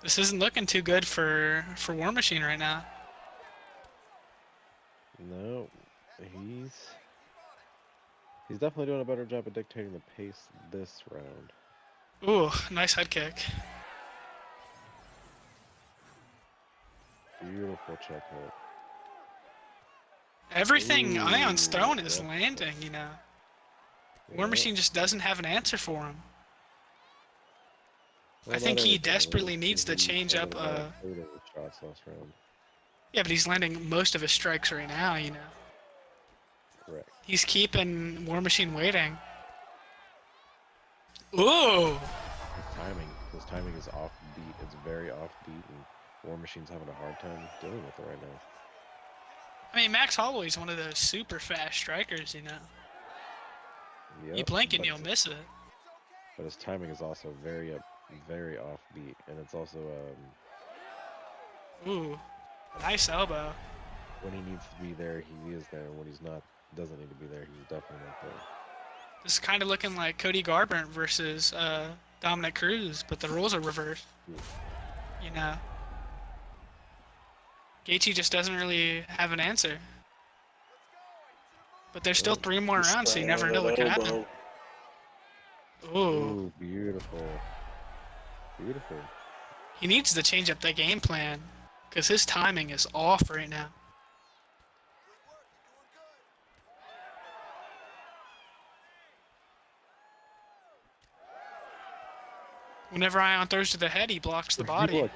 This isn't looking too good for War Machine right now. No, he's definitely doing a better job of dictating the pace this round. Ooh, nice head kick. Beautiful check hook. Everything Ooh, Ion's throwing is yeah. landing, you know. War Yeah. Machine just doesn't have an answer for him. Well, I think not he everything. desperately needs to He change landed up. a lot of fadeaway shots last round. Yeah, but he's landing most of his strikes right now, you know. Correct. He's keeping War Machine waiting. Ooh! timing. His timing is offbeat. It's very offbeat, and War Machine's having a hard time dealing with it right now. I mean, Max Holloway's one of those super fast strikers, you know. Yep, You blink and but you'll miss it. But his timing is also very offbeat, and it's also Ooh, nice elbow. when he needs to be there, he is there, and when he's not, doesn't need to be there, he's definitely not there. This is kind of looking like Cody Garbrandt versus Dominic Cruz, but the rules are reversed. You know. Gaethje just doesn't really have an answer. But there's still 3 more rounds, so you never know what can happen. Ooh. Ooh, beautiful. Beautiful. He needs to change up the game plan, because his timing is off right now. Whenever Ion throws to the head, he blocks the body. Look,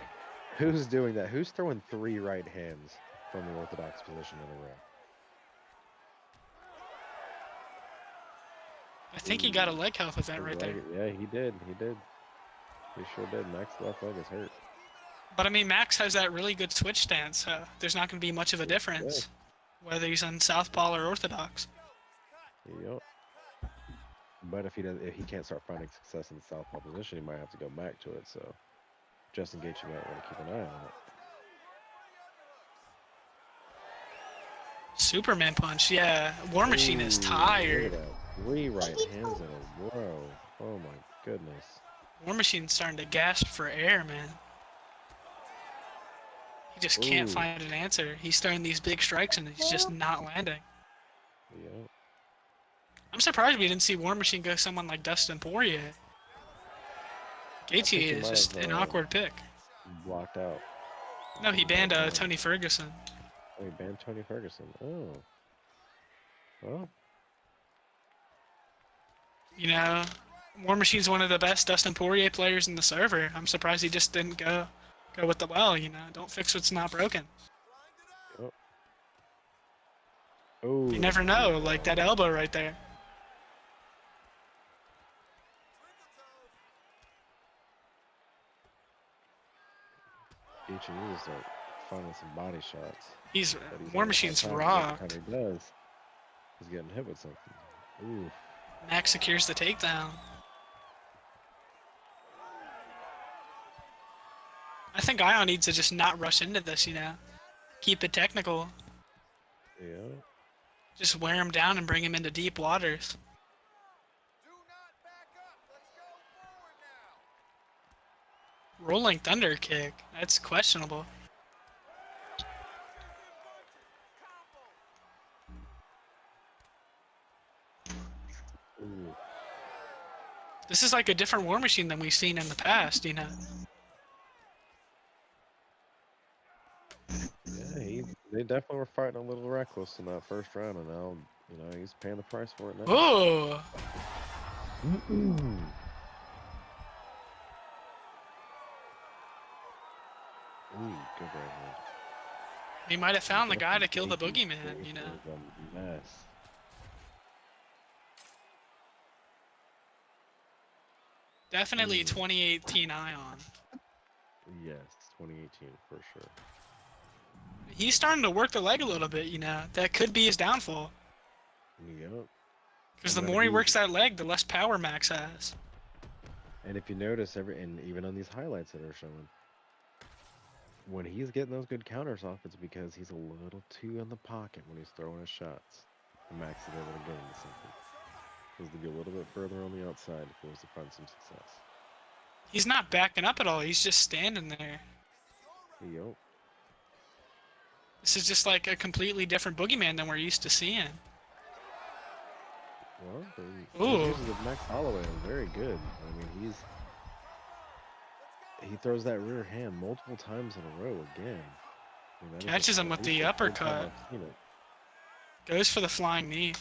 who's doing that? Who's throwing 3 right hands from the orthodox position in a row? I think he got a leg health event right there. Yeah, he did. He did. He sure did. Max's left leg is hurt. But I mean, Max has that really good switch stance, so there's not going to be much of a difference, whether he's on southpaw or orthodox. Yep. But if he can't start finding success in the southpaw position, he might have to go back to it. So Justin Gaethje might want to keep an eye on it. Superman punch, yeah. War Machine is tired. Look at that. 3 right hands in a row. Oh my goodness. War Machine's starting to gasp for air, man. He just can't find an answer. He's throwing these big strikes and he's just not landing. Yep. I'm surprised we didn't see War Machine go someone like Dustin Poirier. Gaethje is just an awkward pick. Blocked out. No, he banned Tony Ferguson. Oh, he banned Tony Ferguson. Oh. Well. You know, War Machine's one of the best Dustin Poirier players in the server. I'm surprised he just didn't go with the well, you know. Don't fix what's not broken. Yep. Oh. You never know, like that elbow right there. Gaethje needs to start finding some body shots. He's War Machine's rocked. Every time he does, he's getting hit with something. Ooh. Max secures the takedown. I think Ion needs to just not rush into this, you know. Keep it technical. Yeah. Just wear him down and bring him into deep waters. Rolling Thunder kick. That's questionable. Ooh. This is like a different War Machine than we've seen in the past, you know. Yeah, they definitely were fighting a little reckless in that first round, and now, you know, he's paying the price for it now. Oh! Ooh, good right hand. He might have found the guy to kill the boogeyman, you know. Mess. Definitely 2018 Ion. Yes, 2018 for sure. He's starting to work the leg a little bit, you know. That could be his downfall. Yep. Because the more he works that leg, the less power Max has. And if you notice, and even on these highlights that are showing, when he's getting those good counters off, it's because he's a little too in the pocket when he's throwing his shots. And Max is able to get into something. He has to be a little bit further on the outside if he wants to find some success. He's not backing up at all. He's just standing there. Yep. This is just like a completely different boogeyman than we're used to seeing. Well, Ooh. the uses of Max Holloway are very good. I mean, he throws that rear hand multiple times in a row again. I mean, Catches him with the uppercut. Goes for the flying knee.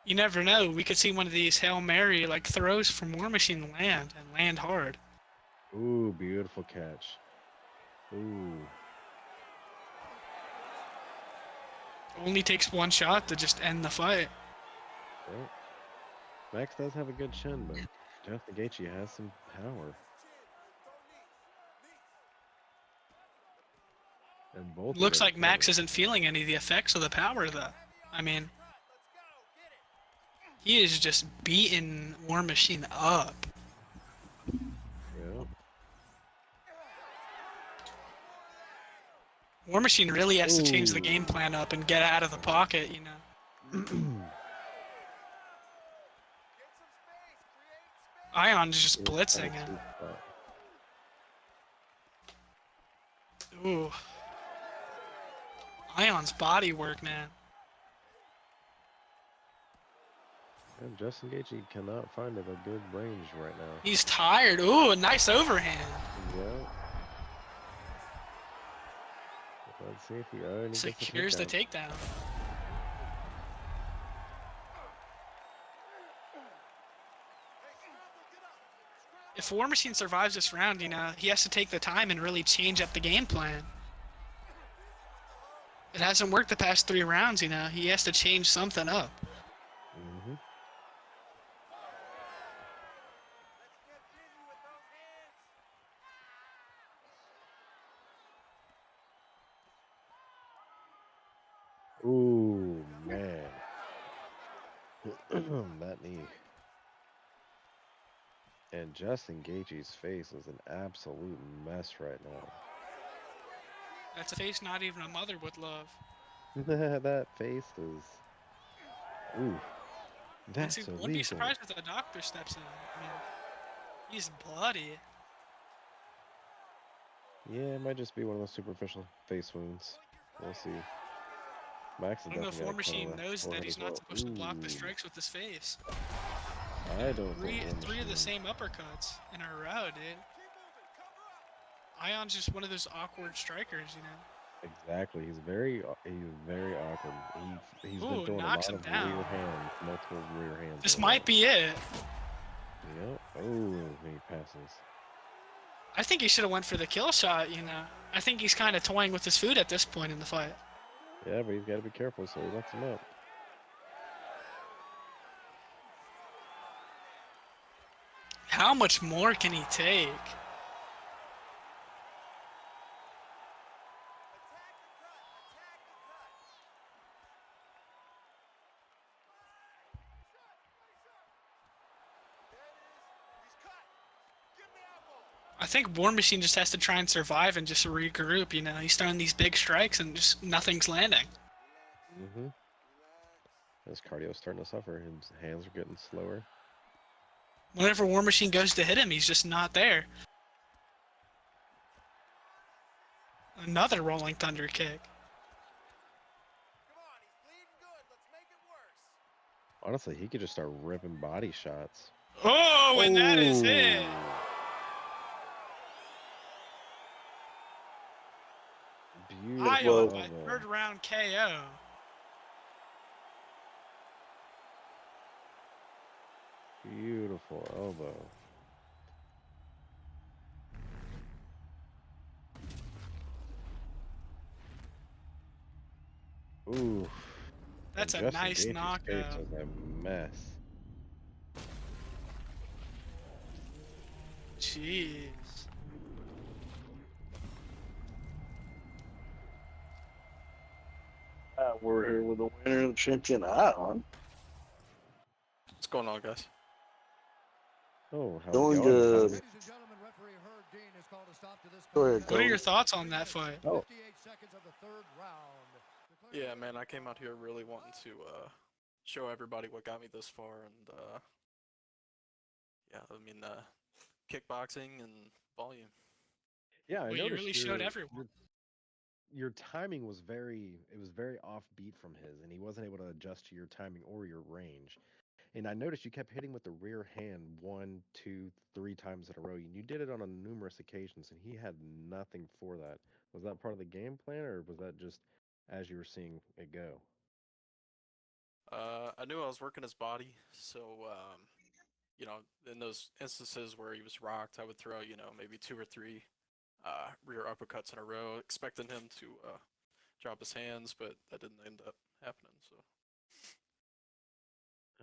You never know. We could see one of these Hail Mary like throws from War Machine land hard. Ooh, beautiful catch. Ooh. Only takes one shot to just end the fight. Well, Max does have a good chin, but Justin Gaethje has some power. And both of Looks them like Max covered. isn't feeling any of the effects of the power, though. I mean, he is just beating War Machine up. Yeah. War Machine really has to change the game Ooh. plan up and get out of the pocket, you know. Ion's just blitzing him. Ooh. Ion's body work, man. And Justin Gaethje cannot find a good range right now. He's tired. Ooh, a nice overhand. Yeah. Let's see if he gets Secures the takedown. If War Machine survives this round, you know, he has to take the time and really change up the game plan. It hasn't worked the past 3 rounds, you know. He has to change something up. Mm-hmm. Ooh, man. That knee. And Justin Gaethje's face is an absolute mess right now. That's a face not even a mother would love. That face is... Ooh. That's Wouldn't be illegal. surprised if the doctor steps in. I mean, he's bloody. Yeah, it might just be one of those superficial face wounds. We'll see. Max is I don't know if definitely War got Machine cut on the knows that forehead he's as not well. supposed to block the Ooh. strikes with his face. I don't Three think War of the Machine- same uppercuts in a row, dude. Ion's just one of those awkward strikers, you know. Exactly. He's very awkward. He's Ooh, been throwing a knocks lot him of down. rear hands, multiple rear hands. This in a might row. be it. Yep. Oh, he passes. I think he should have went for the kill shot, you know. I think he's kind of toying with his food at this point in the fight. Yeah, but he's got to be careful so he lets him up. How much more can he take? I think War Machine just has to try and survive and just regroup, you know. He's throwing these big strikes and just nothing's landing. Mm-hmm. His cardio's starting to suffer. His hands are getting slower. Whenever War Machine goes to hit him, he's just not there. Another Rolling Thunder kick. Honestly, he could just start ripping body shots. Oh, and that is it. Beautiful. Iowa by 3rd round KO. Beautiful elbow. Ooh. That's And a Justin nice Gaethje's knockout. face is a mess. Jeez. We're here with the winner of the champion Ion. What's going on, guys? Oh, how's Going it going? good. Ladies and gentlemen, referee Herb Dean has called a stop to this Go ahead, contest. What are Cody. your thoughts on that fight? Oh. 58 seconds of the 3rd round. Yeah, man, I came out here really wanting to show everybody what got me this far, and yeah, I mean, kickboxing and volume. Yeah, I Well, you noticed really showed everyone. your timing was very offbeat from his, and he wasn't able to adjust to your timing or your range. And I noticed you kept hitting with the rear hand 1, 2, 3 times in a row. And you did it on numerous occasions, and he had nothing for that. Was that part of the game plan, or was that just as you were seeing it go? I knew I was working his body, so you know, in those instances where he was rocked, I would throw, you know, maybe 2 or 3 rear uppercuts in a row, expecting him to drop his hands, but that didn't end up happening. So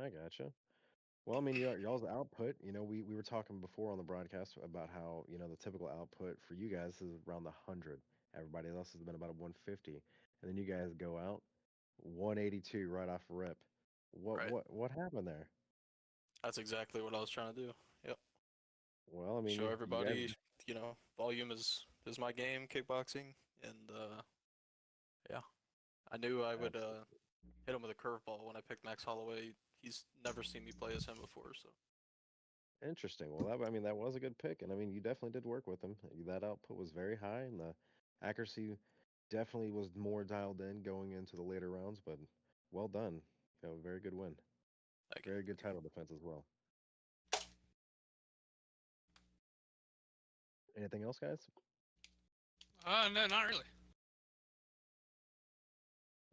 I gotcha. Well, I mean, y'all's output, we were talking before on the broadcast about how, the typical output for you guys is around the 100. Everybody else has been about a 150. And then you guys go out 182 right off rip. What Right. what what happened there? That's exactly what I was trying to do. Yep. Well, I Show mean, you guys everybody, volume is my game, kickboxing, and yeah, I knew I would absolutely. hit him with a curveball when I picked Max Holloway. He's never seen me play as him before, so Interesting. Well, that was a good pick, and I mean, you definitely did work with him. That output was very high, and the accuracy definitely was more dialed in going into the later rounds. But well done. Very good win. thank you. Very good title defense as well. Anything else, guys? No, not really.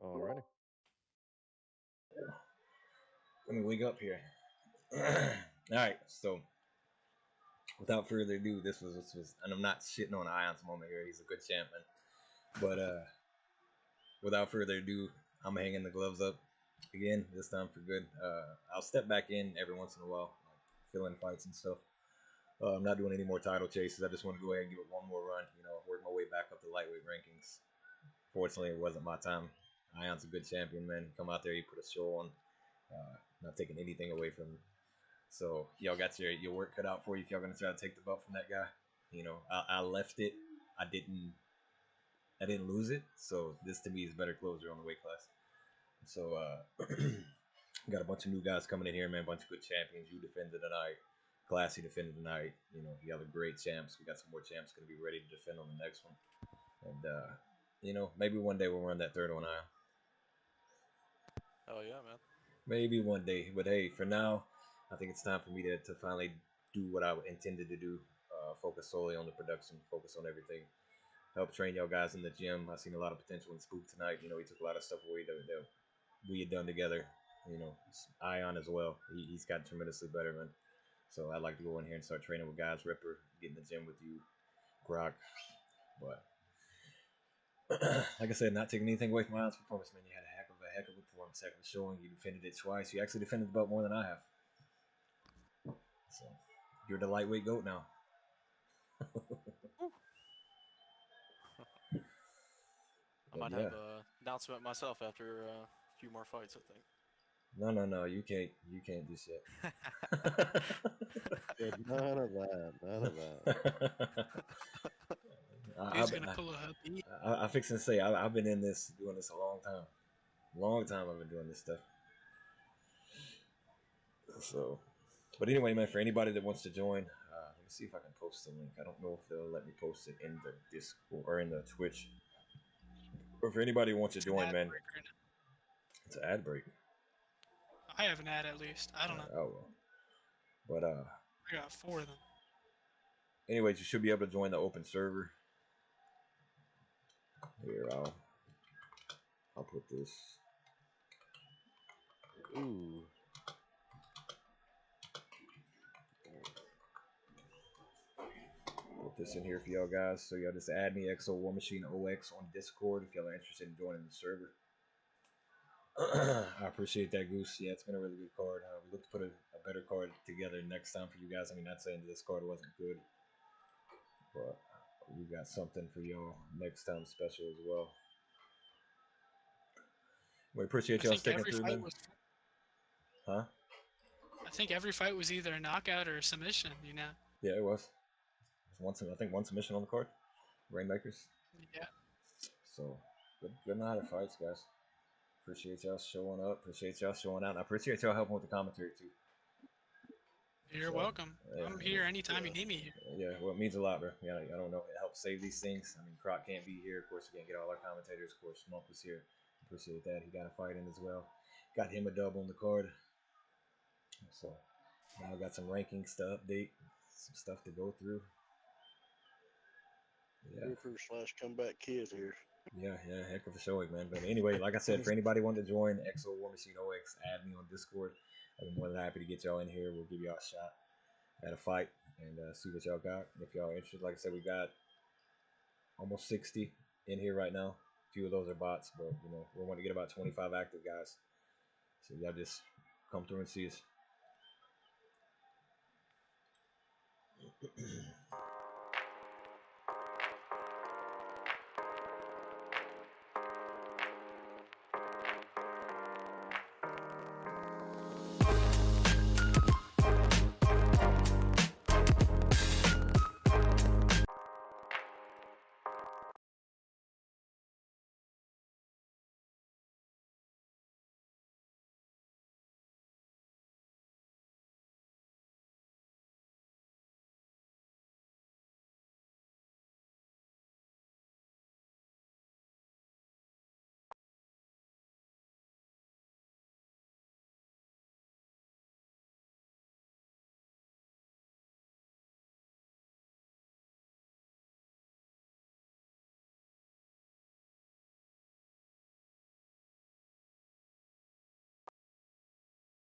Alrighty. Let me wake up here. All right, so without further ado, this was, and I'm not shitting on Ion's moment here. He's a good champion, but without further ado, I'm hanging the gloves up again. This time for good. I'll step back in every once in a while, like fill in fights and stuff. I'm not doing any more title chases. I just want to go ahead and give it one more run. Work my way back up the lightweight rankings. Fortunately, it wasn't my time. Ion's a good champion, man. Come out there, he put a show on. Not taking anything away from him. So y'all got your work cut out for you if y'all gonna try to take the belt from that guy. I left it. I didn't lose it. So this to me is better closer on the weight class. So got a bunch of new guys coming in here, man. A bunch of good champions. You defended tonight. Classy defended tonight. You have a great champs. We got some more champs gonna be ready to defend on the next one. And maybe one day we'll run that third one out. Oh yeah, man. Maybe one day. But hey, for now, I think it's time for me to finally do what I intended to do. Focus solely on the production, focus on everything. Help train y'all guys in the gym. I seen a lot of potential in Spook tonight. He took a lot of stuff away that we had done together. Ion as well. He's gotten tremendously better, man. So I'd like to go in here and start training with guys. Ripper, get in the gym with you, Grok. But like I said, not taking anything away from Ion's performance, man. You had a heck of a performance, heck of a showing. You defended it twice. You actually defended the belt more than I have. So you're the lightweight GOAT now. I might have an announcement myself after a few more fights, I think. No, you can't do shit. None of that. He's gonna pull a Hubby. I fix and say I've been doing this a long time. I've been doing this stuff. So, but anyway, man, for anybody that wants to join, let me see if I can post the link. I don't know if they'll let me post it in the Discord or in the Twitch. Or if anybody who wants to join, man, it's an ad break. I have an ad at least. I don't know. Oh well. But I got 4 of them. Anyways, you should be able to join the open server. Here, I'll put this. Ooh. Put this in here for y'all guys. So y'all just add me XO War Machine OX on Discord if y'all are interested in joining the server. I appreciate that, Goose. Yeah, it's been a really good card. We look to put a better card together next time for you guys. I mean, not saying this card wasn't good, but we got something for y'all next time special as well. We appreciate y'all sticking through, man. Huh? I think every fight was either a knockout or a submission, Yeah, it was. I think one submission on the card. Rainmakers. Yeah. So, good night of fights, guys. Appreciate y'all showing up. Appreciate y'all showing out. And I appreciate y'all helping with the commentary, too. You're welcome. Yeah, I'm here anytime you need me here. Yeah, well, it means a lot, bro. Yeah, I don't know. It helps save these things. I mean, Croc can't be here. Of course, we can't get all our commentators. Of course, Monk was here. Appreciate that. He got a fight in as well. Got him a dub on the card. So, now I got some rankings to update. Some stuff to go through. Yeah. Ripper/comeback kid here. Yeah, heck of a showing, man. But anyway, like I said, for anybody wanting to join XO War Machine OX, add me on Discord. I'd be more than happy to get y'all in here. We'll give y'all a shot at a fight and see what y'all got. If y'all are interested, like I said, we got almost 60 in here right now. A few of those are bots, but we want to get about 25 active guys. So y'all just come through and see us.